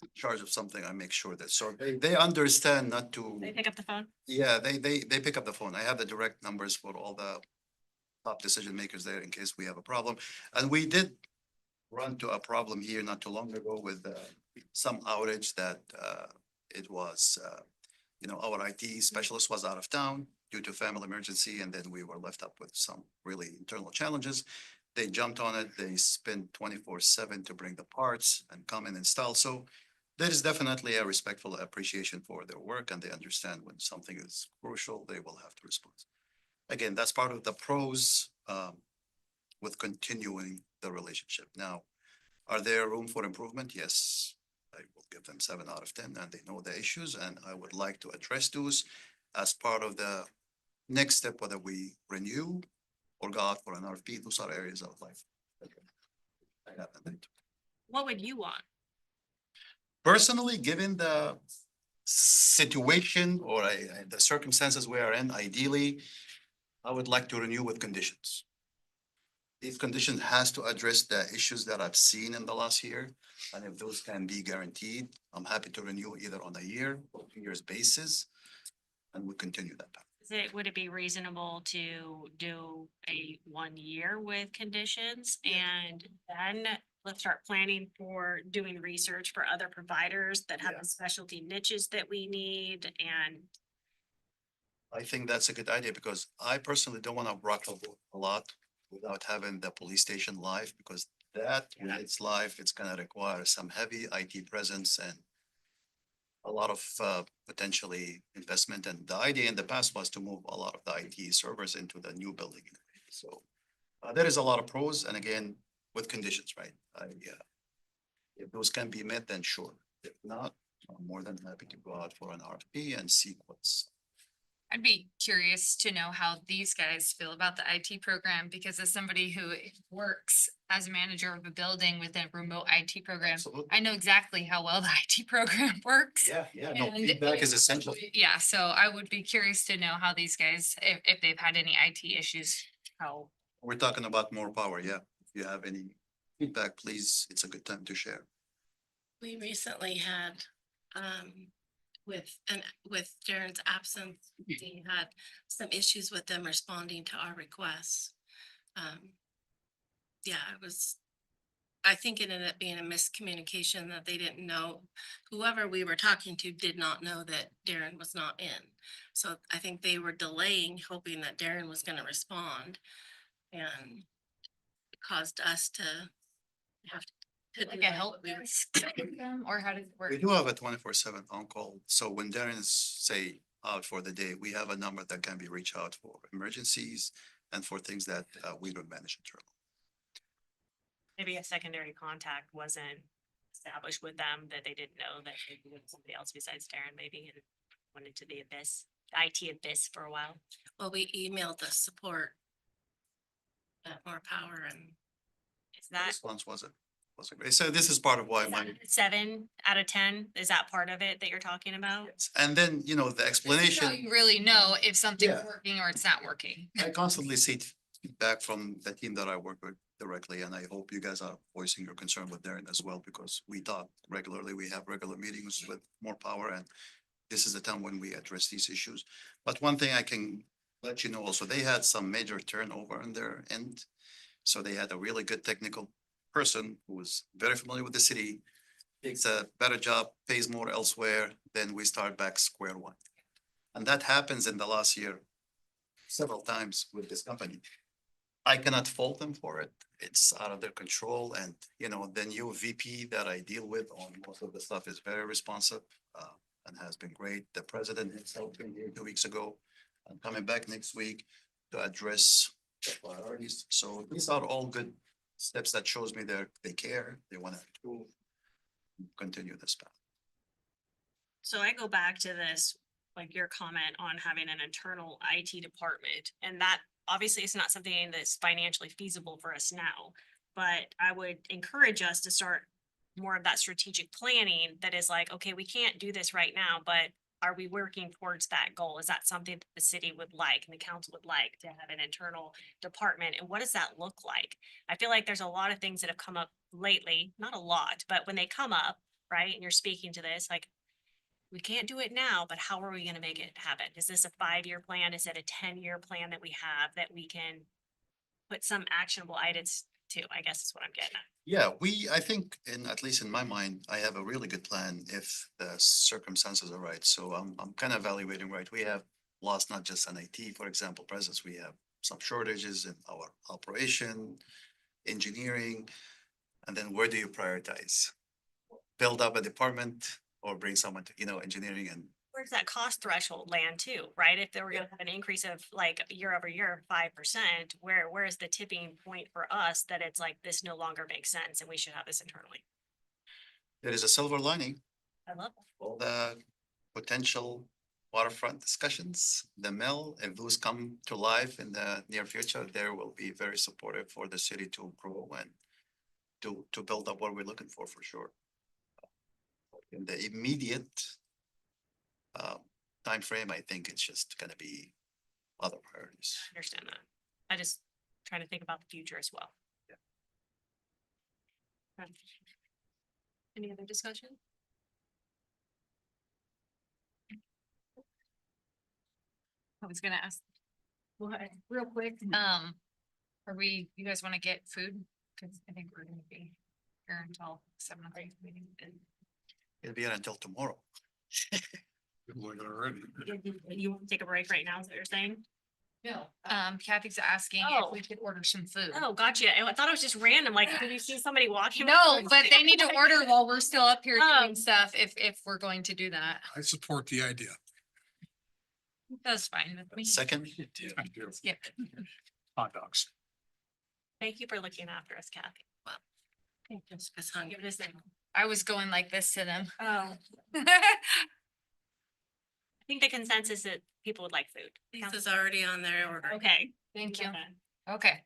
in charge of something, I make sure that, so they understand not to. They pick up the phone? Yeah, they pick up the phone. I have the direct numbers for all the top decision makers there in case we have a problem. And we did run to a problem here not too long ago with some outage that it was, our IT specialist was out of town due to family emergency, and then we were left up with some really internal challenges. They jumped on it. They spent 24/7 to bring the parts and come and install. So there is definitely a respectful appreciation for their work, and they understand when something is crucial, they will have to respond. Again, that's part of the pros with continuing the relationship. Now, are there room for improvement? Yes. I will give them 7 out of 10 and they know the issues and I would like to address those as part of the next step, whether we renew or go out for an RFP. Those are areas of life. What would you want? Personally, given the situation or the circumstances we are in, ideally, I would like to renew with conditions. These conditions has to address the issues that I've seen in the last year. And if those can be guaranteed, I'm happy to renew either on a year or 2 years basis. And we continue that path. Would it be reasonable to do a 1 year with conditions and then let's start planning for doing research for other providers that have the specialty niches that we need and. I think that's a good idea because I personally don't want to rock the boat a lot without having the police station live, because that, when it's live, it's gonna require some heavy IT presence and a lot of potentially investment. And the idea in the past was to move a lot of the IT servers into the new building. So there is a lot of pros, and again, with conditions, right? If those can be met, then sure. If not, I'm more than happy to go out for an RFP and see what's. I'd be curious to know how these guys feel about the IT program, because as somebody who works as a manager of a building with a remote IT program, I know exactly how well the IT program works. Yeah, no, And feedback is essential. Yeah, so I would be curious to know how these guys, if they've had any IT issues, how. We're talking about more power, yeah. If you have any feedback, please, it's a good time to share. We recently had, with Darren's absence, we had some issues with them responding to our requests. I think it ended up being a miscommunication that they didn't know, whoever we were talking to did not know that Darren was not in. So I think they were delaying, hoping that Darren was gonna respond. And it caused us to have to. Like a help desk with them, or how does it work? We do have a 24/7 on call. So when Darren is, say, out for the day, we have a number that can be reached out for emergencies and for things that we don't manage internally. Maybe a secondary contact wasn't established with them, that they didn't know that maybe it was somebody else besides Darren maybe and went into the abyss. IT abyss for a while. Well, we emailed the support at More Power and Is that Response wasn't great. So this is part of why my, 7 out of 10? Is that part of it that you're talking about? and then, you know, the So explanation. you really know if something's Yeah. working or it's not working. I constantly see feedback from the team that I work with directly, and I hope you guys are voicing your concern with Darren as well, because we talk regularly, we have regular meetings with More Power, and this is the time when we address these issues. But one thing I can let you know also, they had some major turnover on their end. So they had a really good technical person who was very familiar with the city, takes a better job, pays more elsewhere, then we start back square one. And that happens in the last year several times with this company. I cannot fault them for it. It's out of their control, and, you know, the new VP that I deal with on most of the stuff is very responsive, and has been great. The president himself came here 2 weeks ago. I'm coming back next week to address the priorities. So these are all good steps that shows me they care, they want to improve, continue this path. So I go back to this, like your comment on having an internal IT department, and that obviously is not something that's financially feasible for us now. But I would encourage us to start more of that strategic planning that is like, okay, we can't do this right now, but are we working towards that goal? Is that something that the city would like and the council would like to have an internal department? And what does that look like? I feel like there's a lot of things that have come up lately, not a lot, but when they come up, right? And you're speaking to this, like, we can't do it now, but how are we gonna make it happen? Is this a 5-year plan? Is it a 10-year plan that we have that we can put some actionable items to? I guess is what I'm getting at. Yeah, I think, at least in my mind, I have a really good plan if the circumstances are right. So I'm kind of evaluating, right? We have lost not just an IT, for example, presence, we have some shortages in our operation, engineering. And then where do you prioritize? Build up a department or bring someone to, engineering and Where's that cost threshold land too, right? If they were gonna have an increase of like year over year, 5%, where is the tipping point for us that it's like, this no longer makes sense and we should have this internally? there is a silver lining. I love that. All the potential waterfront discussions, the mill, if those come to life in the near future, there will be very supportive for the city to grow and to build up what we're looking for sure. In the immediate timeframe, I think it's just gonna be other priorities. I understand that. I just trying to think about the future as well. Okay. Any other discussion? I was gonna ask, What, real quick? you guys wanna get food? Cause I think we're gonna be here until 7:00 meeting. It'll be until tomorrow. You want to take a break right now, is that what you're saying? No. Kathy's asking Oh. if we could order some food. Oh, gotcha. I thought it was just random, like, did you see somebody walking? No, but they need to order while we're still up here Oh. doing stuff, if we're going to do that. I support the idea. That's fine with me. Second, Yep. Hot dogs. Thank you for looking after us, Kathy. Well, Thank you. it's hungry. Give it a second. I was going like this to them. Oh, I think the consensus that people would like food. This is already on their order. Okay. Thank you. Okay. Okay.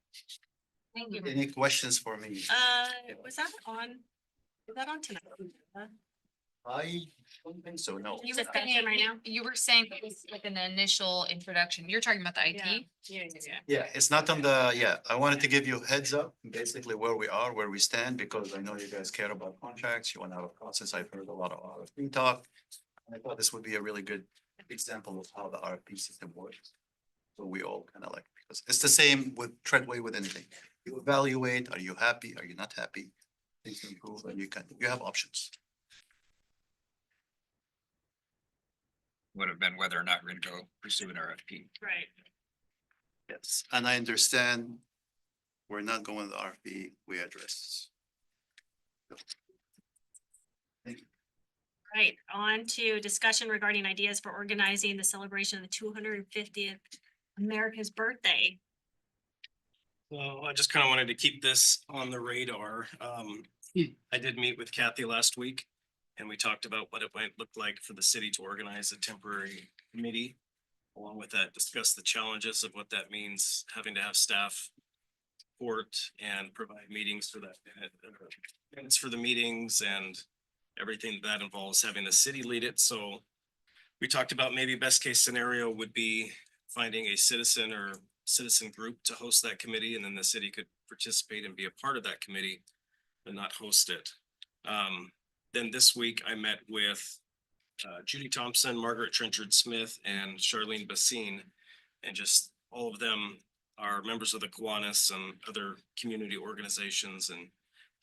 Thank you. any questions for me? Was that on? Is that on tonight? I don't think so, no. You were Discussion saying, right now? you were saying that was like an initial introduction. You're talking about the IT? Yeah. Yeah, it's not I wanted to give you a heads up, basically where we are, where we stand, because I know you guys care about contracts, you want to have a process, I've heard a lot of RFP talk. And I thought this would be a really good example of how the RFP system works. So we all kind of like, because it's the same with Treadway with anything. You evaluate, are you happy, are you not happy? Things improve, and you have options. Would have been whether or not we're gonna go pursue an RFP. Right. Yes, and I understand we're not going to the RFP, we address. Thank you. Right, on to discussion regarding ideas for organizing the celebration of the 250th America's birthday. So I just kind of wanted to keep this on the radar. I did meet with Kathy last week and we talked about what it might look like for the city to organize a temporary committee along with that, discuss the challenges of what that means, having to have staff support and provide meetings for that, minutes for the meetings and everything that involves having the city lead it. So we talked about maybe best case scenario would be finding a citizen or citizen group to host that committee, and then the city could participate and be a part of that committee, but not host it. Then this week I met with Judy Thompson, Margaret Trenchard Smith, and Charlene Basine. And just all of them are members of the Kiwanis and other community organizations. And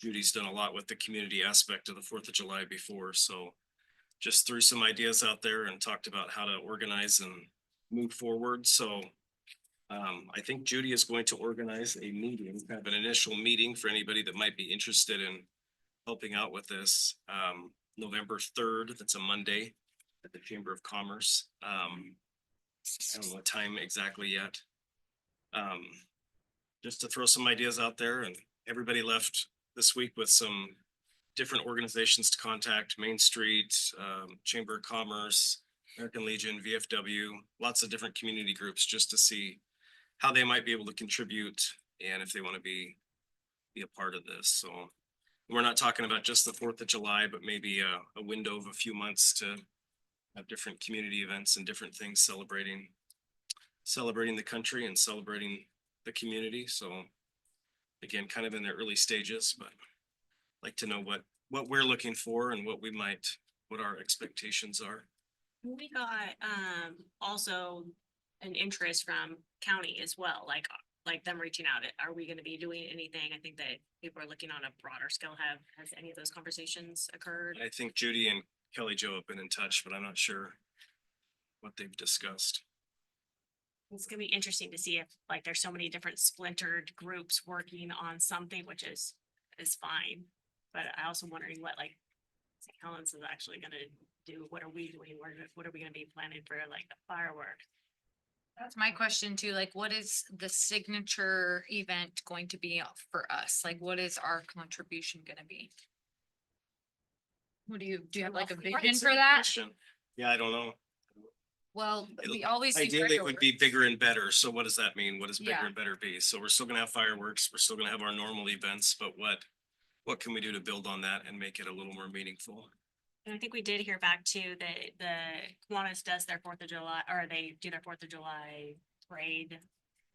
Judy's done a lot with the community aspect of the 4th of July before. So just threw some ideas out there and talked about how to organize and move forward. So I think Judy is going to organize a meeting, kind of an initial meeting for anybody that might be interested in helping out with this. November 3rd, that's a Monday at the Chamber of Commerce. I don't know what time exactly yet. Just to throw some ideas out there, and everybody left this week with some different organizations to contact: Main Street, Chamber of Commerce, American Legion, VFW, lots of different community groups, just to see how they might be able to contribute and if they want to be a part of this. So we're not talking about just the 4th of July, but maybe a window of a few months to have different community events and different things celebrating the country and celebrating the community. So again, kind of in the early stages, but like to know what we're looking for and what our expectations are. We got also an interest from county as well, like them reaching out. Are we gonna be doing anything? I think that people are looking on a broader scale. Has any of those conversations occurred? I think Judy and Kelly Jo have been in touch, but I'm not sure what they've discussed. It's gonna be interesting to see if there's so many different splintered groups working on something, which is fine. But I also wondering what St. Helens is actually gonna do. What are we doing? What are we gonna be planning for the fireworks? That's my question too. Like, what is the signature event going to be for us? Like, what is our contribution gonna be? What do you have like a vision for that? Question. Yeah, I don't know. Well, we always. do Ideally, it would be fireworks. bigger and better. So what does that mean? What does bigger Yeah. and better be? So we're still gonna have fireworks. We're still gonna have our normal events, but what can we do to build on that and make it a little more meaningful? And I think we did hear back too that the Kiwanis does their 4th of July, or they do their 4th of July parade,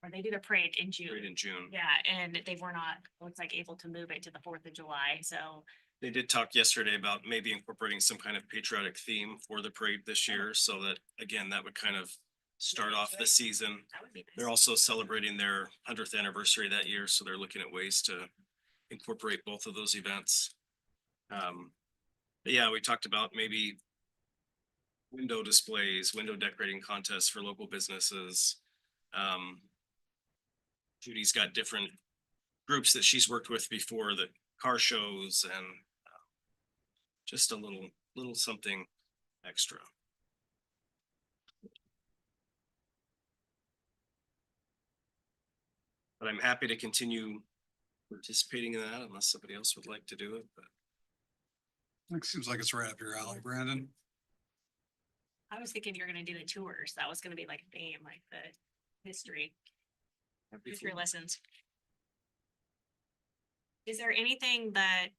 or they do their parade in June. Right in June. Yeah, and they were not, looks like, able to move it to the 4th of July, so. They did talk yesterday about maybe incorporating some kind of patriotic theme for the parade this year, so that, again, that would kind of start off the season. That would be nice. They're also celebrating their 100th anniversary that year, so they're looking at ways to incorporate both of those events. But yeah, we talked about maybe window displays, window decorating contests for local businesses. Judy's got different groups that she's worked with before, the car shows, and just a little something extra. But I'm happy to continue participating in that unless somebody else would like to do it, but. It seems like it's right up your alley, Brandon. I was thinking you're gonna do the tours. That was gonna be like a theme, like the history lessons. Is there anything that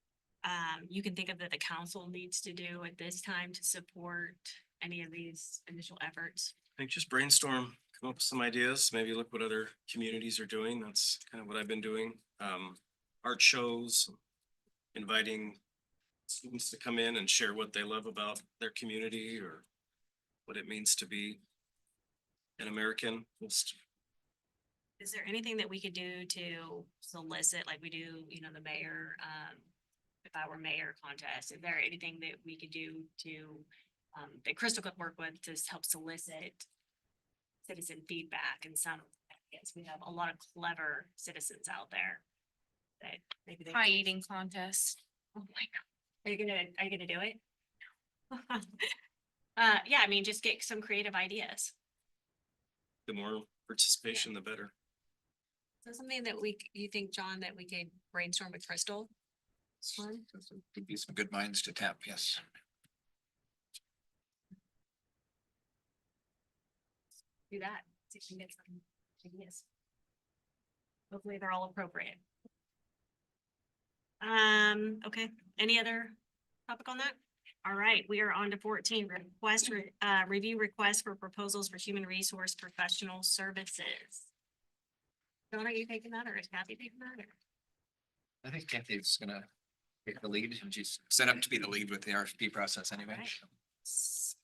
you can think of that the council needs to do at this time to support any of these initial efforts? I think just brainstorm, come up with some ideas, maybe look what other communities are doing. That's kind of what I've been doing. Art shows, inviting students to come in and share what they love about their community or what it means to be an American. Just Is there anything that we could do to solicit, like we do, the mayor, if I were mayor contest? Is there anything that we could do to, that Crystal could work with to help solicit citizen feedback? And yes, we have a lot of clever citizens out there that maybe they. Pie eating contest. Oh my God. Are you gonna do it? Yeah, I mean, just get some creative ideas. the more participation, the better. So something that you think, John, that we could brainstorm with Crystal? Could be some good minds to tap, yes. do that. See if we can get some ideas. Hopefully they're all appropriate. Okay, any other topic on that? All right, we are on to 14, review request for proposals for human resource professional services. Dawn, are you taking that or is Kathy taking that? I think Kathy's gonna take the lead. She's set up to be the lead with the RFP process anyway. Right.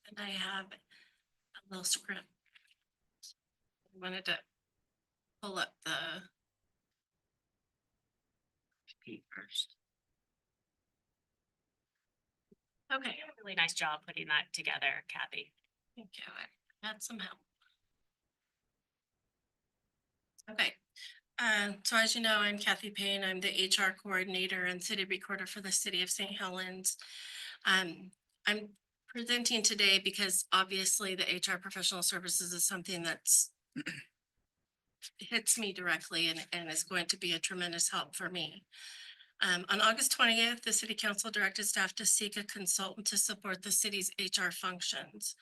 And I have a little script. I wanted to pull up the RFP first. Okay. Really nice job putting that together, Kathy. Thank you. I had some help. Okay. So as you know, I'm Kathy Payne. I'm the HR coordinator and city recorder for the city of St. Helens. I'm presenting today because obviously the HR professional services is something that's hits me directly and is going to be a tremendous help for me. On August 20th, the city council directed staff to seek a consultant to support the city's HR functions.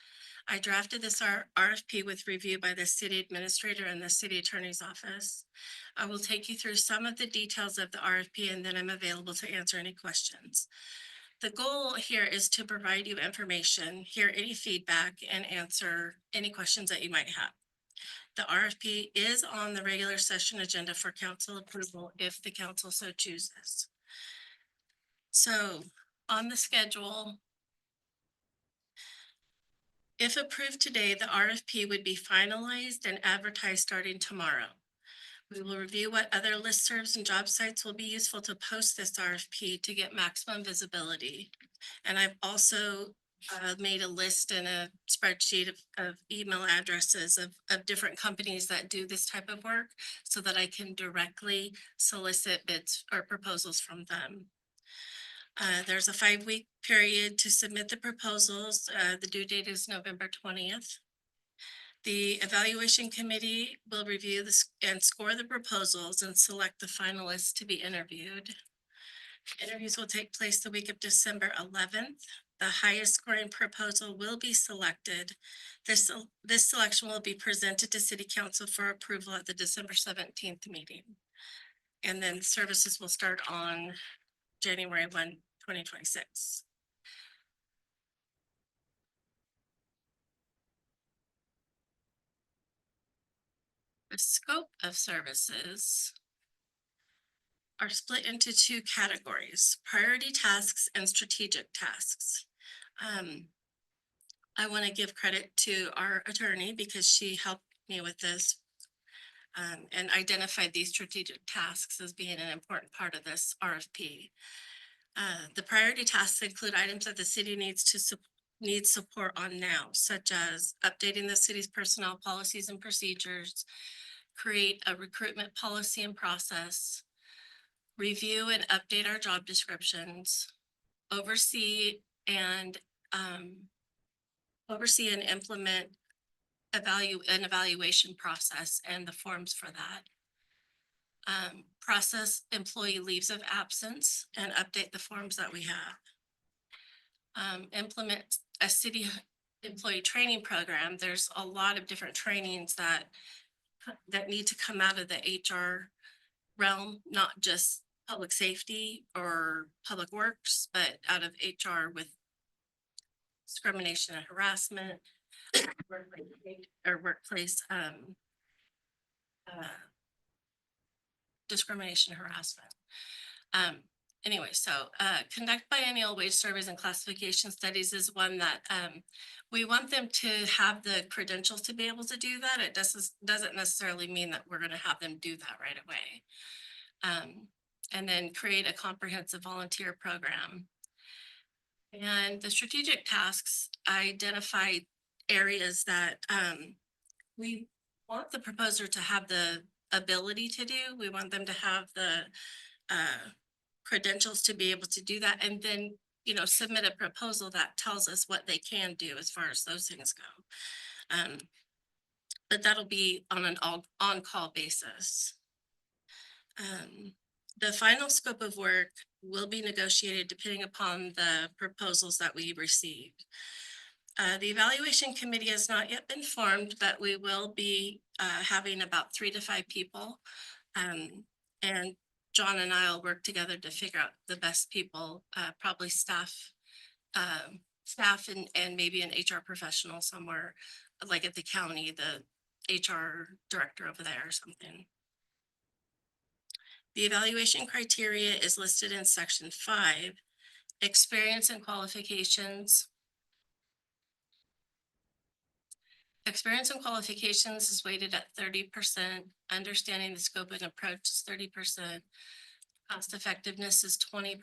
I drafted this RFP with review by the city administrator and the city attorney's office. I will take you through some of the details of the RFP and then I'm available to answer any questions. The goal here is to provide you information, hear any feedback, and answer any questions that you might have. The RFP is on the regular session agenda for council approval if the council so chooses. So on the schedule, if approved today, the RFP would be finalized and advertised starting tomorrow. We will review what other listservs and job sites will be useful to post this RFP to get maximum visibility. And I've also made a list and a spreadsheet of email addresses of different companies that do this type of work so that I can directly solicit bids or proposals from them. There's a 5-week period to submit the proposals. The due date is November 20th. The evaluation committee will review this and score the proposals and select the finalists to be interviewed. Interviews will take place the week of December 11th. The highest scoring proposal will be selected. This selection will be presented to City Council for approval at the December 17th meeting. And then services will start on January 1, 2026. The scope of services are split into 2 categories: priority tasks and strategic tasks. I want to give credit to our attorney because she helped me with this and identified these strategic tasks as being an important part of this RFP. The priority tasks include items that the city needs support on now, such as updating the city's personnel policies and procedures, create a recruitment policy and process, review and update our job descriptions, oversee and implement an evaluation process and the forms for that. Process employee leaves of absence and update the forms that we have. Implement a city employee training program. There's a lot of different trainings that need to come out of the HR realm, not just public safety or public works, but out of HR with discrimination and harassment, workplace discrimination, harassment. Anyway, so conduct biennial wage surveys and classification studies is one that we want them to have the credentials to be able to do that. It doesn't necessarily mean that we're going to have them do that right away. And then create a comprehensive volunteer program. And the strategic tasks identify areas that we want the proposer to have the ability to do. We want them to have the credentials to be able to do that, and then, submit a proposal that tells us what they can do as far as those things go. But that'll be on an on-call basis. The final scope of work will be negotiated depending upon the proposals that we receive. The evaluation committee has not yet been formed, but we will be having about 3 to 5 people. And John and I will work together to figure out the best people, probably staff, and maybe an HR professional somewhere, like at the county, the HR director over there or something. The evaluation criteria is listed in section 5, experience and qualifications. Experience and qualifications is weighted at 30%, understanding the scope and approach is 30%. Cost effectiveness is 20%,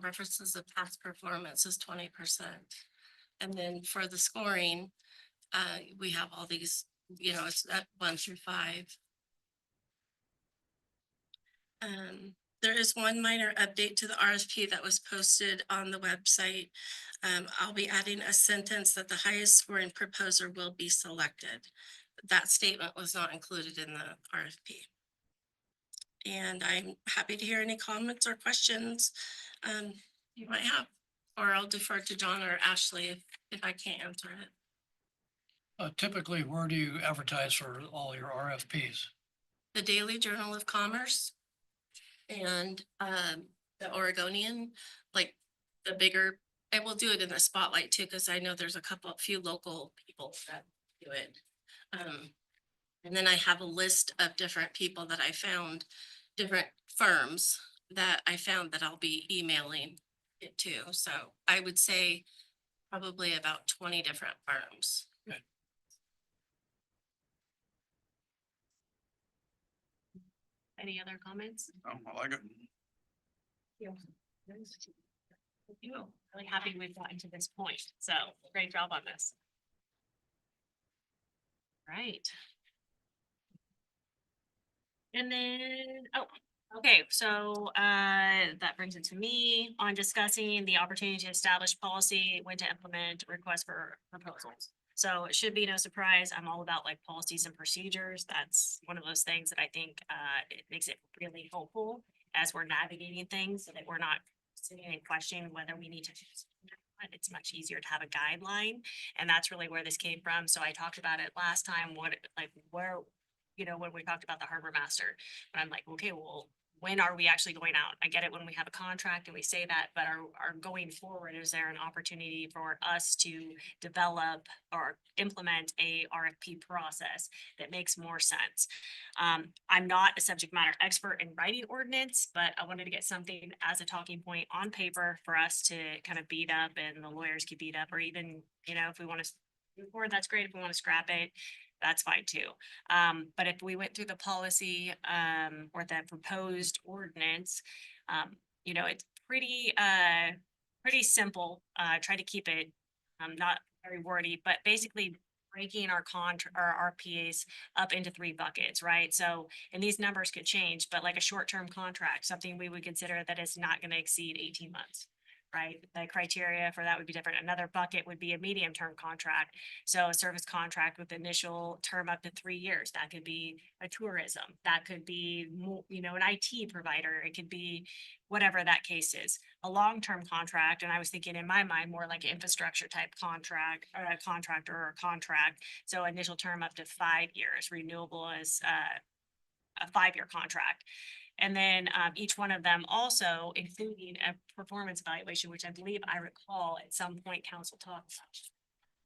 references of past performance is 20%. And then for the scoring, we have all these, it's at 1 through 5. There is one minor update to the RFP that was posted on the website. I'll be adding a sentence that the highest scoring proposer will be selected. That statement was not included in the RFP. And I'm happy to hear any comments or questions you might have, or I'll defer to John or Ashley if I can't answer it. Typically, where do you advertise for all your RFPs? The Daily Journal of Commerce and the Oregonian, like the bigger, and we'll do it in the spotlight too, because I know there's a few local people that do it. And then I have a list of different people that I found, different firms that I found that I'll be emailing it to. So I would say probably about 20 different firms. Any other comments? Oh, I like it. Yeah. Really happy we've gotten to this point. So great job on this. Right. And then, okay, so that brings it to me on discussing the opportunity to establish policy, when to implement requests for proposals. So it should be no surprise, I'm all about like policies and procedures. That's one of those things that I think it makes it really helpful as we're navigating things so that we're not sitting and questioning whether we need to. It's much easier to have a guideline, and that's really where this came from. So I talked about it last time, where, when we talked about the harbor master, but I'm like, okay, well, when are we actually going out? I get it when we have a contract and we say that, but are going forward, is there an opportunity for us to develop or implement a RFP process that makes more sense? I'm not a subject matter expert in writing ordinance, but I wanted to get something as a talking point on paper for us to kind of beat up, and the lawyers could beat up, or even, if we want to move forward, that's great. If we want to scrap it, that's fine too. But if we went through the policy or the proposed ordinance, it's pretty simple. Try to keep it not very wordy, but basically breaking our RPAs up into 3 buckets, right? So, and these numbers could change, but like a short-term contract, something we would consider that is not going to exceed 18 months. Right? The criteria for that would be different. Another bucket would be a medium-term contract. So a service contract with initial term up to 3 years. That could be a tourism. That could be, an IT provider. It could be whatever that case is. A long-term contract, and I was thinking in my mind more like an infrastructure type contract, or a contractor or a contract. So initial term up to 5 years, renewable as a 5-year contract. And then each one of them also including a performance evaluation, which I believe I recall at some point council talked about.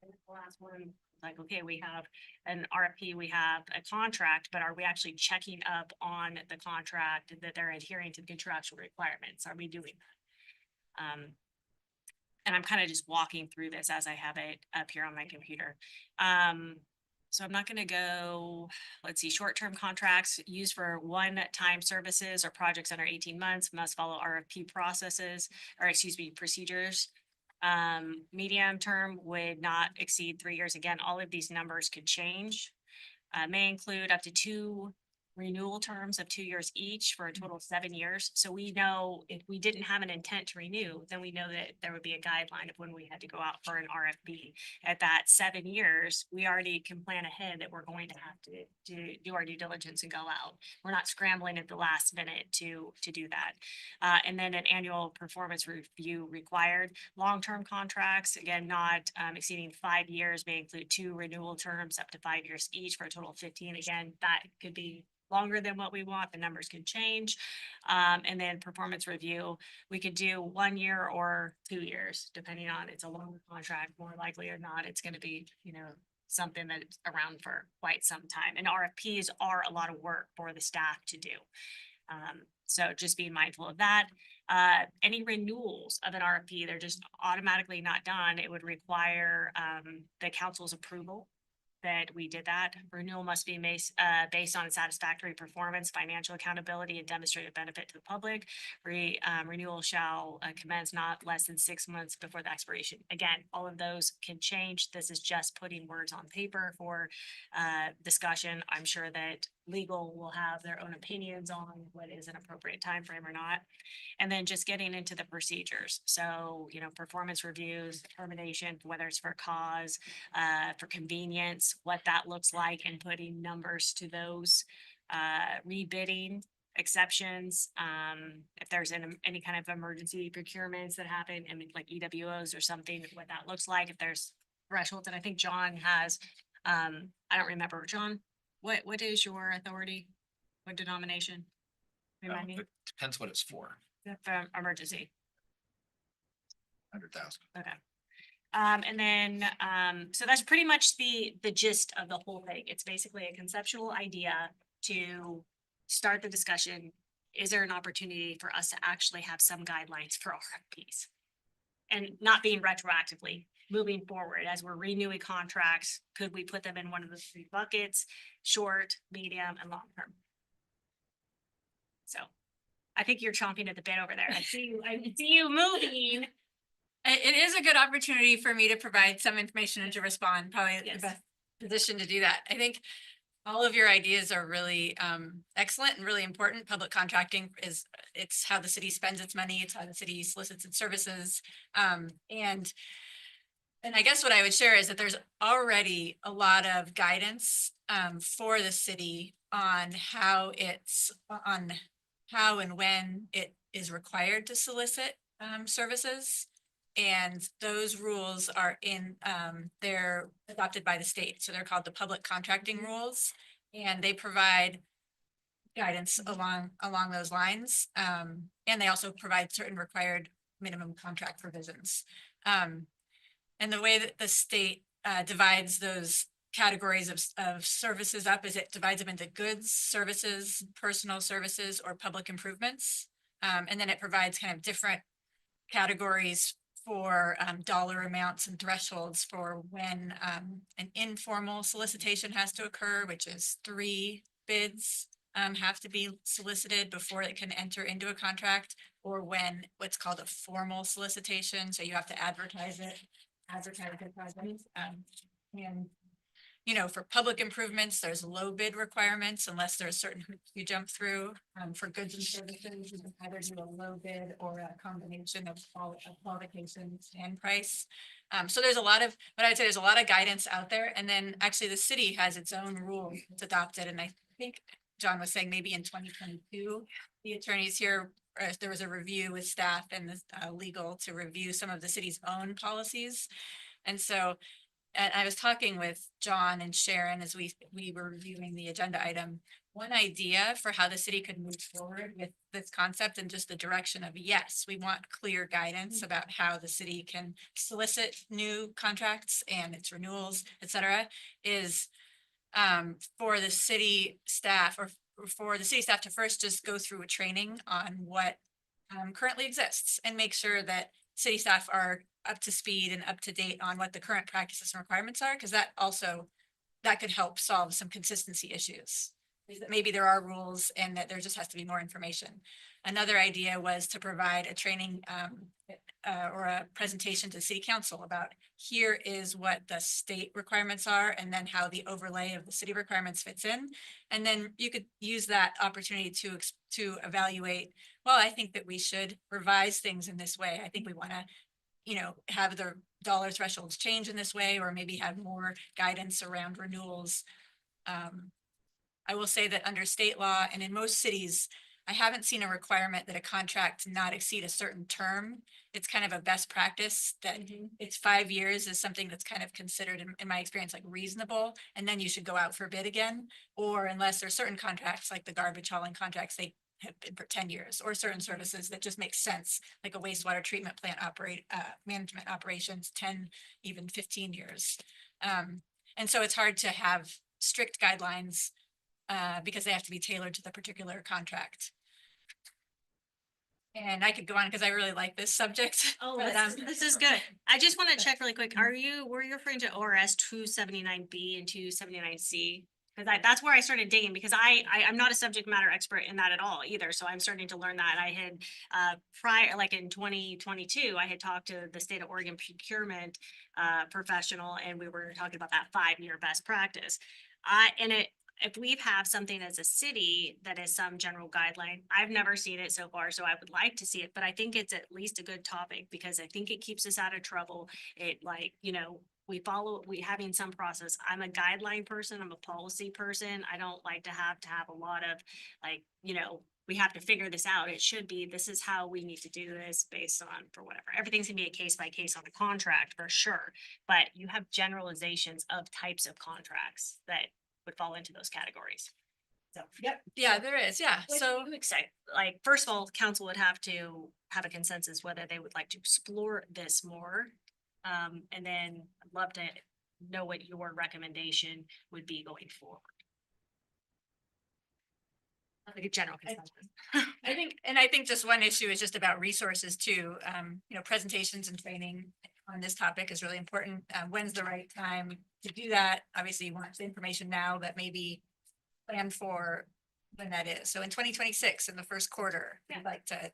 And the last one, like, okay, we have an RFP, we have a contract, but are we actually checking up on the contract that they're adhering to the contractual requirements? Are we doing that? And I'm kind of just walking through this as I have it up here on my computer. So I'm not going to go, let's see, short-term contracts used for one-time services or projects under 18 months must follow RFP procedures. Medium term would not exceed 3 years. Again, all of these numbers could change. May include up to 2 renewal terms of 2 years each for a total of 7 years. So we know if we didn't have an intent to renew, then we know that there would be a guideline of when we had to go out for an RFP. At that 7 years, we already can plan ahead that we're going to have to do our due diligence and go out. We're not scrambling at the last minute to do that. And then an annual performance review required. Long-term contracts, again, not exceeding 5 years, may include 2 renewal terms up to 5 years each for a total of 15. Again, that could be longer than what we want. The numbers can change. And then performance review, we could do 1 year or 2 years, depending on it's a longer contract, more likely or not, it's gonna be, something that's around for quite some time. And RFPs are a lot of work for the staff to do. So just being mindful of that. Any renewals of an RFP, they're just automatically not done. It would require the council's approval that we did that. Renewal must be based on satisfactory performance, financial accountability, and demonstrated benefit to the public. Renewal shall commence not less than 6 months before the expiration. Again, all of those can change. This is just putting words on paper for discussion. I'm sure that legal will have their own opinions on what is an appropriate time frame or not. And then just getting into the procedures. So, performance reviews, termination, whether it's for cause, for convenience, what that looks like, and putting numbers to those, rebidding exceptions, if there's any kind of emergency procurements that happen, and like EWOs or something, what that looks like, if there's thresholds. And I think John has, I don't remember, John, what is your authority? What denomination? Remind me. Depends what it's for. For emergency. 100,000. Okay. And then, so that's pretty much the gist of the whole thing. It's basically a conceptual idea to start the discussion. Is there an opportunity for us to actually have some guidelines for RFPs? And not being retroactively, moving forward as we're renewing contracts, could we put them in one of the 3 buckets, short, medium, and long term? So I think you're chomping at the bit over there. I see you moving. It is a good opportunity for me to provide some information and to respond, probably the best position to do that. I think all of your ideas are really excellent and really important. Public contracting it's how the city spends its money. It's how the city solicits its services. And I guess what I would share is that there's already a lot of guidance for the city on how and when it is required to solicit services. And those rules are they're adopted by the state. So they're called the public contracting rules. And they provide guidance along those lines. And they also provide certain required minimum contract provisions. And the way that the state divides those categories of services up is it divides them into goods, services, personal services, or public improvements. And then it provides kind of different categories for dollar amounts and thresholds for when an informal solicitation has to occur, which is 3 bids have to be solicited before it can enter into a contract, or when what's called a formal solicitation. So you have to advertise the project. And for public improvements, there's low bid requirements unless there's certain hoops you jump through. For goods and services, you can either do a low bid or a combination of qualifications and price. So there's what I'd say there's a lot of guidance out there. And then actually the city has its own rule that's adopted. And I think John was saying maybe in 2022, the attorneys here, there was a review with staff and the legal to review some of the city's own policies. And so and I was talking with John and Sharon as we were reviewing the agenda item. One idea for how the city could move forward with this concept and just the direction of, yes, we want clear guidance about how the city can solicit new contracts and its renewals, et cetera, is for the city staff to first just go through a training on what currently exists and make sure that city staff are up to speed and up to date on what the current practices and requirements are, because that could help solve some consistency issues. is that maybe there are rules and that there just has to be more information. Another idea was to provide a training or a presentation to city council about here is what the state requirements are and then how the overlay of the city requirements fits in. And then you could use that opportunity to evaluate, well, I think that we should revise things in this way. I think we want to, you know, have the dollar thresholds change in this way, or maybe have more guidance around renewals. I will say that under state law and in most cities, I haven't seen a requirement that a contract not exceed a certain term. It's kind of a best practice that it's 5 years is something that's kind of considered in my experience, like reasonable. And then you should go out for bid again, or unless there's certain contracts like the garbage hauling contracts, they have been for 10 years, or certain services that just make sense, like a wastewater treatment plant management operations, 10, even 15 years. And so it's hard to have strict guidelines because they have to be tailored to the particular contract. And I could go on because I really like this subject. Oh, but, this is good. I just want to check really quick. Were you referring to ORS 279B and 279C? Because that's where I started digging, because I'm not a subject matter expert in that at all either. So I'm starting to learn that. I had prior, like in 2022, I had talked to the state of Oregon procurement professional, and we were talking about that 5-year best practice. If we have something as a city that is some general guideline, I've never seen it so far, so I would like to see it, but I think it's at least a good topic because I think it keeps us out of trouble. It, like, you know, we having some process. I'm a guideline person. I'm a policy person. I don't like to have a lot of, like, you know, we have to figure this out. It should be, this is how we need to do this based on, for whatever. Everything's gonna be a case by case on the contract for sure. But you have generalizations of types of contracts that would fall into those categories. So, yep. Yeah, there is. Yeah. So I'm excited. Like, first of all, council would have to have a consensus whether they would like to explore this more. And then I'd love to know what your recommendation would be going forward. Like a general consensus. I think just one issue is just about resources too. You know, presentations and training on this topic is really important. When's the right time to do that? Obviously, you want the information now, but maybe plan for when that is. So in 2026, in the first quarter, we'd like to,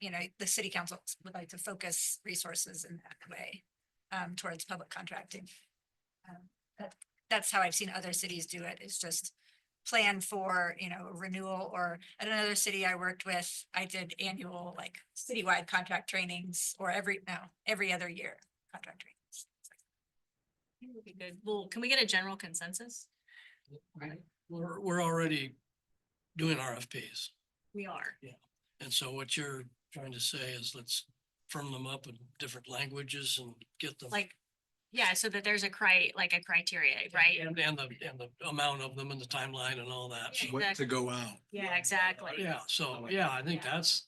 you know, the city council would like to focus resources in that way towards public contracting. That's how I've seen other cities do it. It's just plan for, you know, renewal, or at another city I worked with, I did annual like citywide contract trainings, or every other year contract trainings. It would be good. Well, can we get a general consensus? We're already doing RFPs. We are. And so what you're trying to say is let's firm them up in different languages and get them. Like, yeah, so that there's a criteria, right? And the amount of them and the timeline and all that. Yeah, So- exactly. go out. Yeah, exactly. Yeah, so, yeah, I think that's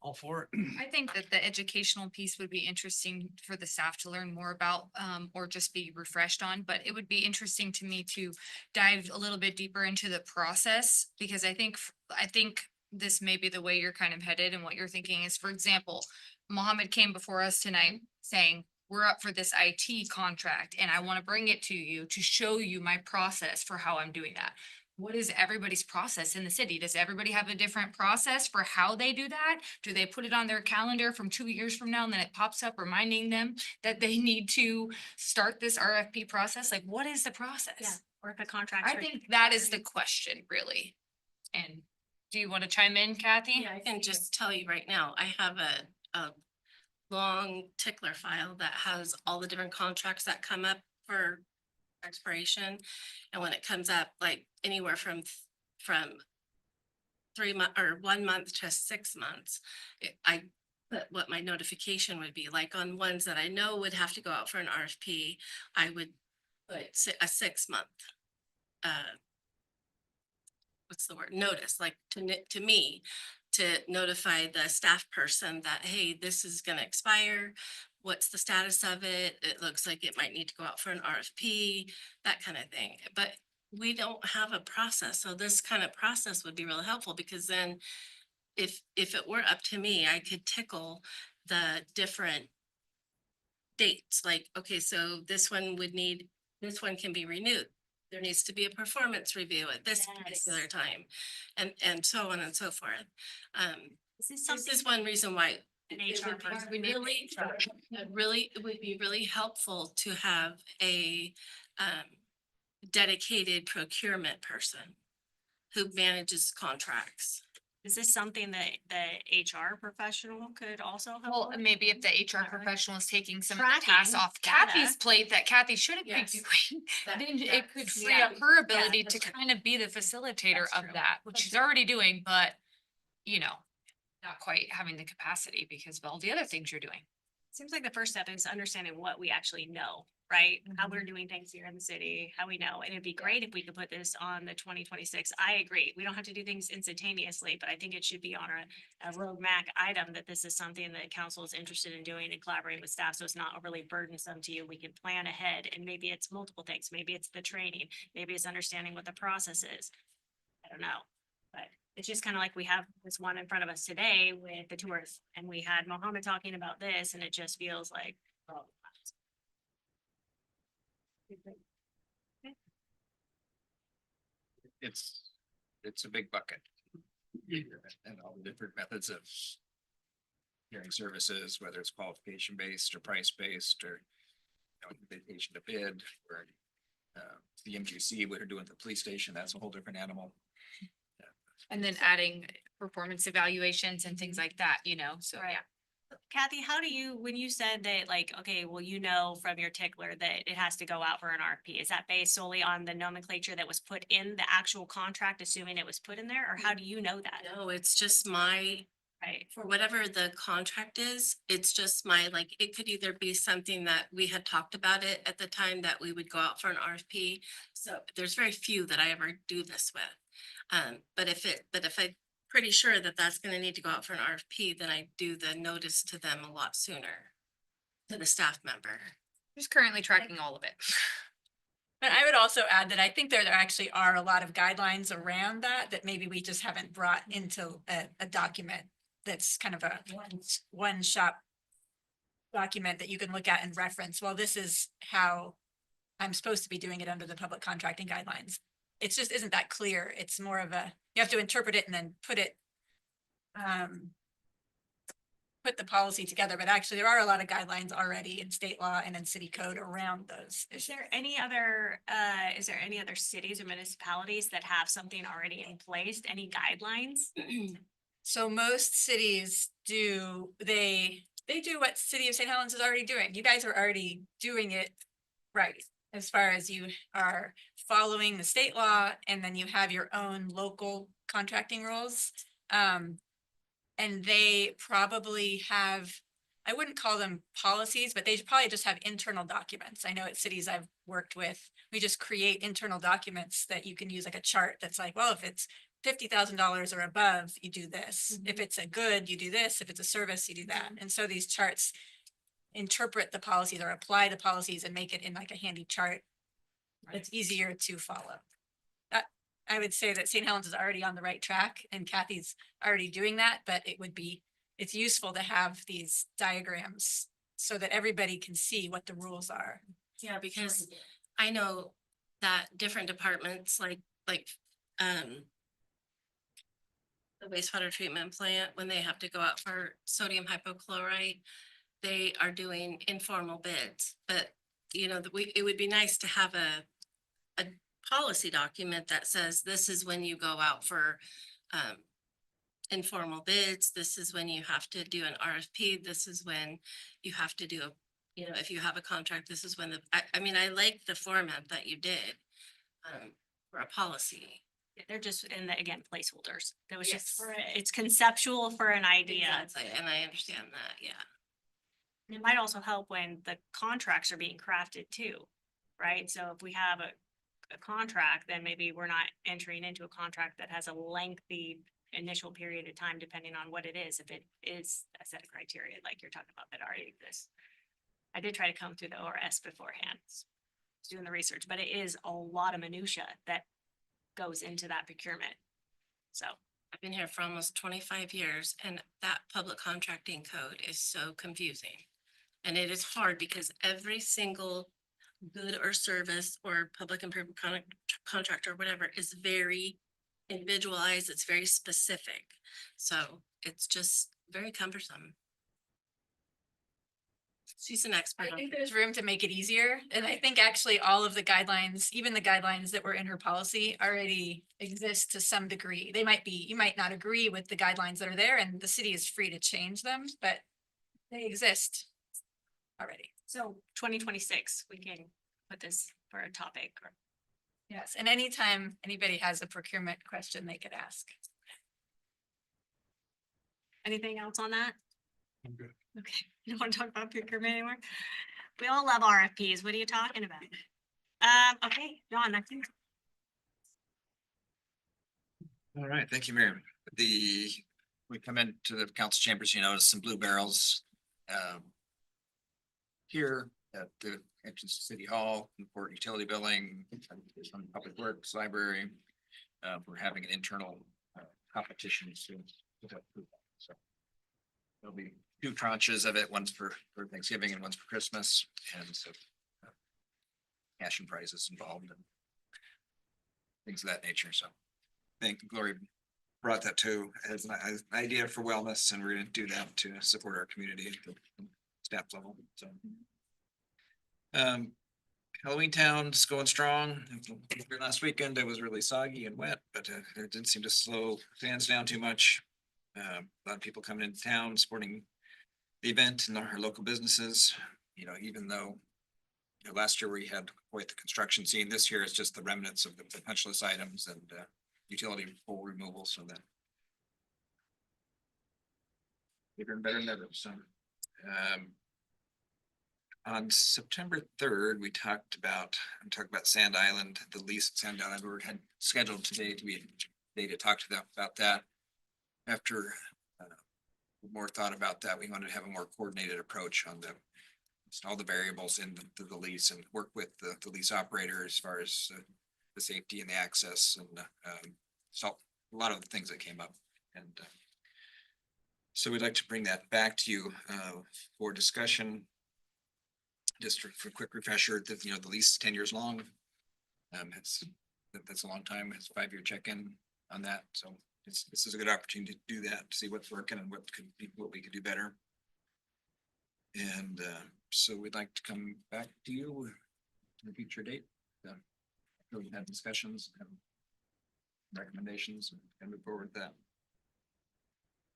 all for it. I think that the educational piece would be interesting for the staff to learn more about, or just be refreshed on, but it would be interesting to me to dive a little bit deeper into the process, because I think this may be the way you're kind of headed, and what you're thinking is, for example, Mohammed came before us tonight saying, we're up for this IT contract and I want to bring it to you to show you my process for how I'm doing that. What is everybody's process in the city? Does everybody have a different process for how they do that? Do they put it on their calendar from 2 years from now and then it pops up reminding them that they need to start this RFP process? Like, what is the process? Yeah, or if a contract. I think that is the question, really. And do you want to chime in, Kathy? Yeah, I can just tell you right now, I have a long tickler file that has all the different contracts that come up for expiration. And when it comes up, like anywhere from 3 months or 1 month to 6 months, I put what my notification would be. Like on ones that I know would have to go out for an RFP, I would put a 6 month what's the word, notice, like to me, to notify the staff person that, hey, this is gonna expire. What's the status of it? It looks like it might need to go out for an RFP, that kind of thing. But we don't have a process. So this kind of process would be really helpful, because then if it were up to me, I could tickle the different dates. Like, okay, so this one can be renewed there needs to be a performance review at this particular time, and so on and so forth. This is one reason why An it HR would be person. it would be really helpful to have a dedicated procurement person who manages contracts. Is this something that the HR professional could also help? Well, with? maybe if the HR professional is taking some of the Tracking tasks off data. Kathy's plate that Kathy shouldn't be Yes. doing, That- then it that's- could free yeah. up her ability to that's right. kind of be the facilitator That's of true. that, which she's already doing, but you know, not quite having the capacity because of all the other things you're doing. Seems like the first step is understanding what we actually know, right? How we're doing things here in the city, how we know. And it'd be great if we could put this on the 2026. I agree. We don't have to do things instantaneously, but I think it should be on a roadmap item that this is something that council is interested in doing and collaborating with staff. So it's not overly burdensome to you. We can plan ahead and maybe it's multiple things. Maybe it's the training, maybe it's understanding what the process is. I don't know, but it's just kind of like we have this one in front of us today with the tours and we had Mohammed talking about this and it just feels like, oh. It's a big bucket. And all the different methods of hearing services, whether it's qualification based or price based or invitation to bid or the MGC, what they're doing at the police station, that's a whole different animal. And then adding performance evaluations and things like that, you know, so Right. yeah. Kathy, how do you, when you said that like, okay, well, you know, from your tickler that it has to go out for an RFP, is that based solely on the nomenclature that was put in the actual contract, assuming it was put in there, or how do you know that? No, it's just my, Right, for whatever the contract is, it's just my, like, it could either be something that we had talked about it at the time that we would go out for an RFP. So there's very few that I ever do this with. But if I'm pretty sure that that's gonna need to go out for an RFP, then I do the notice to them a lot sooner. To the staff member. Who's currently tracking all of it? But I would also add that I think there actually are a lot of guidelines around that, that maybe we just haven't brought into a document that's kind of a one shop document that you can look at and reference. Well, this is how I'm supposed to be doing it under the public contracting guidelines. It just isn't that clear. It's more of a, you have to interpret it and then put the policy together, but actually there are a lot of guidelines already in state law and in city code around those. is there any other cities or municipalities that have something already in place, any guidelines? So most cities do, they do what City of St. Helens is already doing. You guys are already doing it right. As far as you are following the state law and then you have your own local contracting rules. And they probably have, I wouldn't call them policies, but they probably just have internal documents. I know at cities I've worked with, we just create internal documents that you can use like a chart that's like, well, if it's $50,000 or above, you do this. If it's a good, you do this. If it's a service, you do that. And so these charts interpret the policies or apply the policies and make it in like a handy chart. It's easier to follow. I would say that St. Helens is already on the right track and Kathy's already doing that, but it's useful to have these diagrams so that everybody can see what the rules are. Yeah, because I know that different departments like the wastewater treatment plant, when they have to go out for sodium hypochlorite, they are doing informal bids, but you know, it would be nice to have a policy document that says this is when you go out for informal bids, this is when you have to do an RFP, this is when you have to do if you have a contract, this is when I mean, I like the format that you did for a policy. They're just, again, placeholders. That was just it's conceptual for an idea. Exactly, and I understand that, yeah. It might also help when the contracts are being crafted too, right? So if we have a contract, then maybe we're not entering into a contract that has a lengthy initial period of time, depending on what it is. If it is a set of criteria like you're talking about that already exists. I did try to come through the ORS beforehand, doing the research, but it is a lot of minutia that goes into that procurement. So I've been here for almost 25 years and that public contracting code is so confusing. And it is hard because every single good or service or public improvement contractor or whatever is very individualized. It's very specific. So it's just very cumbersome. She's an expert. I on think it. there's room to make it easier, and I think actually all of the guidelines, even the guidelines that were in her policy already exist to some degree. They might be, you might not agree with the guidelines that are there, and the city is free to change them, but they exist already. So 2026, we can put this for a topic or. Yes, and anytime anybody has a procurement question, they could ask. Anything else on that? I'm good. Okay, you don't want to talk about procurement anymore? We all love RFPs. What are you talking about? Okay, John, I think. All right, thank you, Miriam. We come into the council chambers, you notice some blue barrels. Here at the entrance to City Hall, Port Utility Building, some Public Works, Library. We're having an internal competition soon. So there'll be 2 tranches of it, one's for Thanksgiving and one's for Christmas, and so cash and prizes involved and things of that nature, so. I think Gloria brought that too as an idea for wellness, and we're gonna do that to support our community at the staff level, so. Halloween Town's going strong. Last weekend, it was really soggy and wet, but it didn't seem to slow fans down too much. A lot of people coming into town, supporting the event and our local businesses, even though last year we had quite the construction scene, this year it's just the remnants of the punch list items and utility pole removal, so that bigger and better than ever, so. On September 3rd, we talked about Sand Island, the lease at Sand Island. We had scheduled today to be a day to talk to them about that. After more thought about that, we wanted to have a more coordinated approach on all the variables in the lease and work with the lease operator as far as the safety and the access and so a lot of the things that came up. And so we'd like to bring that back to you for discussion. Just for a quick refresher, that the lease is 10 years long. That's a long time. It's a 5-year check-in on that. So this is a good opportunity to do that, to see what's working and what we could do better. And so we'd like to come back to you in a future date. We have discussions and recommendations and move forward with that.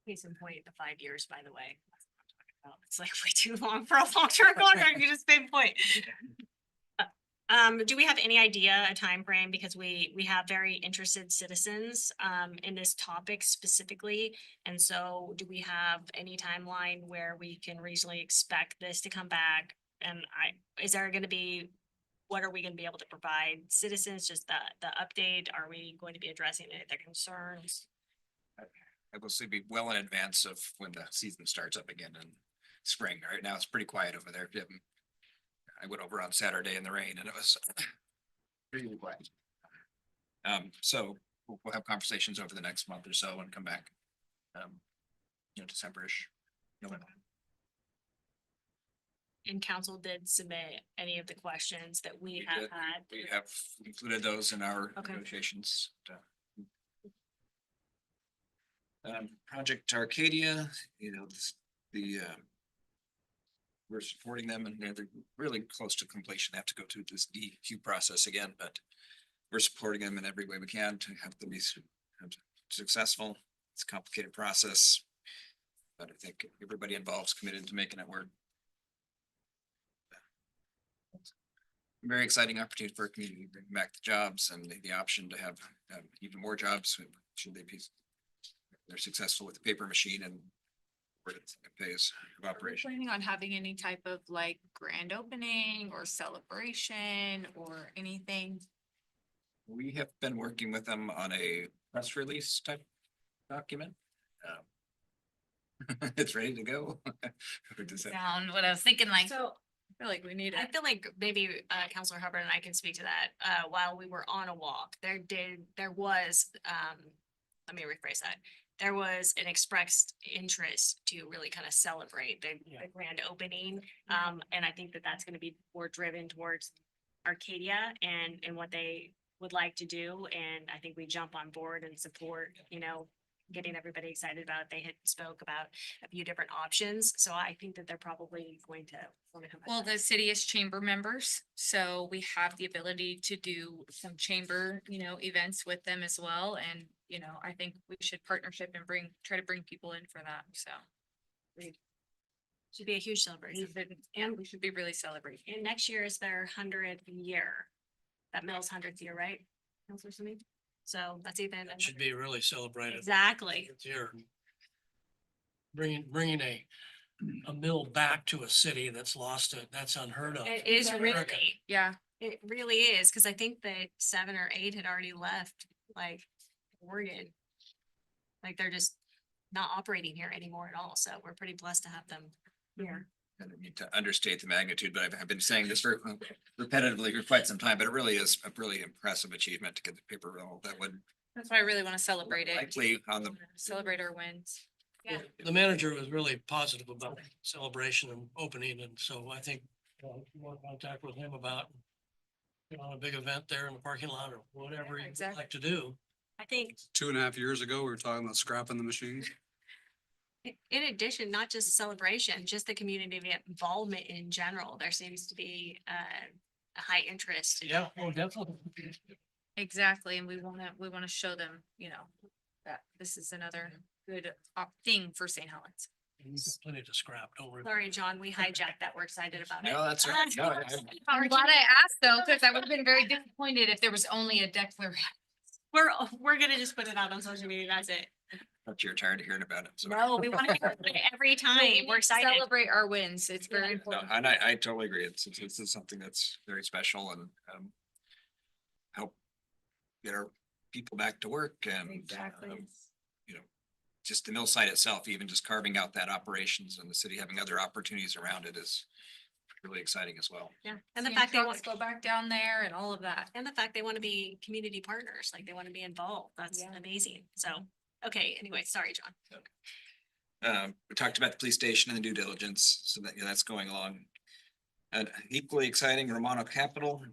Case in point, the 5 years, by the way. It's like way too long for a long-term contract. You just pinpoint. Do we have any idea, a time frame? Because we have very interested citizens in this topic specifically. And so do we have any timeline where we can reasonably expect this to come back? And is there going to be, what are we going to be able to provide citizens? Just the update? Are we going to be addressing any of their concerns? I will say be well in advance of when the season starts up again in spring. Right now, it's pretty quiet over there. I went over on Saturday in the rain and it was really quiet. So we'll have conversations over the next month or so and come back, December-ish. And council did submit any of the questions that we have had. We have included those in our Okay. negotiations. Project Arcadia, we're supporting them and they're really close to completion. They have to go through this DQ process again, but we're supporting them in every way we can to have them be successful. It's a complicated process, but I think everybody involved is committed to making it work. Very exciting opportunity for our community to bring back the jobs and the option to have even more jobs should they be. They're successful with the paper machine and phase of operation. Planning on having any type of like grand opening or celebration or anything? We have been working with them on a press release type document. It's ready to go. Sound what I was thinking, like. So I feel like we need I it. feel like maybe Counselor Hubbard and I can speak to that. While we were on a walk, there was, let me rephrase that. There was an expressed interest to really kind of celebrate the grand opening. And I think that that's going to be more driven towards Arcadia and what they would like to do. And I think we jump on board and support, getting everybody excited about it. They had spoke about a few different options. So I think that they're probably going to want to come back. Well, the city is chamber members, so we have the ability to do some chamber, events with them as well. And, I think we should partnership and try to bring people in for that, so. Should be a huge celebration. And we should be really celebrating. And next year is their 100th year. That mill's 100th year, right? Counselor Simi? So that's even. That should be really celebrated. Exactly. It's here. Bringing a mill back to a city that's lost it, that's unheard of. It is in really, America. Yeah. it really is, because I think that 7 or 8 had already left, like Oregon. Like they're just not operating here anymore at all. So we're pretty blessed to have them here. I don't need to understate the magnitude, but I've been saying this very repetitively for quite some time, but it really is a really impressive achievement to get the paper roll that would That's why I really want to celebrate it. likely on the Celebrate our wins. Yeah. The manager was really positive about celebration and opening, and so I think, more contact with him about on a big event there in the parking lot or whatever he'd Exactly. like to do. I think 2.5 years ago, we were talking about scrapping the machines. in addition, not just celebration, just the community involvement in general, there seems to be a high interest. Yeah, well, definitely. Exactly. And we want to show them, that this is another good thing for St. Helens. We've got plenty to scrap, don't worry. Sorry, John, we hijacked that. We're excited about it. No, that's right. No, I'm glad I asked though, because I would have been very disappointed if there was only a declaration. We're gonna just put it out on social media. That's it. But you're tired of hearing about it. So. No, we want to hear about it every time. We're excited. Celebrate our wins. It's very No, important. and I totally agree. It's something that's very special and help get our people back to work and Exactly. just the mill site itself, even just carving out that operations and the city having other opportunities around it is really exciting as well. Yeah, and the Seeing fact they want trucks go back down there and all of that. and the fact they want to be community partners, like they want to be involved. That's Yeah. amazing. So, okay, anyway, sorry, John. We talked about the police station and the due diligence, so that's going along. And equally exciting, Romano Capital,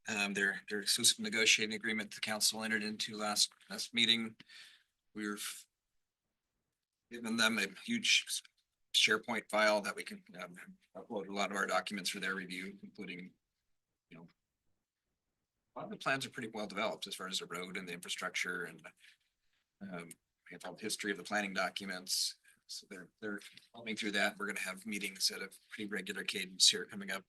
their exclusive negotiating agreement the council entered into last meeting. We've given them a huge SharePoint file that we can upload a lot of our documents for their review, including, a lot of the plans are pretty well developed as far as the road and the infrastructure and we have all the history of the planning documents. So they're coming through that. We're gonna have meetings at a pretty regular cadence here coming up.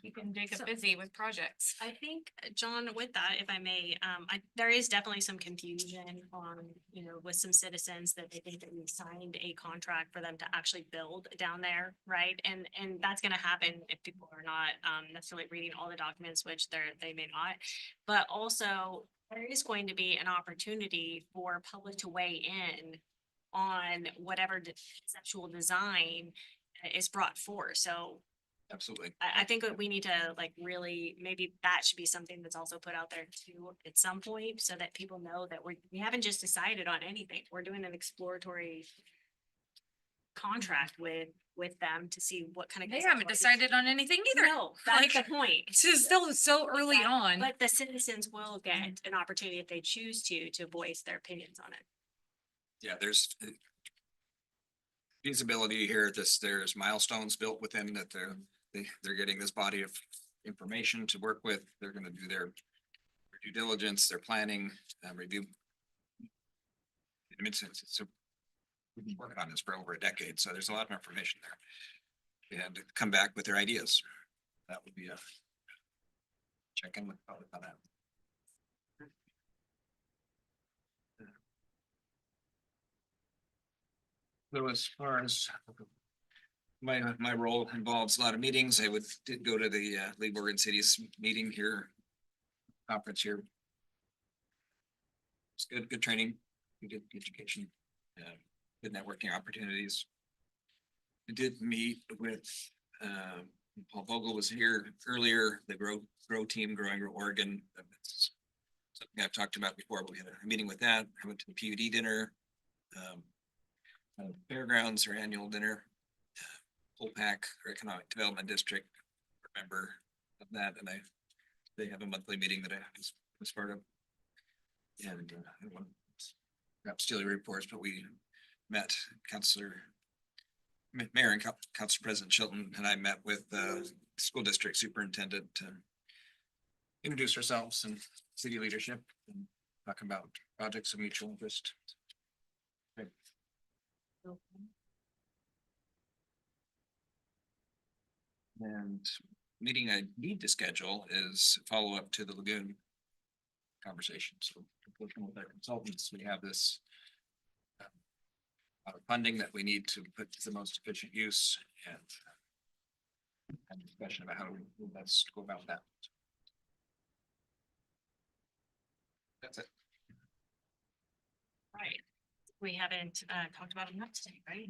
Keeping Jacob So- busy with projects. I think, John, with that, if I may, there is definitely some confusion on, with some citizens that they think that we signed a contract for them to actually build down there, right? And that's gonna happen if people are not necessarily reading all the documents, which they may not. But also, there is going to be an opportunity for public to weigh in on whatever conceptual design is brought forth. So Absolutely. I think that we need to really, maybe that should be something that's also put out there too at some point, so that people know that we haven't just decided on anything. We're doing an exploratory contract with them to see what kind of. They haven't decided on anything either. No, that's the point. It's just still so early on. But the citizens will get an opportunity if they choose to voice their opinions on it. Yeah, there's feasibility here. There's milestones built within that they're getting this body of information to work with. They're gonna do their due diligence, their planning, review. I mean, we've been working on this for over a decade, so there's a lot of information there. And to come back with their ideas. That would be a check in with the public on that. So as far as my role involves a lot of meetings. I did go to the League of Oregon Cities meeting here, conference here. It's good training, good education, good networking opportunities. I did meet with Paul Vogel was here earlier, the grow team, Growing Oregon. That's something I've talked about before, but we had a meeting with that. I went to the PUD dinner. Fairgrounds, our annual dinner, Polpack, our Economic Development District, member of that, and I they have a monthly meeting that I was part of. And I won't perhaps steal your reports, but we met Mayor and Council President Chilton and I met with the school district superintendent to introduce ourselves and city leadership and talk about projects of mutual interest. And meeting I need to schedule is follow up to the lagoon conversation. So working with our consultants, we have this funding that we need to put to the most efficient use and discussion about how we best go about that. That's it. Right. We haven't talked about enough today, right?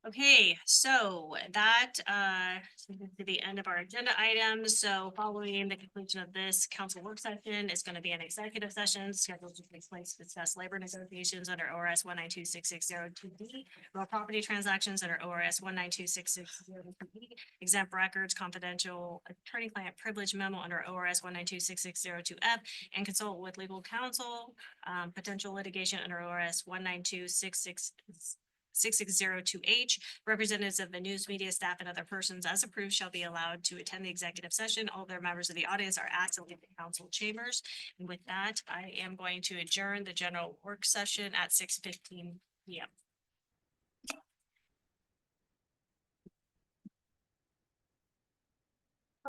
Okay, so that to the end of our agenda items. So following the conclusion of this council work session is going to be an executive session scheduled to take place to discuss labor negotiations under ORS 1926602D, real property transactions under ORS 1926602B, exempt records, confidential attorney-client privilege memo under ORS 1926602F, and consult with legal counsel, potential litigation under ORS 1926602H. Representatives of the news media staff and other persons as approved shall be allowed to attend the executive session. All their members of the audience are asked to leave the council chambers. And with that, I am going to adjourn the general work session at 6:15 p.m.